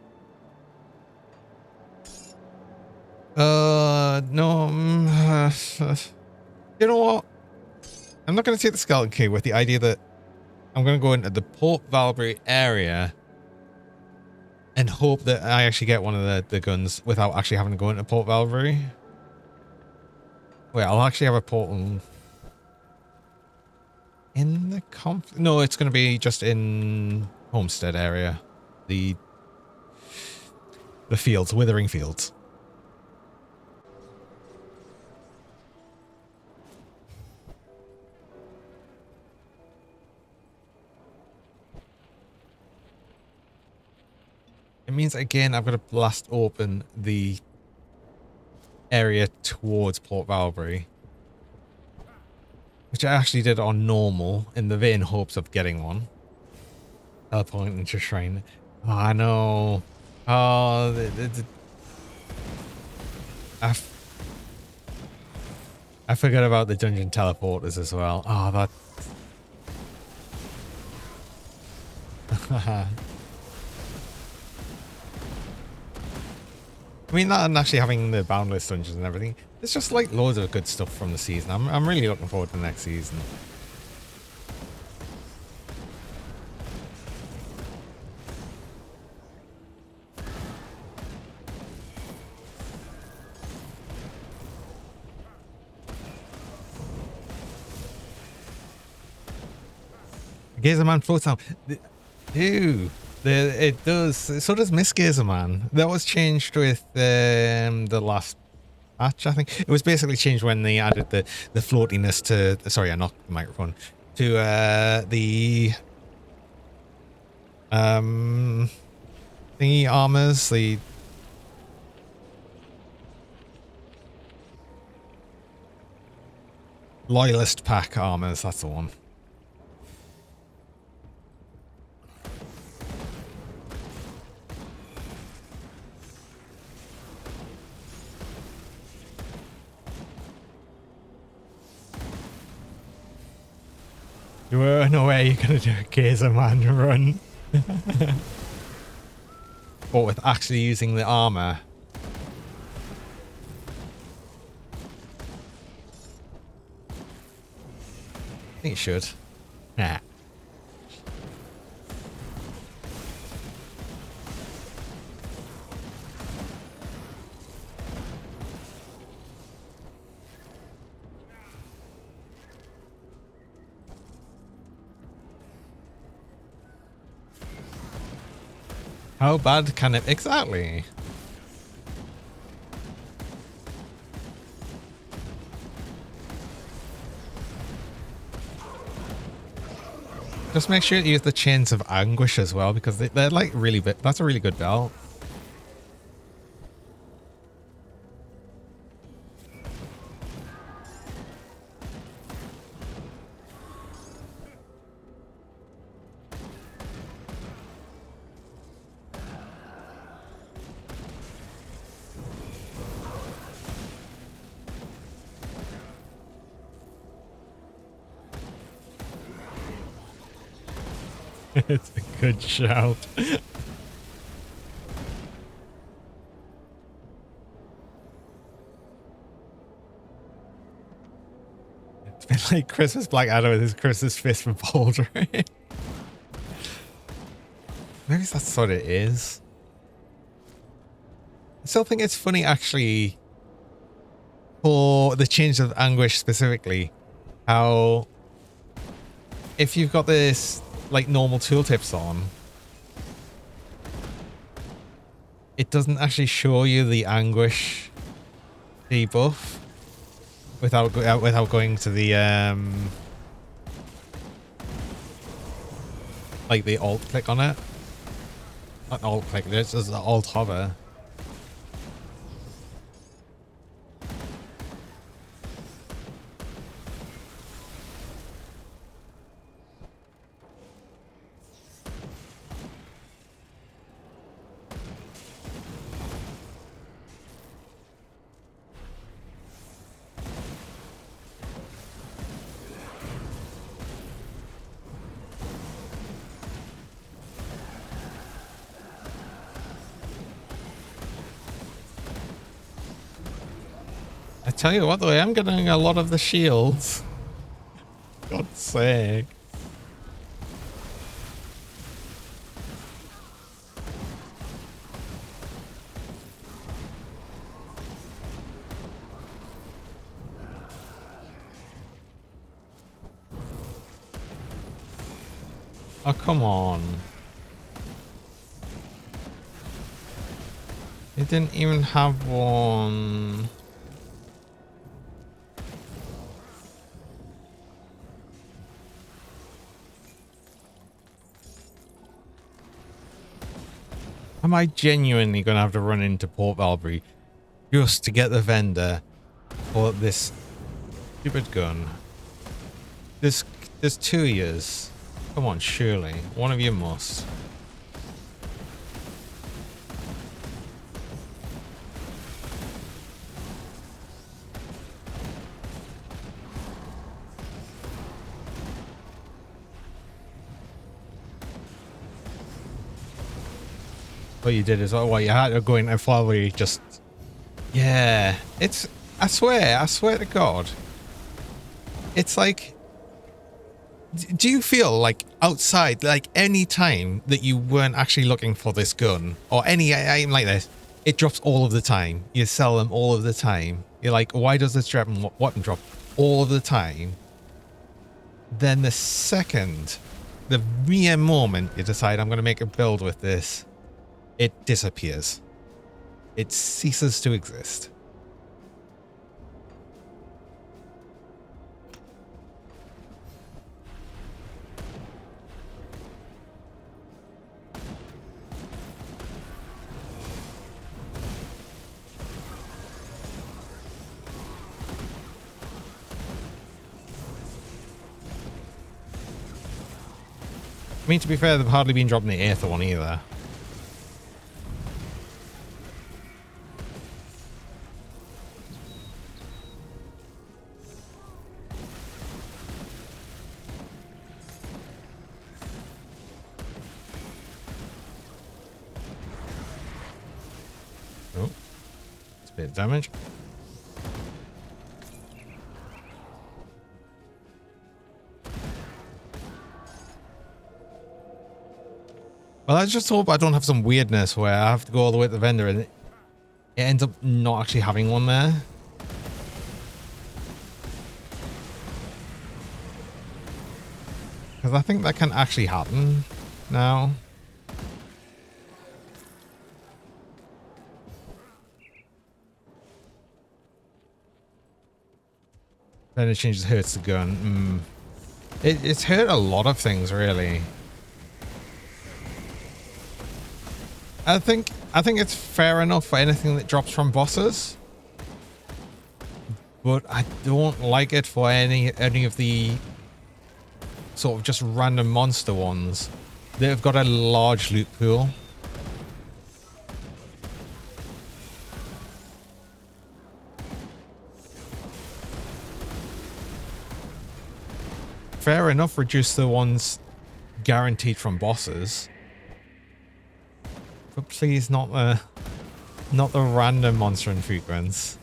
No. You know what? I'm not going to take the skeleton key with the idea that I'm going to go into the Port Valbury area and hope that I actually get one of the guns without actually having to go into Port Valbury. Wait, I'll actually have a portal in the no, it's going to be just in Homestead area. The fields, Withering Fields. It means, again, I've got to blast open the area towards Port Valbury, which I actually did on normal in the vain hopes of getting one. Teleport into shrine. Oh, I know. Oh, I forgot about the dungeon teleporters as well. Oh, that. I mean, that and actually having the boundless dungeons and everything, it's just like loads of good stuff from the season. I'm really looking forward to the next season. Gazerman floats out. Dude. It does. So does Miss Gazerman. That was changed with the last patch, I think. It was basically changed when they added the floatiness to. Sorry, I knocked the microphone. To the thingy armors, the loyalist pack armors. That's the one. No way you're gonna do a Gazerman run. But with actually using the armor. I think it should. Nah. How bad can it exactly? Just make sure to use the Chains of Anguish as well, because they're like really big. That's a really good belt. It's a good shout. It's been like Christmas Black Adder with his Christmas fist for bouldering. Maybe that's what it is. I still think it's funny actually for the Change of Anguish specifically, how if you've got this like normal tooltips on, it doesn't actually show you the Anguish debuff without going to the like the alt click on it. Not alt click, it's just the alt hover. I tell you what though, I am getting a lot of the shields. God's sake. Oh, come on. It didn't even have one. Am I genuinely going to have to run into Port Valbury just to get the vendor for this stupid gun? There's 2 years. Come on, surely. One of you must. What you did is, oh, well, you had to go in and probably just, yeah, it's, I swear to God, it's like, do you feel like outside, like any time that you weren't actually looking for this gun or any item like this, it drops all of the time. You sell them all of the time. You're like, why does this weapon drop all of the time? Then the second, the mere moment you decide I'm going to make a build with this, it disappears. It ceases to exist. I mean, to be fair, they've hardly been dropping the Aether one either. Oh, it's a bit of damage. Well, I just hope I don't have some weirdness where I have to go all the way to the vendor and it ends up not actually having one there. Because I think that can actually happen now. Then it changes hurts the gun. It's hurt a lot of things, really. I think it's fair enough for anything that drops from bosses, but I don't like it for any of the sort of just random monster ones that have got a large loot pool. Fair enough, reduce the ones guaranteed from bosses, but please not the random monster infrequents.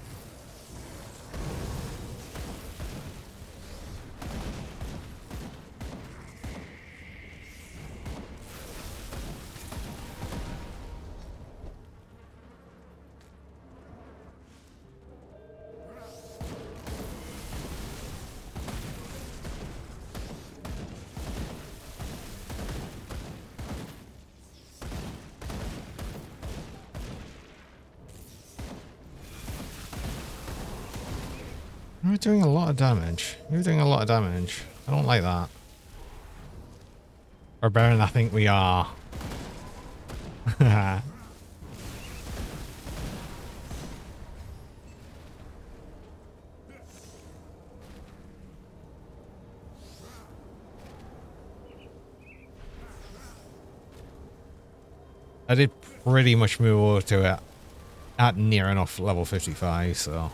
You're doing a lot of damage. You're doing a lot of damage. I don't like that. Or Baron, I think we are. I did pretty much move over to it at near enough level 55, so.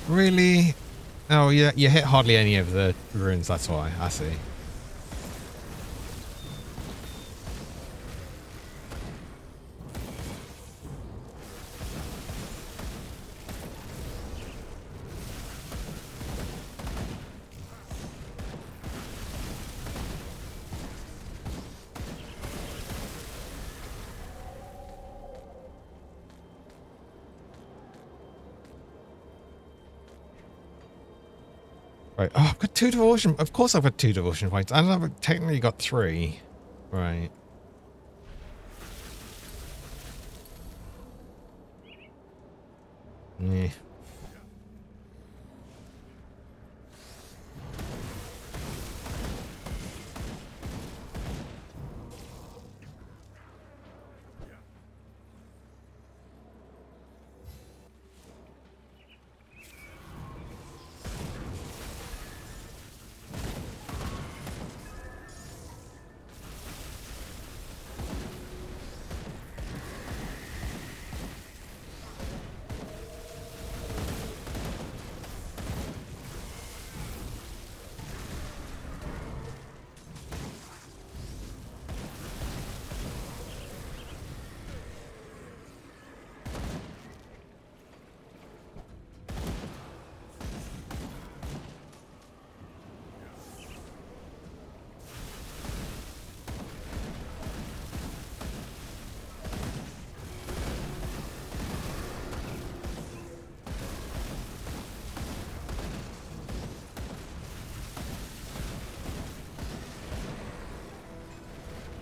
Really? Oh, yeah, you hit hardly any of the runes, that's why. I see. Right. Oh, I've got 2 devotion. Of course I've got 2 devotion points. I don't know, I've technically got 3. Right. Yeah.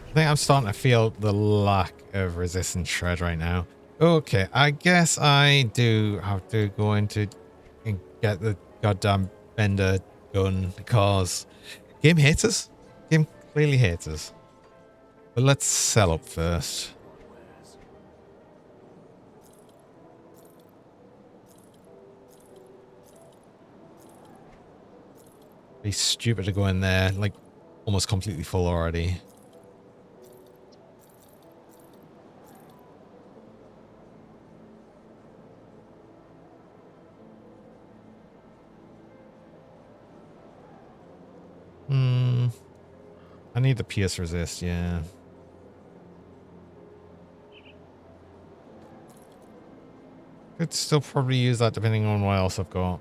I think I'm starting to feel the lack of resistance shred right now. Okay, I guess I do have to go into and get the goddamn bender gun because game hates us. Game clearly hates us. But let's sell up first. Be stupid to go in there, like almost completely full already. I need the PS resist, yeah. Could still probably use that depending on what else I've got.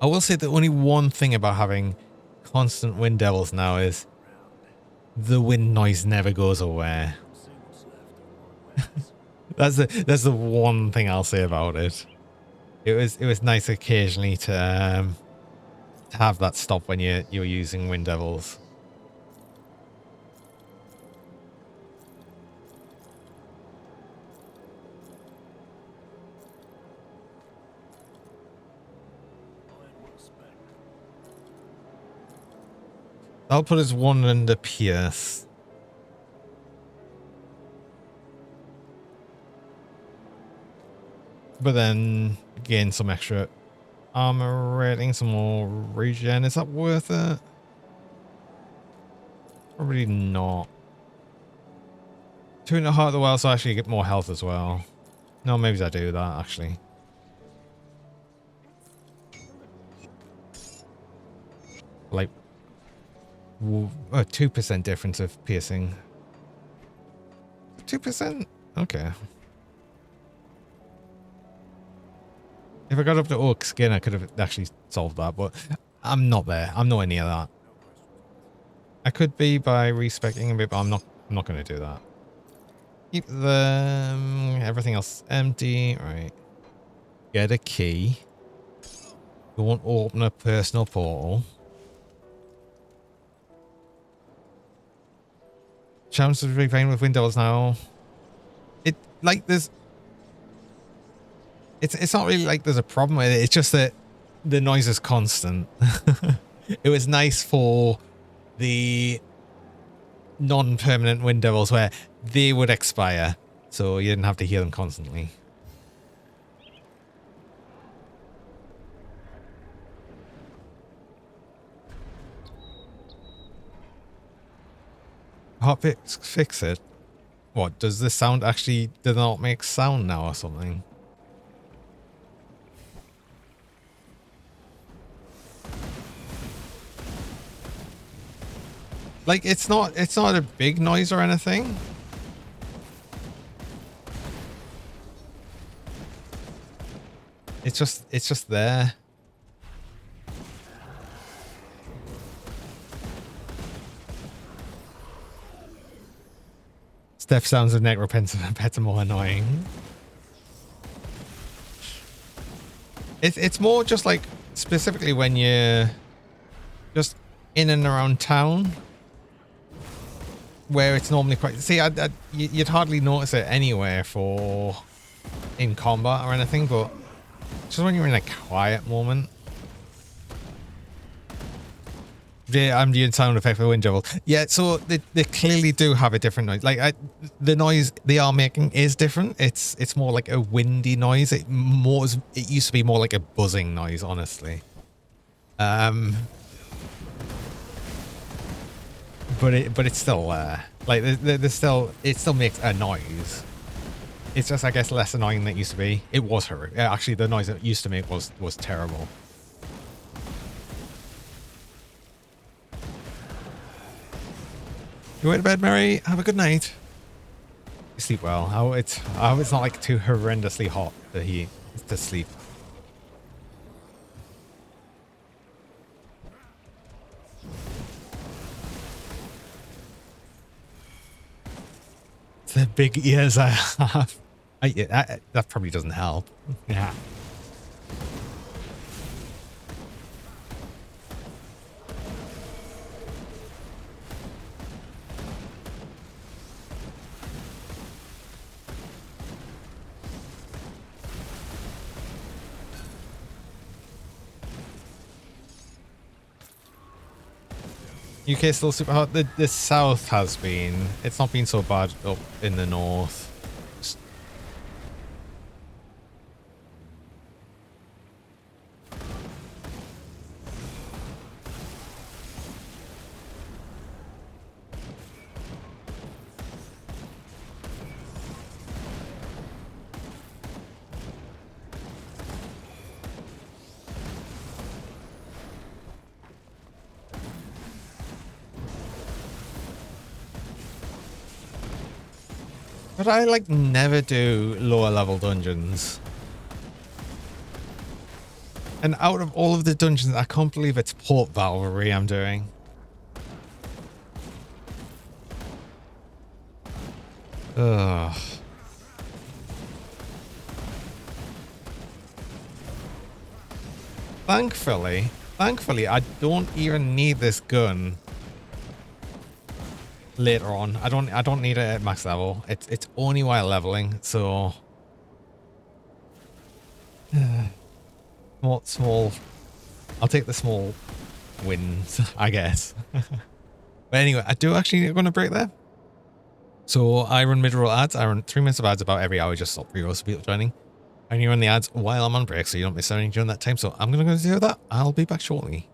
I will say the only one thing about having constant wind devils now is the wind noise never goes away. That's the one thing I'll say about it. It was nice occasionally to have that stop when you're using Wind Devils. That'll put us 1 under Pierce. But then gain some extra armor rating, some more regen. Is that worth it? Probably not. 2 in the Heart of the Wild, so I actually get more health as well. No, maybe I do that actually. Like, 2% difference of piercing. 2%? Okay. If I got up to Orc Skin, I could have actually solved that, but I'm not there. I'm nowhere near that. I could be by respecing a bit, but I'm not going to do that. Keep everything else empty. Right. Get a key. We want to open a personal portal. Chance of replaying with Windows now. It like there's. It's not really like there's a problem with it. It's just that the noise is constant. It was nice for the non-permanent Wind Devils where they would expire, so you didn't have to hear them constantly. Fix it. What, does the sound actually did not make sound now or something? Like it's not a big noise or anything. It's just there. Steph sounds of necropets more annoying. It's more just like specifically when you're just in and around town, where it's normally quite. See, you'd hardly notice it anywhere for in combat or anything, but just when you're in a quiet moment. Yeah, ambient sound effect for Wind Devil. Yeah, so they clearly do have a different noise. Like the noise they are making is different. It's more like a windy noise. It used to be more like a buzzing noise, honestly. But it's still like there's still, it still makes a noise. It's just, I guess, less annoying than it used to be. It was horrific. Actually, the noise it used to make was terrible. You went to bed, Mary? Have a good night. You sleep well. I hope it's not like too horrendously hot to sleep. The big ears I have. That probably doesn't help. Yeah. UK still super hot. The south has been. It's not been so bad up in the north. But I like never do lower level dungeons. And out of all of the dungeons, I can't believe it's Port Valkyrie I'm doing. Ugh. Thankfully, thankfully, I don't even need this gun later on. I don't need it at max level. It's only while leveling, so small. I'll take the small wins, I guess. But anyway, I do actually going to break there. So I run mid-roll ads. I run 3 minutes of ads about every hour, just stop pre-rolls for people joining. And you run the ads while I'm on break, so you don't miss anything during that time. So I'm going to go do that. I'll be back shortly.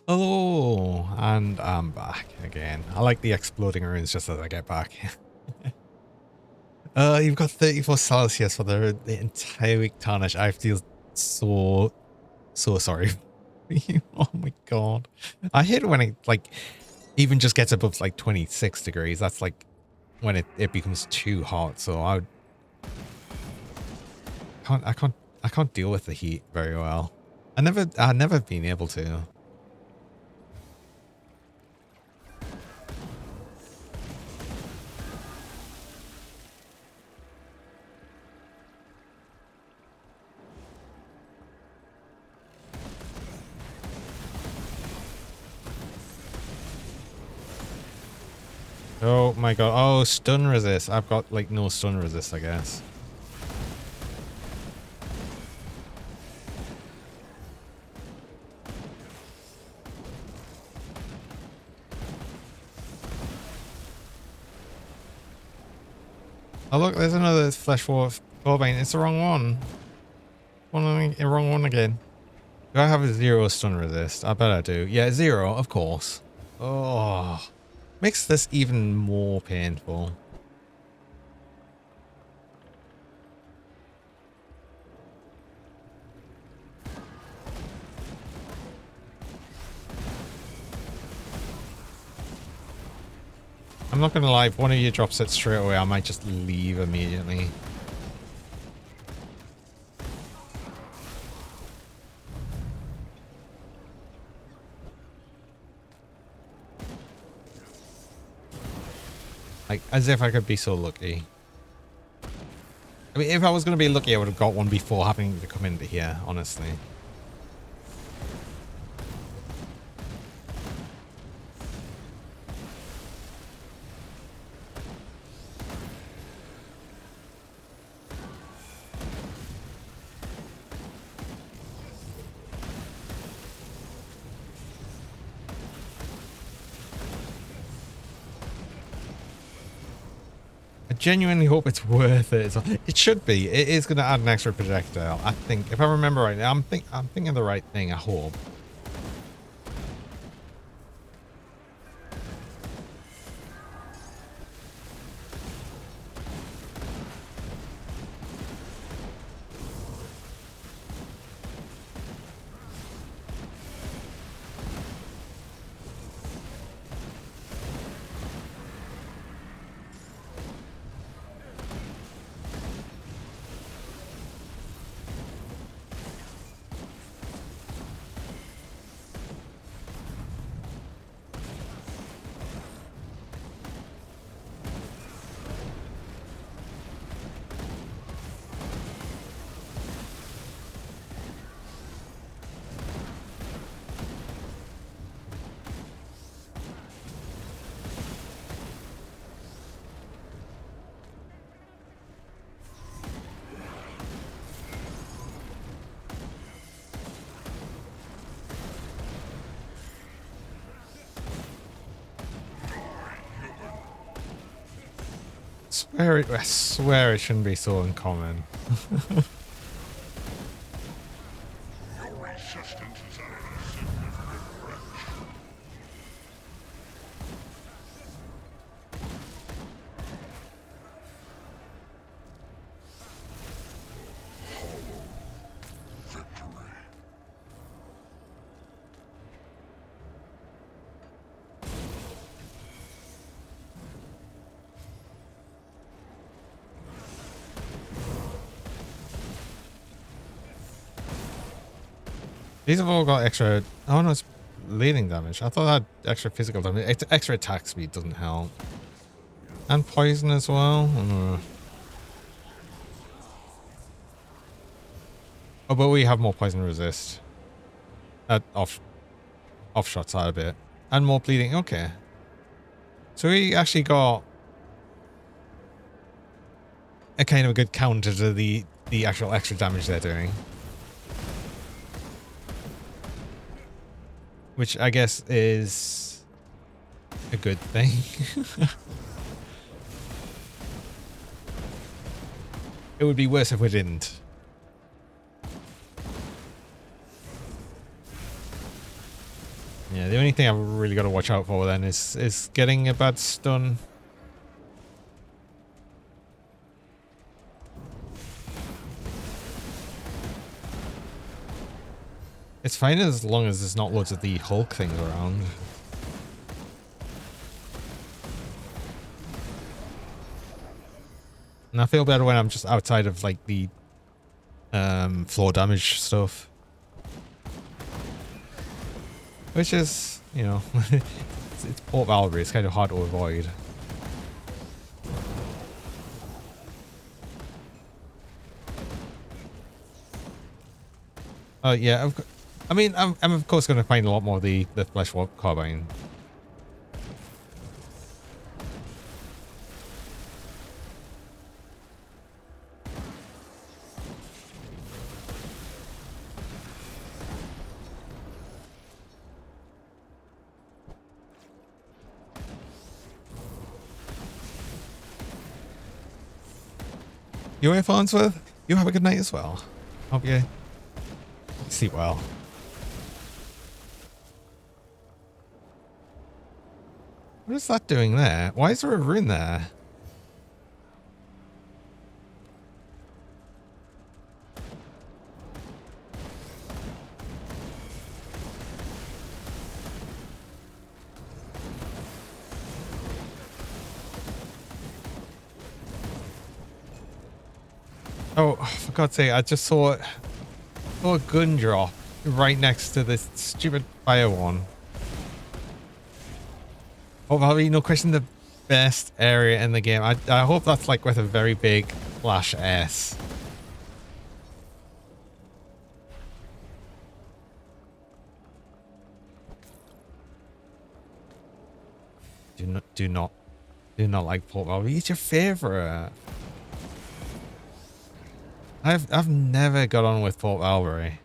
Hello, and I'm back again. I like the exploding runes just as I get back. You've got 34 Celsius for the entire week, Tarnish. I feel so sorry for you. Oh my god. I hate it when it like even just gets above like 26 degrees. That's like when it becomes too hot. So I can't deal with the heat very well. I've never been able to. Oh my god. Oh, stun resist. I've got like no stun resist, I guess. Oh look, there's another flesh war Gorbane. It's the wrong one. Wrong one again. Do I have a 0 stun resist? I bet I do. Yeah, 0, of course. Oh, makes this even more painful. I'm not gonna lie, if one of you drops it straight away, I might just leave immediately. Like, as if I could be so lucky. I mean, if I was gonna be lucky, I would have got one before having to come into here, honestly. I genuinely hope it's worth it. It should be. It is going to add an extra projectile. I think, if I remember right, I'm thinking the right thing. I hope. I swear it shouldn't be so uncommon. These have all got extra... Oh no, it's bleeding damage. I thought that had extra physical damage. Extra attack speed doesn't help. And poison as well. Oh, but we have more poison resist. Off shot side a bit. And more bleeding. Okay. So we actually got a kind of a good counter to the actual extra damage they're doing. Which I guess is a good thing. It would be worse if we didn't. Yeah, the only thing I've really got to watch out for then is getting a bad stun. It's fine as long as there's not loads of the Hulk things around. And I feel better when I'm just outside of like the floor damage stuff. Which is, you know, it's Port Valkyrie, it's kind of hard to avoid. Yeah, I mean, I'm of course going to find a lot more of the Flesh Warp Carbine. You have fun with? You have a good night as well. Hope you Sleep well. What is that doing there? Why is there a rune there? Oh, for God's sake, I just saw a gun drop right next to this stupid fire one. Oh, probably no question the best area in the game. I hope that's like with a very big flash S. Do not like Port Valerie. It's your favorite. I've never got on with Port Valerie.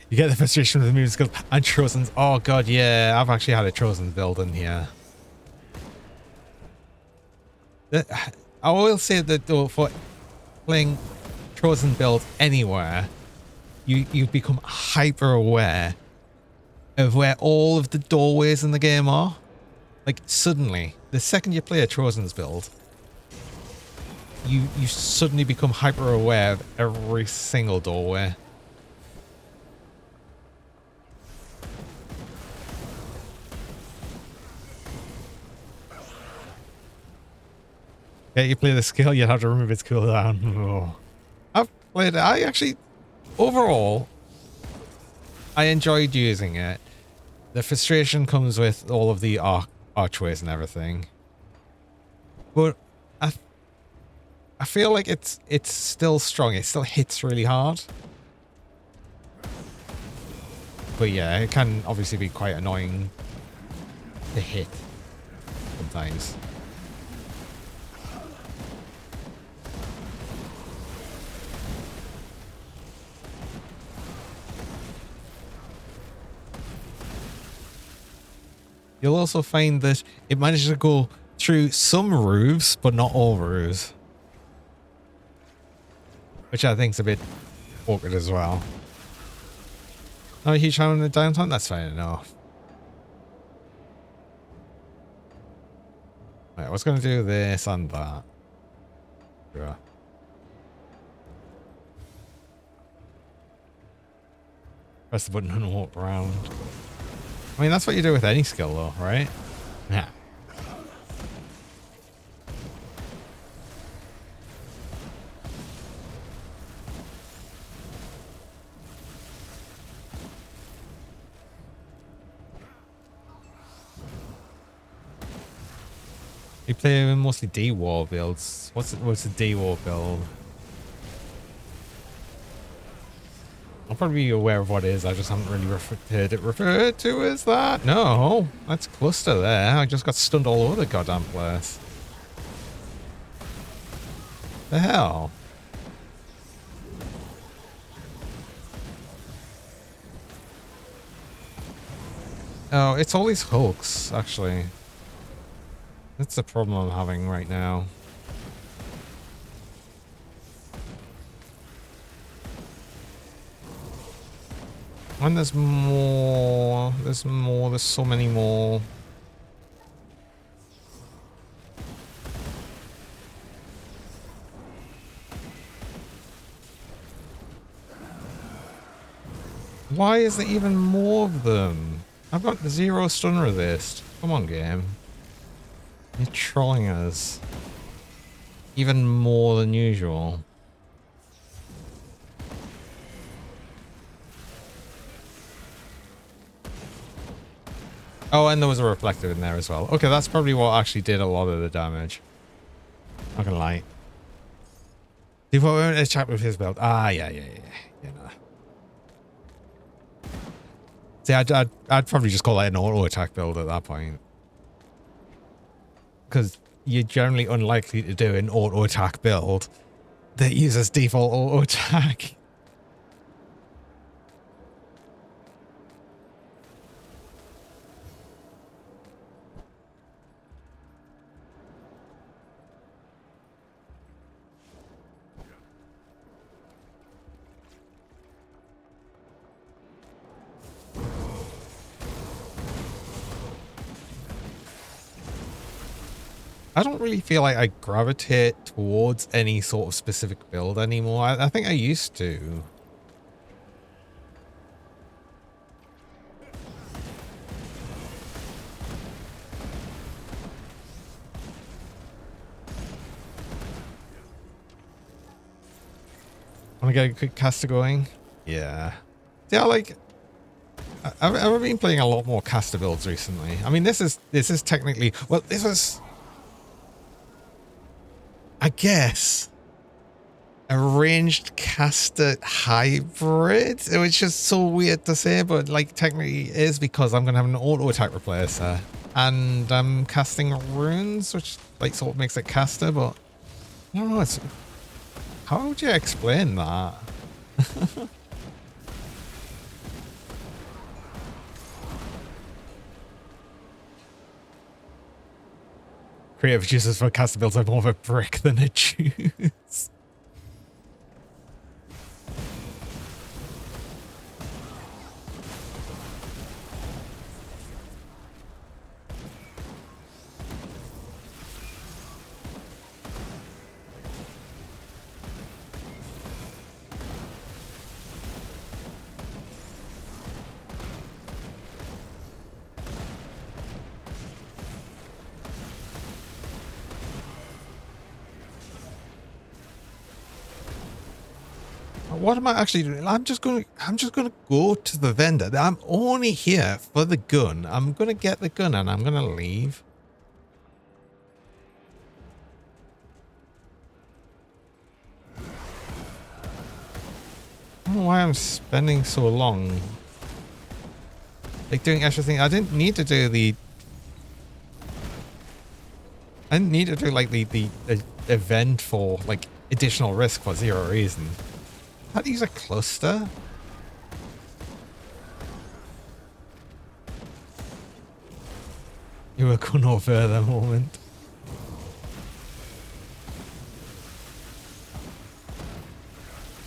You get the frustration with the musical and Chosen's. Oh god, yeah, I've actually had a Chosen build in here. I will say that though, for playing Chosen build anywhere, you become hyper aware of where all of the doorways in the game are. Like suddenly, the second you play a Chosen's build, you suddenly become hyper aware of every single doorway. Yeah, you play the skill, you have to remove its cooldown. Oh. I've played it. I actually, overall, I enjoyed using it. The frustration comes with all of the archways and everything. But I feel like it's still strong. It still hits really hard. But yeah, it can obviously be quite annoying to hit sometimes. You'll also find that it manages to go through some roofs, but not all roofs. Which I think is a bit awkward as well. No huge harm in the downtime? That's fine enough. Right, I was going to do this and that. Sure. Press the button and walk around. I mean, that's what you do with any skill though, right? Yeah. You play mostly D-War builds. What's a D-War build? I'll probably be aware of what it is. I just haven't really heard it referred to as that. No, that's cluster there. I just got stunned all over the goddamn place. The hell? Oh, it's all these hooks, actually. That's the problem I'm having right now. And there's more. There's so many more. Why is there even more of them? I've got 0 stun resist. Come on, game. You're trolling us. Even more than usual. Oh, and there was a reflector in there as well. Okay, that's probably what actually did a lot of the damage. Not gonna lie. Default attack with his belt. Ah, yeah. You know. See, I'd probably just call that an auto attack build at that point. Because you're generally unlikely to do an auto attack build that uses default auto attack. I don't really feel like I gravitate towards any sort of specific build anymore. I think I used to. Want to get a quick caster going? Yeah. Yeah, like I've been playing a lot more caster builds recently. I mean, this is technically, well, this was, I guess, a ranged caster hybrid. It was just so weird to say, but like technically it is, because I'm gonna have an auto attack replacer and I'm casting runes, which like sort of makes it caster, but I don't know. It's, how would you explain that? Creative juices for caster builds are more of a brick than a juice. What am I actually doing? I'm just gonna go to the vendor. I'm only here for the gun. I'm gonna get the gun and I'm gonna leave. I don't know why I'm spending so long. Like doing extra things. I didn't need to do the. I didn't need to do like the event for like additional risk for zero reason. How to use a cluster? You will go no further moment.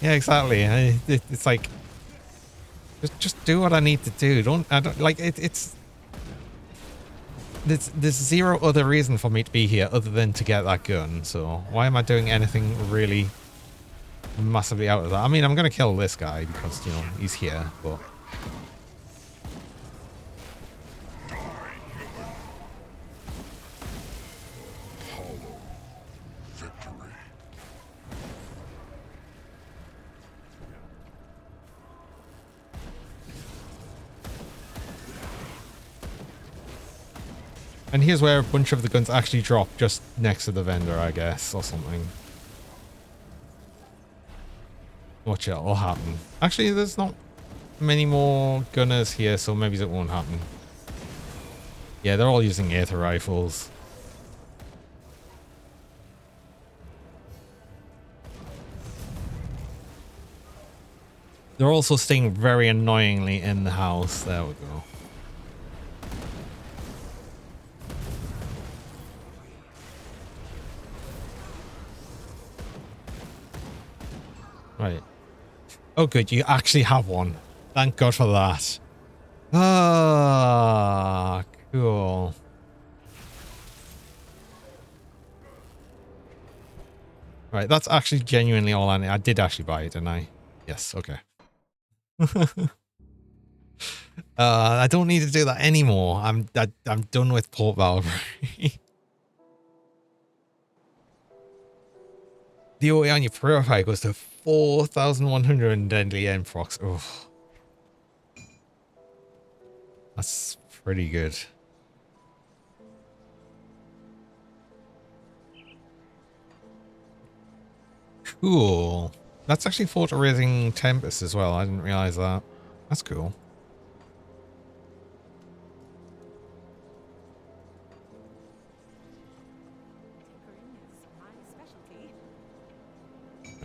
Yeah, exactly. It's like just do what I need to do. I don't like it. There's zero other reason for me to be here other than to get that gun. So why am I doing anything really massively out of that? I mean, I'm gonna kill this guy because, you know, he's here, but and here's where a bunch of the guns actually drop, just next to the vendor, I guess, or something. Watch it, it'll happen. Actually, there's not many more gunners here, so maybe it won't happen. Yeah, they're all using aether rifles. They're also staying very annoyingly in the house. There we go. Right. Oh, good. You actually have one. Thank God for that. Ah, cool. Right. That's actually genuinely all I need. I did actually buy it, didn't I? Yes. Okay. I don't need to do that anymore. I'm done with Port Valkyrie. The OE on your purifier goes to 4,100 and deadly end procs. Oh, that's pretty good. Cool. That's actually photo raising Tempest as well. I didn't realize that. That's cool.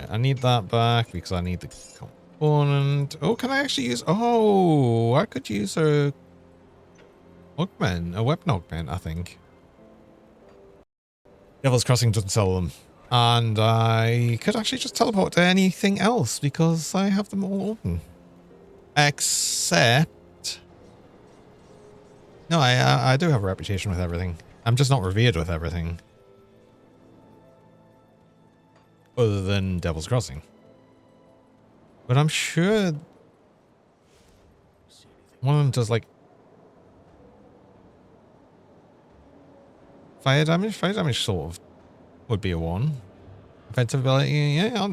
I need that back because I need the component. Oh, can I actually use... Oh, I could use a augment, a weapon augment, I think. Devil's Crossing doesn't sell them. And I could actually just teleport to anything else because I have them all open. Except... No, I do have a reputation with everything. I'm just not revered with everything. other than Devil's Crossing. But I'm sure one of them does like fire damage. Fire damage sort of would be a 1. Offensive ability, yeah. Oh,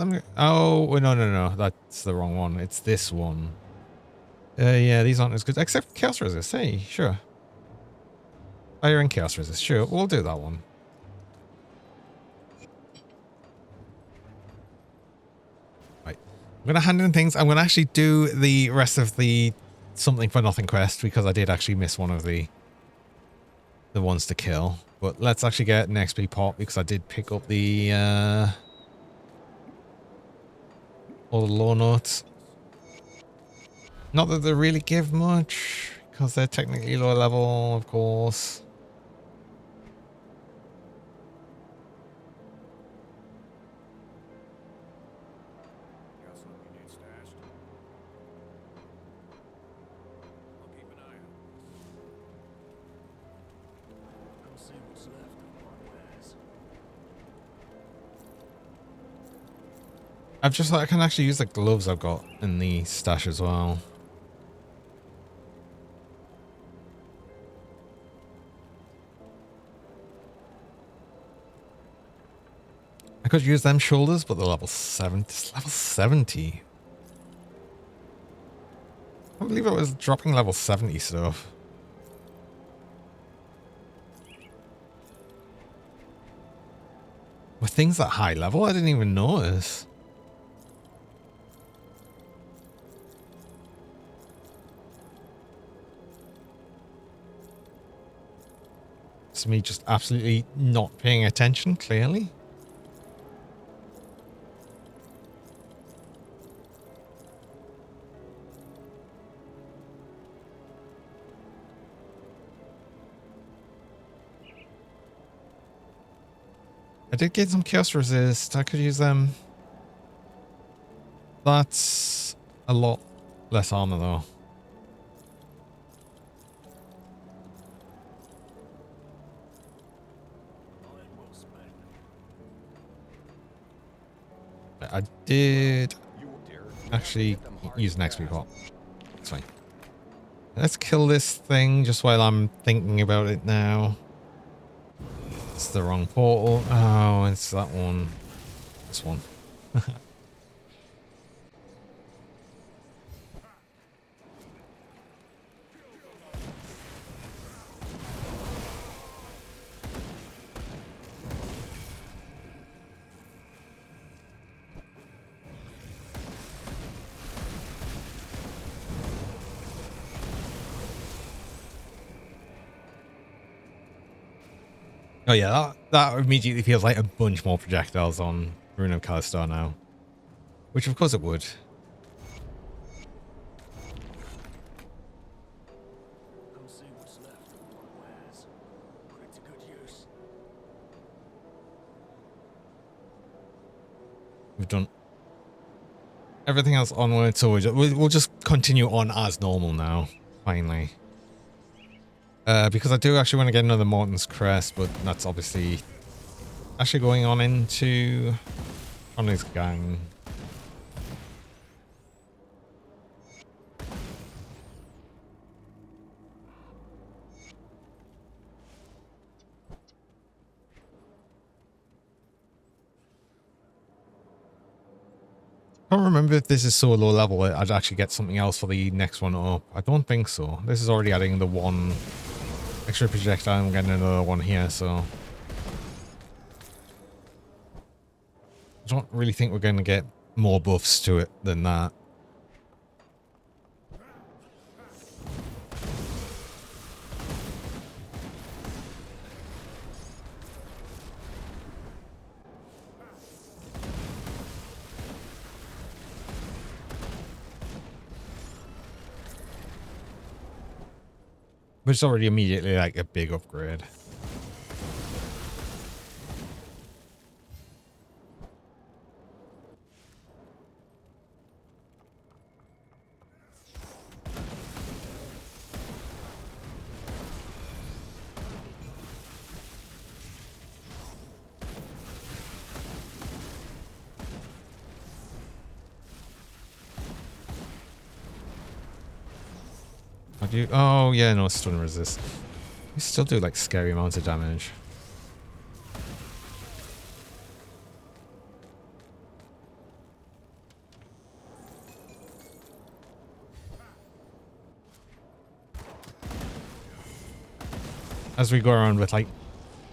no. That's the wrong one. It's this one. Yeah, these aren't as good. Except Chaos Resist. Hey, sure. Fire and Chaos Resist. Sure, we'll do that one. Right. I'm going to hand in things. I'm going to actually do the rest of the something for nothing quest because I did actually miss one of the ones to kill. But let's actually get an XP pot because I did pick up the all the lore notes. Not that they really give much because they're technically lower level, of course. Got something you need stashed? I'll keep an eye out. I'll see what's left of my wares. I've just I can actually use the gloves I've got in the stash as well. I could use them shoulders, but they're level 70. It's level 70. I can't believe it was dropping level 70 stuff. Were things at high level? I didn't even notice. It's me just absolutely not paying attention, clearly. I did get some Chaos Resist. I could use them. That's a lot less armor, though. I did actually use an XP pot. It's fine. Let's kill this thing just while I'm thinking about it now. It's the wrong portal. Oh, it's that one. This one. Oh yeah, that immediately feels like a bunch more projectiles on Rune of Kalistar now. Which of course it would. I'll see what's left of my wares. Put it to good use. We've done everything else onward, so we'll just continue on as normal now, finally. Because I do actually want to get another Morton's Crest, but that's obviously actually going on into on his gang. I don't remember if this is so low level I'd actually get something else for the next one up. I don't think so. This is already adding the one extra projectile. I'm getting another one here, so I don't really think we're going to get more buffs to it than that. But it's already immediately like a big upgrade. How do you? Oh yeah, no, stun resist. You still do like scary amounts of damage. As we go around with like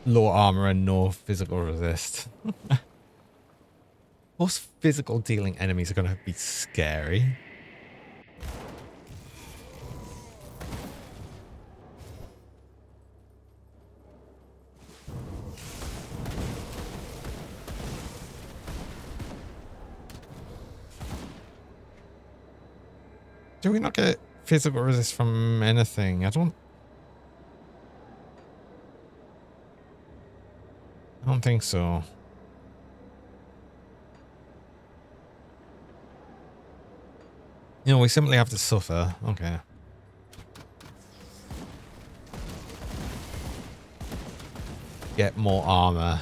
low armor and no physical resist. Most physical dealing enemies are going to be scary. Do we not get physical resist from anything? I don't think so. You know, we simply have to suffer. Okay. Get more armor.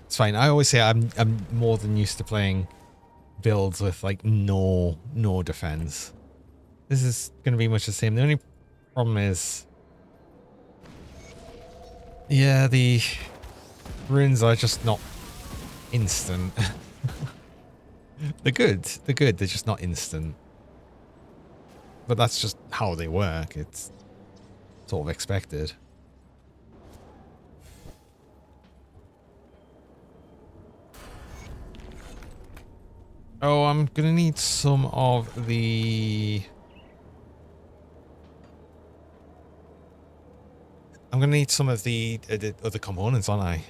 It's fine. I always say I'm more than used to playing builds with like no defense. This is going to be much the same. The only problem is, yeah, the runes are just not instant. They're good. They're good. They're just not instant. But that's just how they work. It's sort of expected. Oh, I'm going to need some of the... I'm going to need some of the other components, aren't I?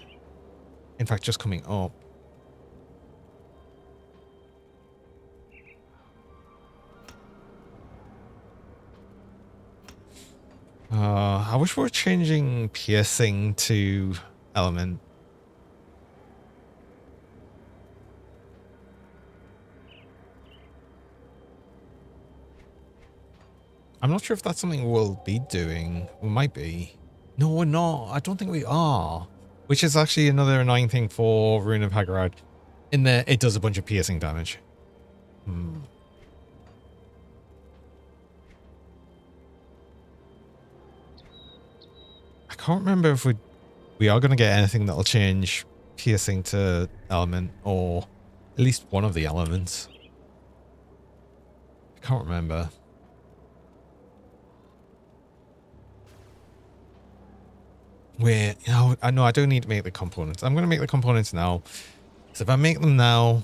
In fact, just coming up. I wish we were changing piercing to element. I'm not sure if that's something we'll be doing. We might be. No, we're not. I don't think we are. Which is actually another annoying thing for Rune of Hagarad. In there, it does a bunch of piercing damage. I can't remember if we are going to get anything that'll change piercing to element, or at least one of the elements. I can't remember. Wait, you know, I know I don't need to make the components. I'm going to make the components now. So if I make them now,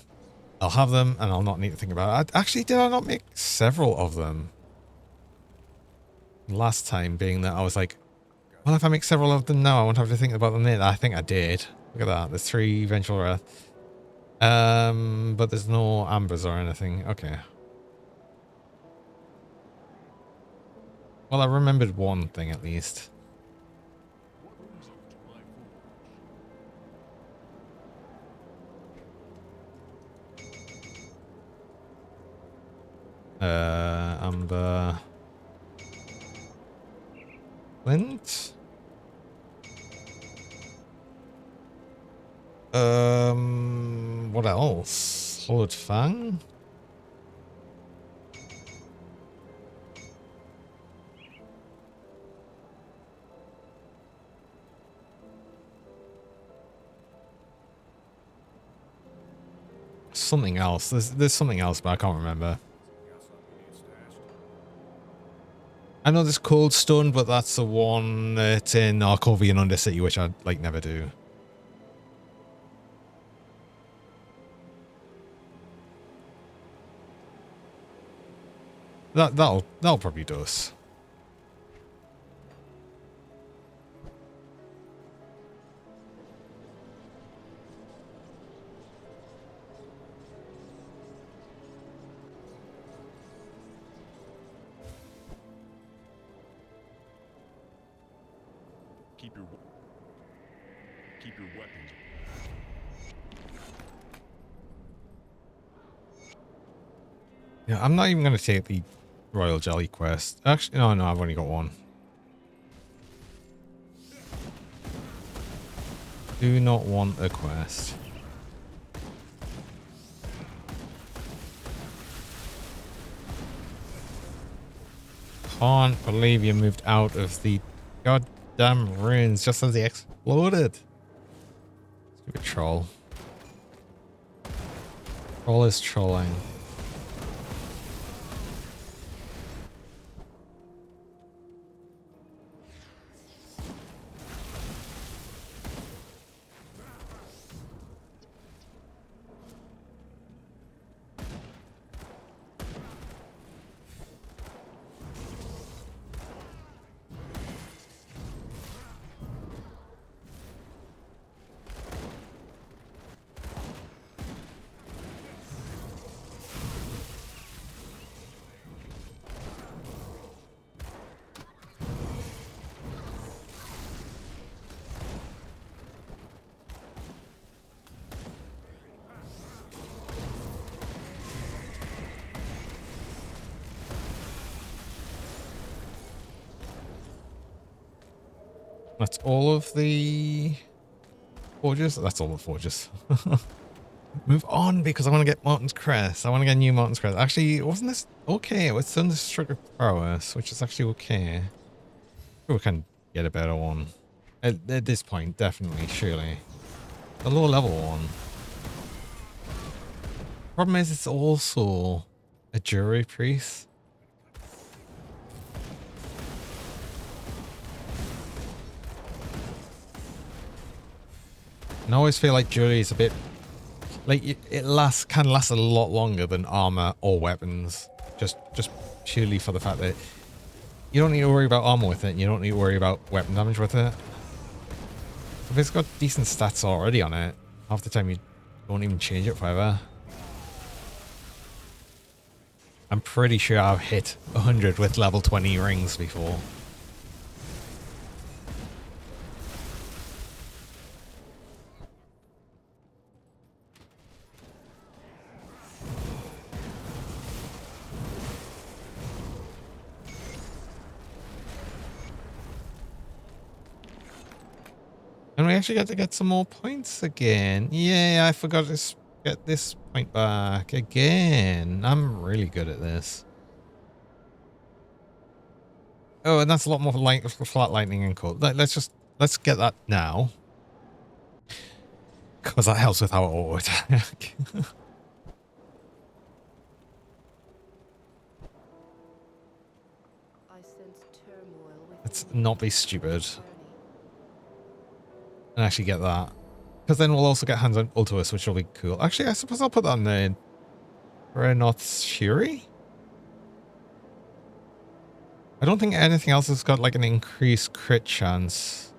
I'll have them and I'll not need to think about it. Actually, did I not make several of them? Last time being that I was like, well, if I make several of them now, I won't have to think about them later. I think I did. Look at that. There's 3 Vengeful Wrath. But there's no ambers or anything. Okay. Well, I remembered one thing at least. Amber. Flint. What else? Hollowed Fang? Something else. There's something else, but I can't remember. I know there's Cold Stone, but that's the one that's in Arcovian Undercity, which I'd like never do. That'll probably do us. Keep your weapons. Yeah, I'm not even going to take the Royal Jelly quest. Actually, no, I've only got one. Do not want a quest. Can't believe you moved out of the goddamn ruins just as they exploded. Stupid troll. Troll is trolling. That's all of the forges? That's all the forges. Move on because I want to get Martin's Crest. I want to get new Martin's Crest. Actually, wasn't this okay? It was under Stroke of Prowess, which is actually okay. We can get a better one. At this point, definitely, surely. The lower level one. Problem is, it's also a jury priest. And I always feel like jury is a bit like it can last a lot longer than armor or weapons. Just purely for the fact that you don't need to worry about armor with it, and you don't need to worry about weapon damage with it. If it's got decent stats already on it, half the time you don't even change it forever. I'm pretty sure I've hit 100 with level 20 rings before. And we actually got to get some more points again. Yeah, I forgot to get this point back again. I'm really good at this. Oh, and that's a lot more flat lightning and cold. Let's get that now. Because that helps with our auto attack. I sense turmoil within Let's the not be stupid. journey. And actually get that. Because then we'll also get hands on Ultimus, which will be cool. Actually, I suppose I'll put that on the Renault's Fury. I don't think anything else has got like an increased crit chance.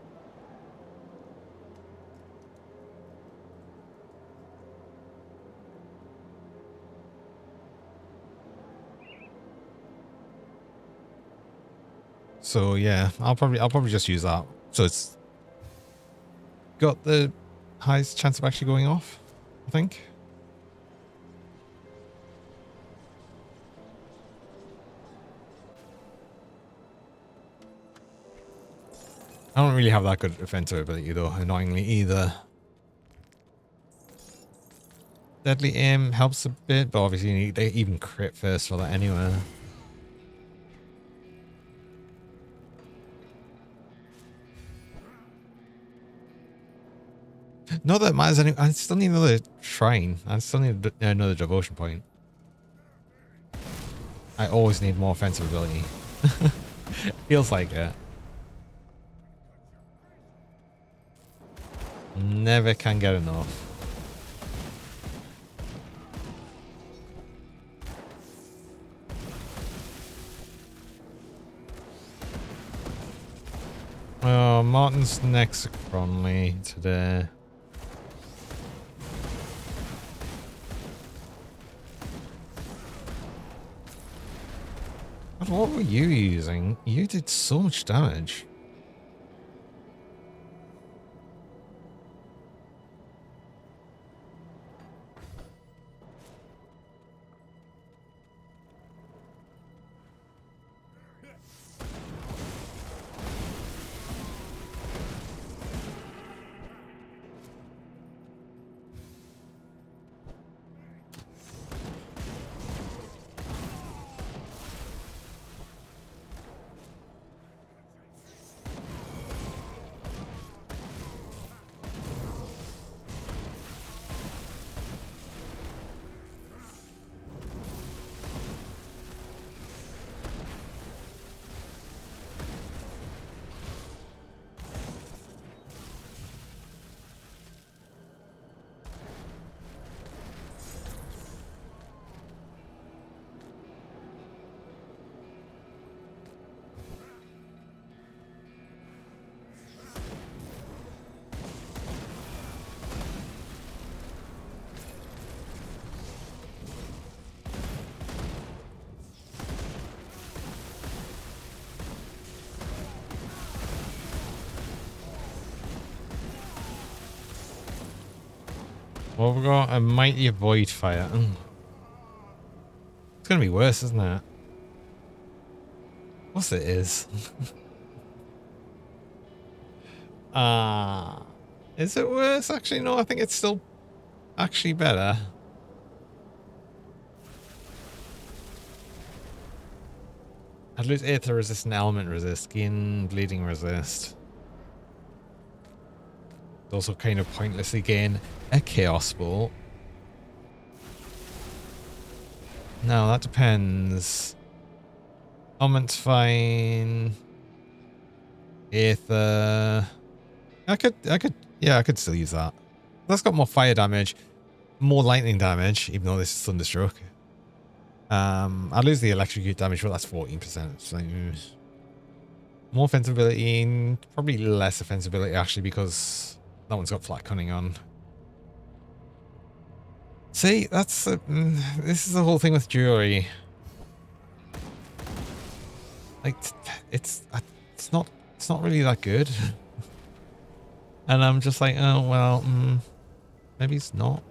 So yeah, I'll probably just use that. So it's got the highest chance of actually going off, I think. I don't really have that good offensive ability though, annoyingly either. Deadly aim helps a bit, but obviously you need to even crit first for that anyway. Not that it matters anyway. I still need another shrine. I still need another devotion point. I always need more offensive ability. Feels like it. Never can get enough. Oh, Martin's next Cronley today. What were you using? You did so much damage. Well, we've got a mighty void fire. It's gonna be worse, isn't it? Of course it is. Is it worse? Actually, no, I think it's still actually better. I'd lose aether resist and element resist, gain bleeding resist. Also kind of pointlessly gain a chaos ball. No, that depends. Element's fine. Aether. I could still use that. That's got more fire damage, more lightning damage, even though this is Thunderstruck. I lose the electrocute damage, but that's 14%. So, more offensive ability, probably less offensive ability actually, because that one's got flat cunning on. See, that's this is the whole thing with jewelry. Like, it's not really that good. And I'm just like, oh well, maybe it's not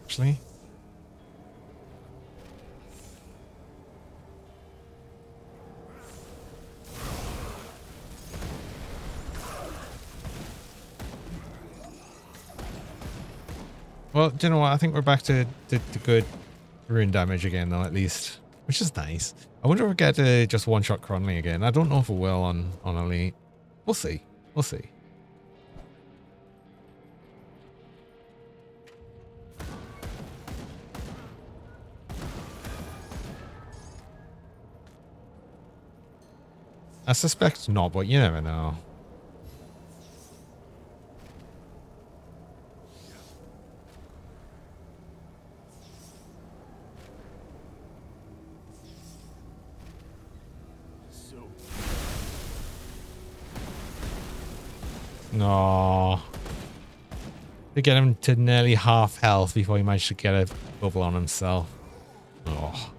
actually. Well, do you know what? I think we're back to good rune damage again, though, at least, which is nice. I wonder if we get to just one-shot Cronley again. I don't know if we will on Elite. We'll see. We'll see. I suspect not, but you never know. No. To get him to nearly half health before he managed to get a bubble on himself. Oh.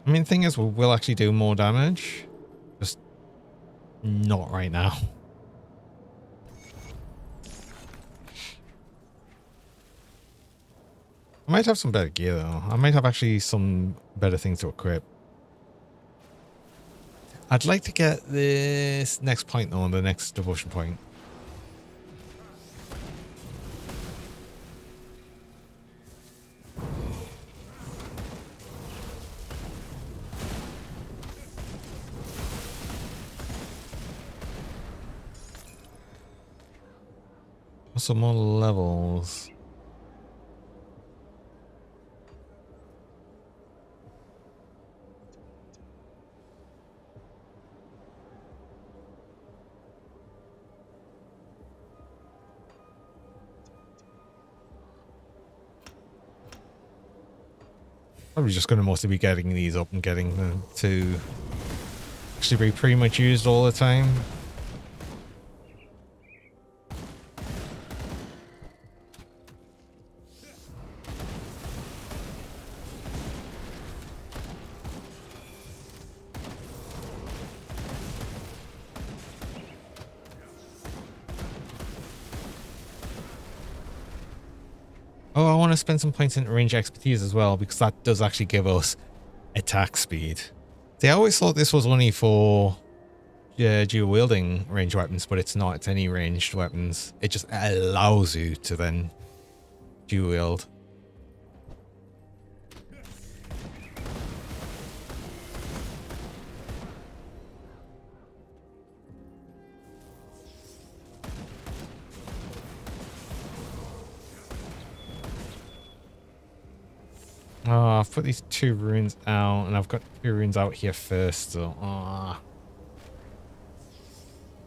I mean, the thing is, we will actually do more damage. Just not right now. I might have some better gear, though. I might have actually some better things to equip. I'd like to get this next point, though, the next devotion point. Some more levels. Probably just going to mostly be getting these up and getting them to actually be pretty much used all the time. Oh, I want to spend some points in range expertise as well, because that does actually give us attack speed. See, I always thought this was only for dual wielding range weapons, but it's not. It's any ranged weapons. It just allows you to then dual wield. Oh, I've put these 2 runes out, and I've got 2 runes out here first, so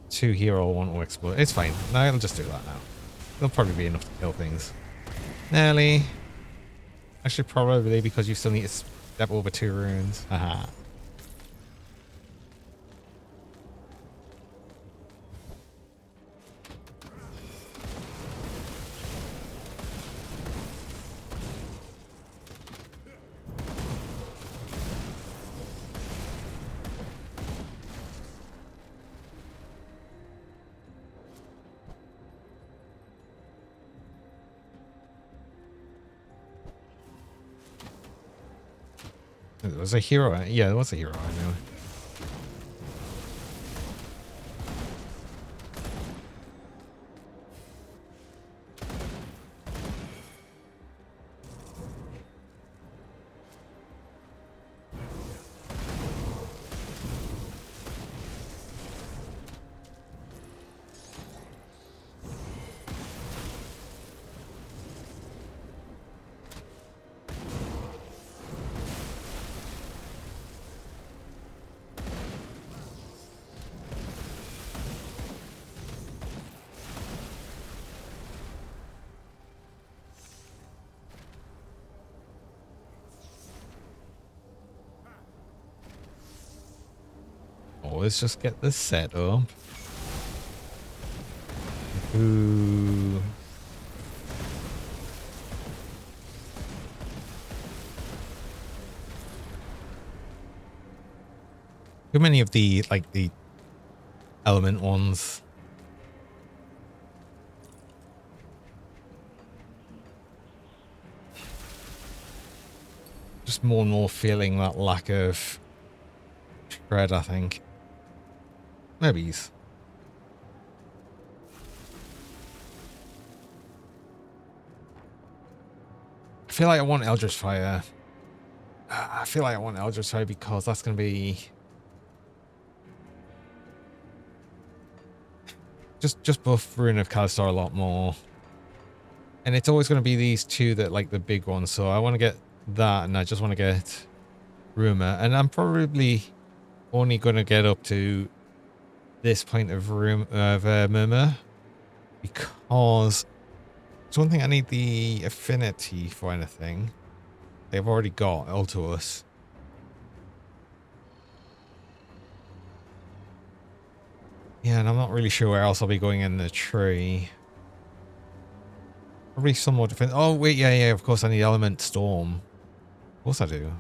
2 here all want to explode. It's fine. No, I'll just do that now. There'll probably be enough to kill things. Nearly. Actually, probably because you still need to step over 2 runes. Haha. There was a hero. Yeah, there was a hero. I know. Let's just get this set up. Ooh. Too many of the, like, the element ones. Just more and more feeling that lack of shred, I think. Maybe. I feel like I want Eldritch Fire. I feel like I want Eldritch Fire because that's going to be just buff Rune of Kalistar a lot more. And it's always going to be these 2 that like the big ones. So I want to get that, and I just want to get Rumor. And I'm probably only going to get up to this point of Murmur, because it's one thing I need the affinity for anything. They've already got Ultuos. Yeah, and I'm not really sure where else I'll be going in the tree. Probably some more defense. Oh wait, yeah, of course I need Element Storm. Of course I do.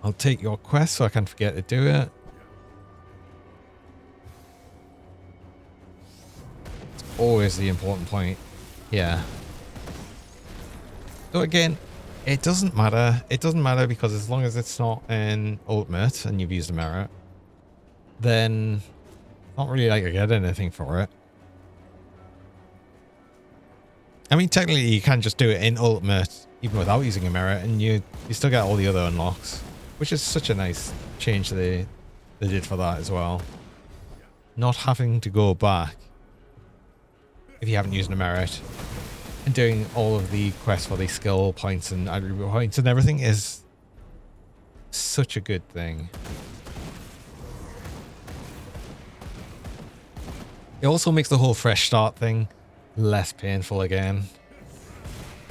I'll take your quest so I can forget to do it. It's always the important point. Yeah. So again, it doesn't matter. It doesn't matter because as long as it's not an ultimate and you've used a merit, then not really like I get anything for it. I mean, technically you can just do it in ultimate even without using a merit, and you still get all the other unlocks. Which is such a nice change they did for that as well. Not having to go back if you haven't used a merit, and doing all of the quests for the skill points and attribute points and everything is such a good thing. It also makes the whole fresh start thing less painful again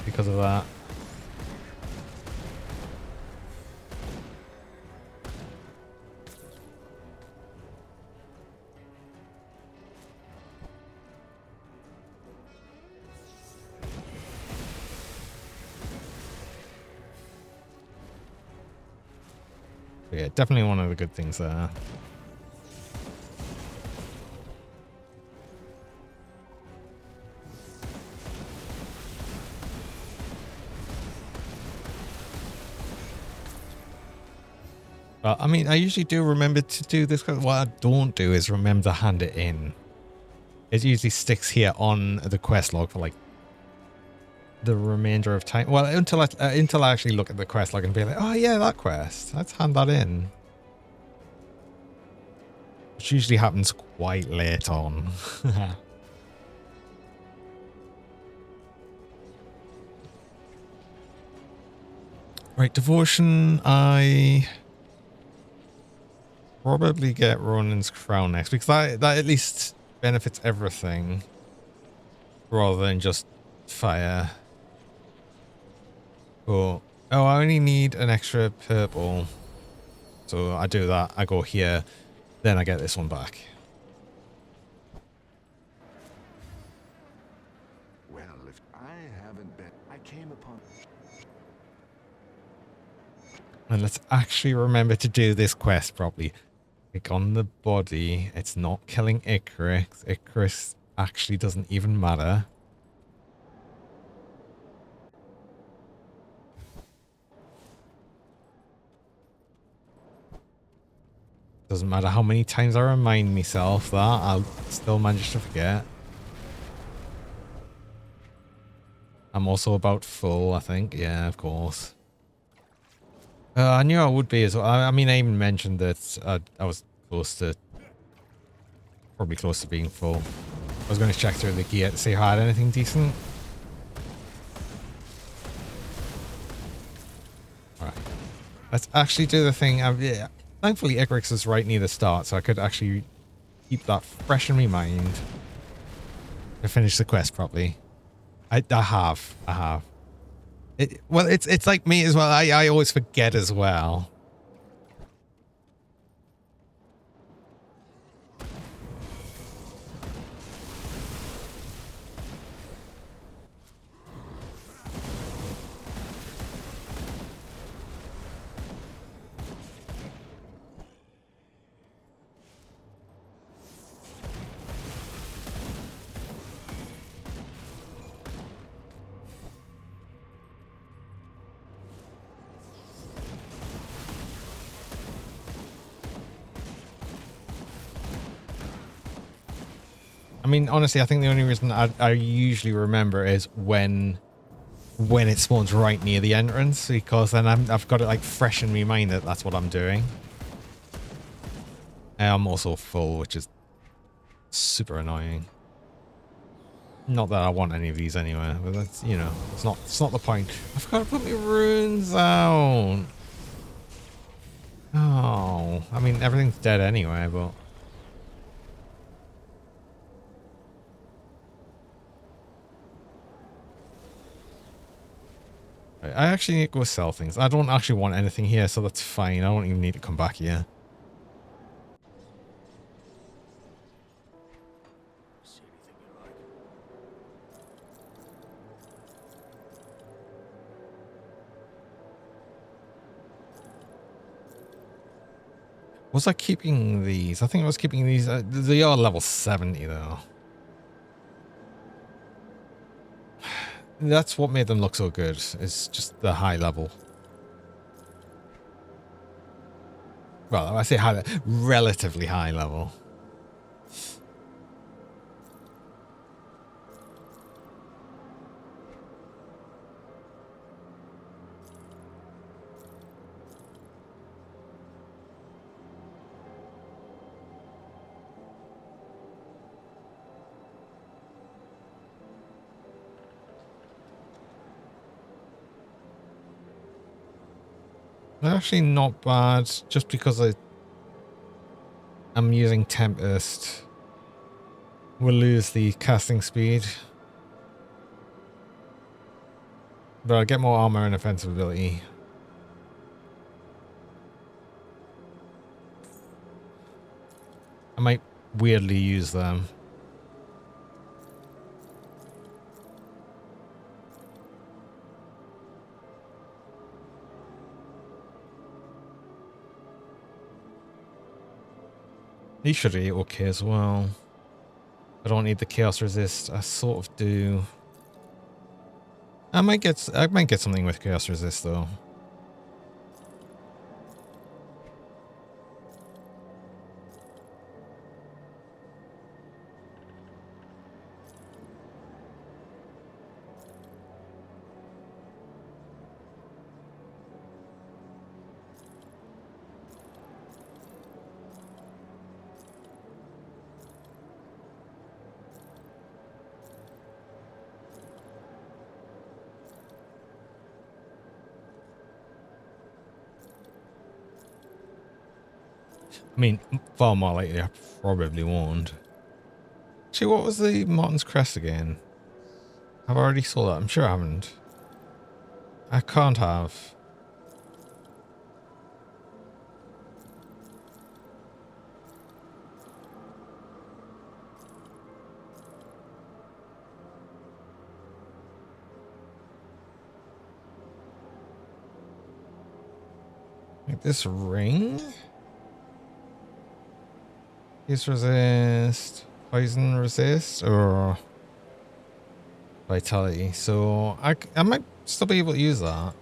because of that. Yeah, definitely one of the good things there. I mean, I usually do remember to do this. What I don't do is remember to hand it in. It usually sticks here on the quest log for like the remainder of time. Well, until I actually look at the quest log and be like, oh yeah, that quest. Let's hand that in. Which usually happens quite late on. Right, devotion. I probably get Ronin's crown next because that at least benefits everything rather than just fire. Cool. Oh, I only need an extra purple. So I do that. I go here. Then I get this one back. Well, if I haven't been, I came upon. And let's actually remember to do this quest properly. Click on the body. It's not killing Icarus. Icarus actually doesn't even matter. Doesn't matter how many times I remind myself that, I'll still manage to forget. I'm also about full, I think. Yeah, of course. I knew I would be as well. I mean, I even mentioned that I was close to, probably close to being full. I was going to check through the gear to see if I had anything decent. Alright. Let's actually do the thing. Yeah. Thankfully, Icarus is right near the start, so I could actually keep that fresh in my mind to finish the quest properly. I have. Well, it's like me as well. I always forget as well. I mean, honestly, I think the only reason I usually remember is when it spawns right near the entrance, because then I've got it like fresh in my mind that that's what I'm doing. And I'm also full, which is super annoying. Not that I want any of these anyway, but that's, you know, it's not the point. I forgot to put my runes out. Oh, I mean, everything's dead anyway, but. I actually need to go sell things. I don't actually want anything here, so that's fine. I don't even need to come back here. See anything you like? Was I keeping these? I think I was keeping these. They are level 70 though. That's what made them look so good. It's just the high level. Well, I say high, relatively high level. They're actually not bad, just because I'm using Tempest. We'll lose the casting speed. But I'll get more armor and offensive ability. I might weirdly use them. He should be okay as well. I don't need the chaos resist. I sort of do. I might get something with chaos resist though. I mean, far more likely I probably won't. Actually, what was the Martin's Crest again? Have I already sold that? I'm sure I haven't. I can't have. Like this ring? Pierce resist, poison resist, or vitality. So I might still be able to use that.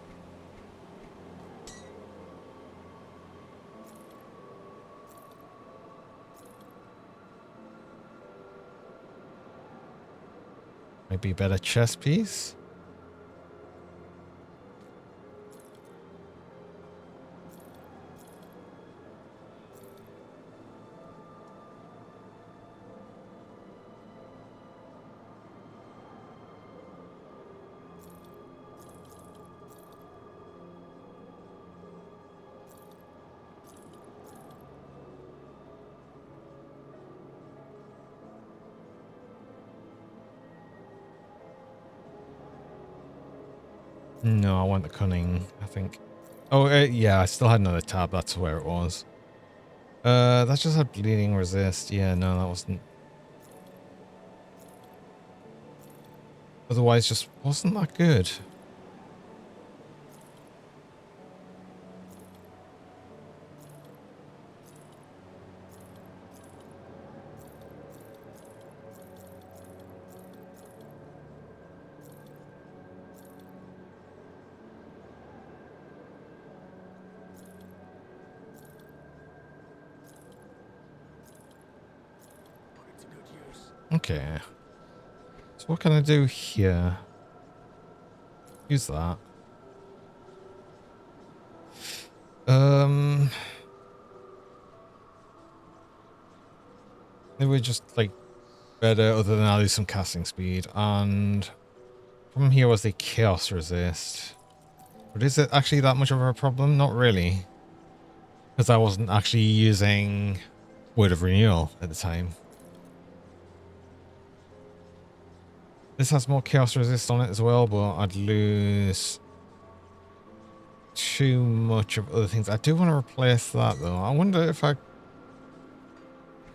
Might be a better chest piece. No, I want the cunning, I think. Oh, yeah, I still had another tab. That's where it was. That just had bleeding resist. Yeah, no, that wasn't. Otherwise, just wasn't that good. Okay. So what can I do here? Use that. Maybe we just like better other than I lose some casting speed. And from here was the chaos resist. But is it actually that much of a problem? Not really. Because I wasn't actually using Word of Renewal at the time. This has more chaos resist on it as well, but I'd lose too much of other things. I do want to replace that though. I wonder if I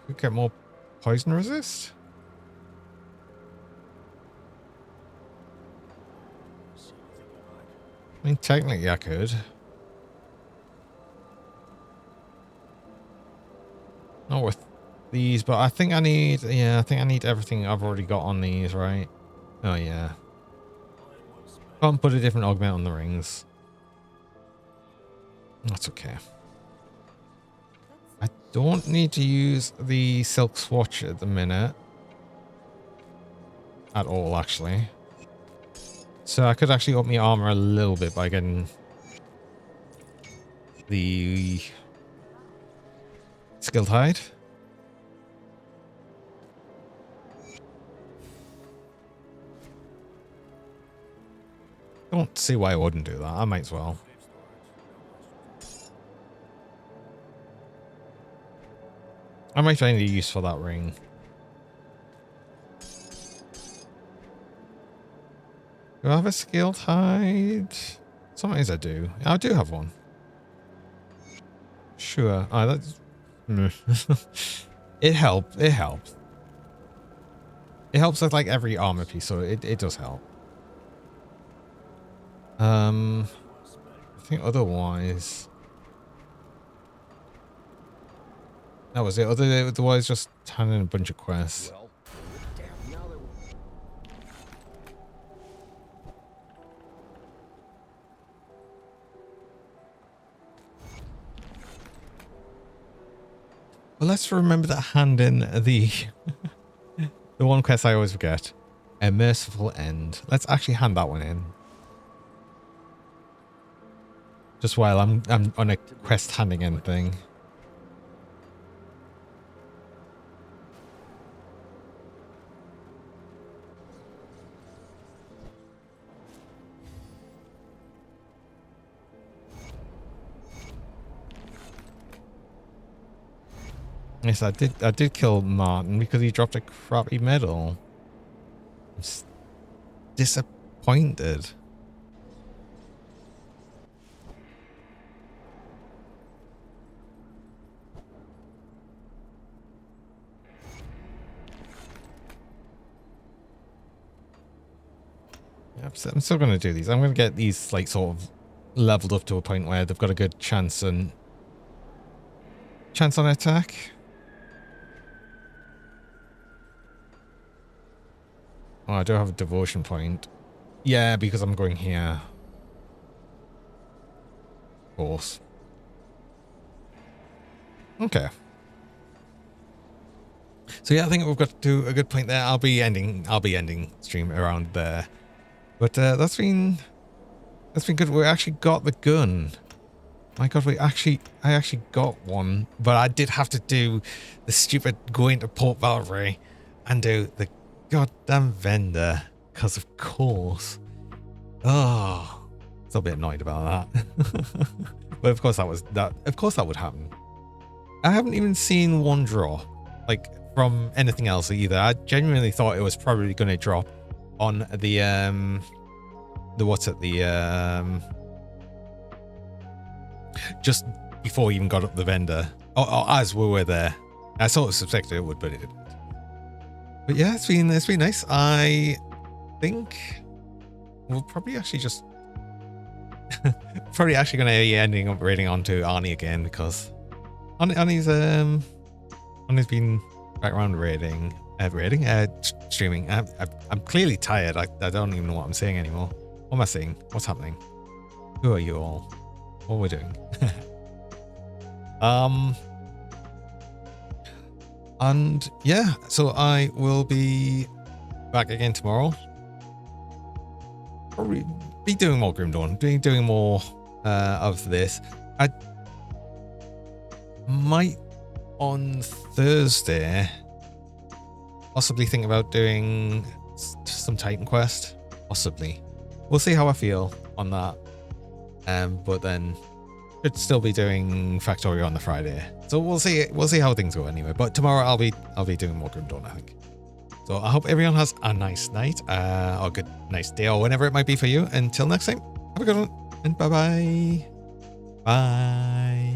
could get more poison resist. I mean, technically I could. Not with these, but I think I need, yeah, I think I need everything I've already got on these, right? Oh yeah. Can't put a different augment on the rings. That's okay. I don't need to use the silk swatch at the minute. At all, actually. So I could actually up my armor a little bit by getting the skilled hide. Don't see why I wouldn't do that. I might as well. I might find a use for that ring. Do I have a skilled hide? Sometimes I do. I do have one. Sure. Ah, that's... It helps. It helps. It helps with like every armor piece, so it does help. I think otherwise... That was it. Otherwise, just handing a bunch of quests. Well, let's remember to hand in the the one quest I always forget. A merciful end. Let's actually hand that one in. Just while I'm on a quest handing in thing. Yes, I did kill Martin because he dropped a crappy medal. I'm disappointed. Yep, so I'm still going to do these. I'm going to get these like sort of leveled up to a point where they've got a good chance on attack. Oh, I do have a devotion point. Yeah, because I'm going here. Of course. Okay. So yeah, I think we've got to a good point there. I'll be ending stream around there. But that's been good. We actually got the gun. My God, I actually got one, but I did have to do the stupid going to Port Valerie and do the goddamn vendor, because of course. Oh, still a bit annoyed about that. But of course that would happen. I haven't even seen one drop, like, from anything else either. I genuinely thought it was probably going to drop on just before we even got up the vendor, or as we were there. I sort of suspected it would, but it didn't. But yeah, it's been nice. I think we'll probably actually just going to be ending up raiding onto Arnie again, because Arnie's been back around streaming. I'm clearly tired. I don't even know what I'm saying anymore. What am I saying? What's happening? Who are you all? What are we doing? And yeah, so I will be back again tomorrow. Probably be doing more Grim Dawn, doing more of this. I might on Thursday possibly think about doing some Titan Quest. Possibly. We'll see how I feel on that. But then should still be doing Factorio on the Friday. So we'll see how things go anyway. But tomorrow I'll be doing more Grim Dawn, I think. So I hope everyone has a nice night, or a good nice day, or whenever it might be for you. Until next time, have a good one, and bye-bye. Bye.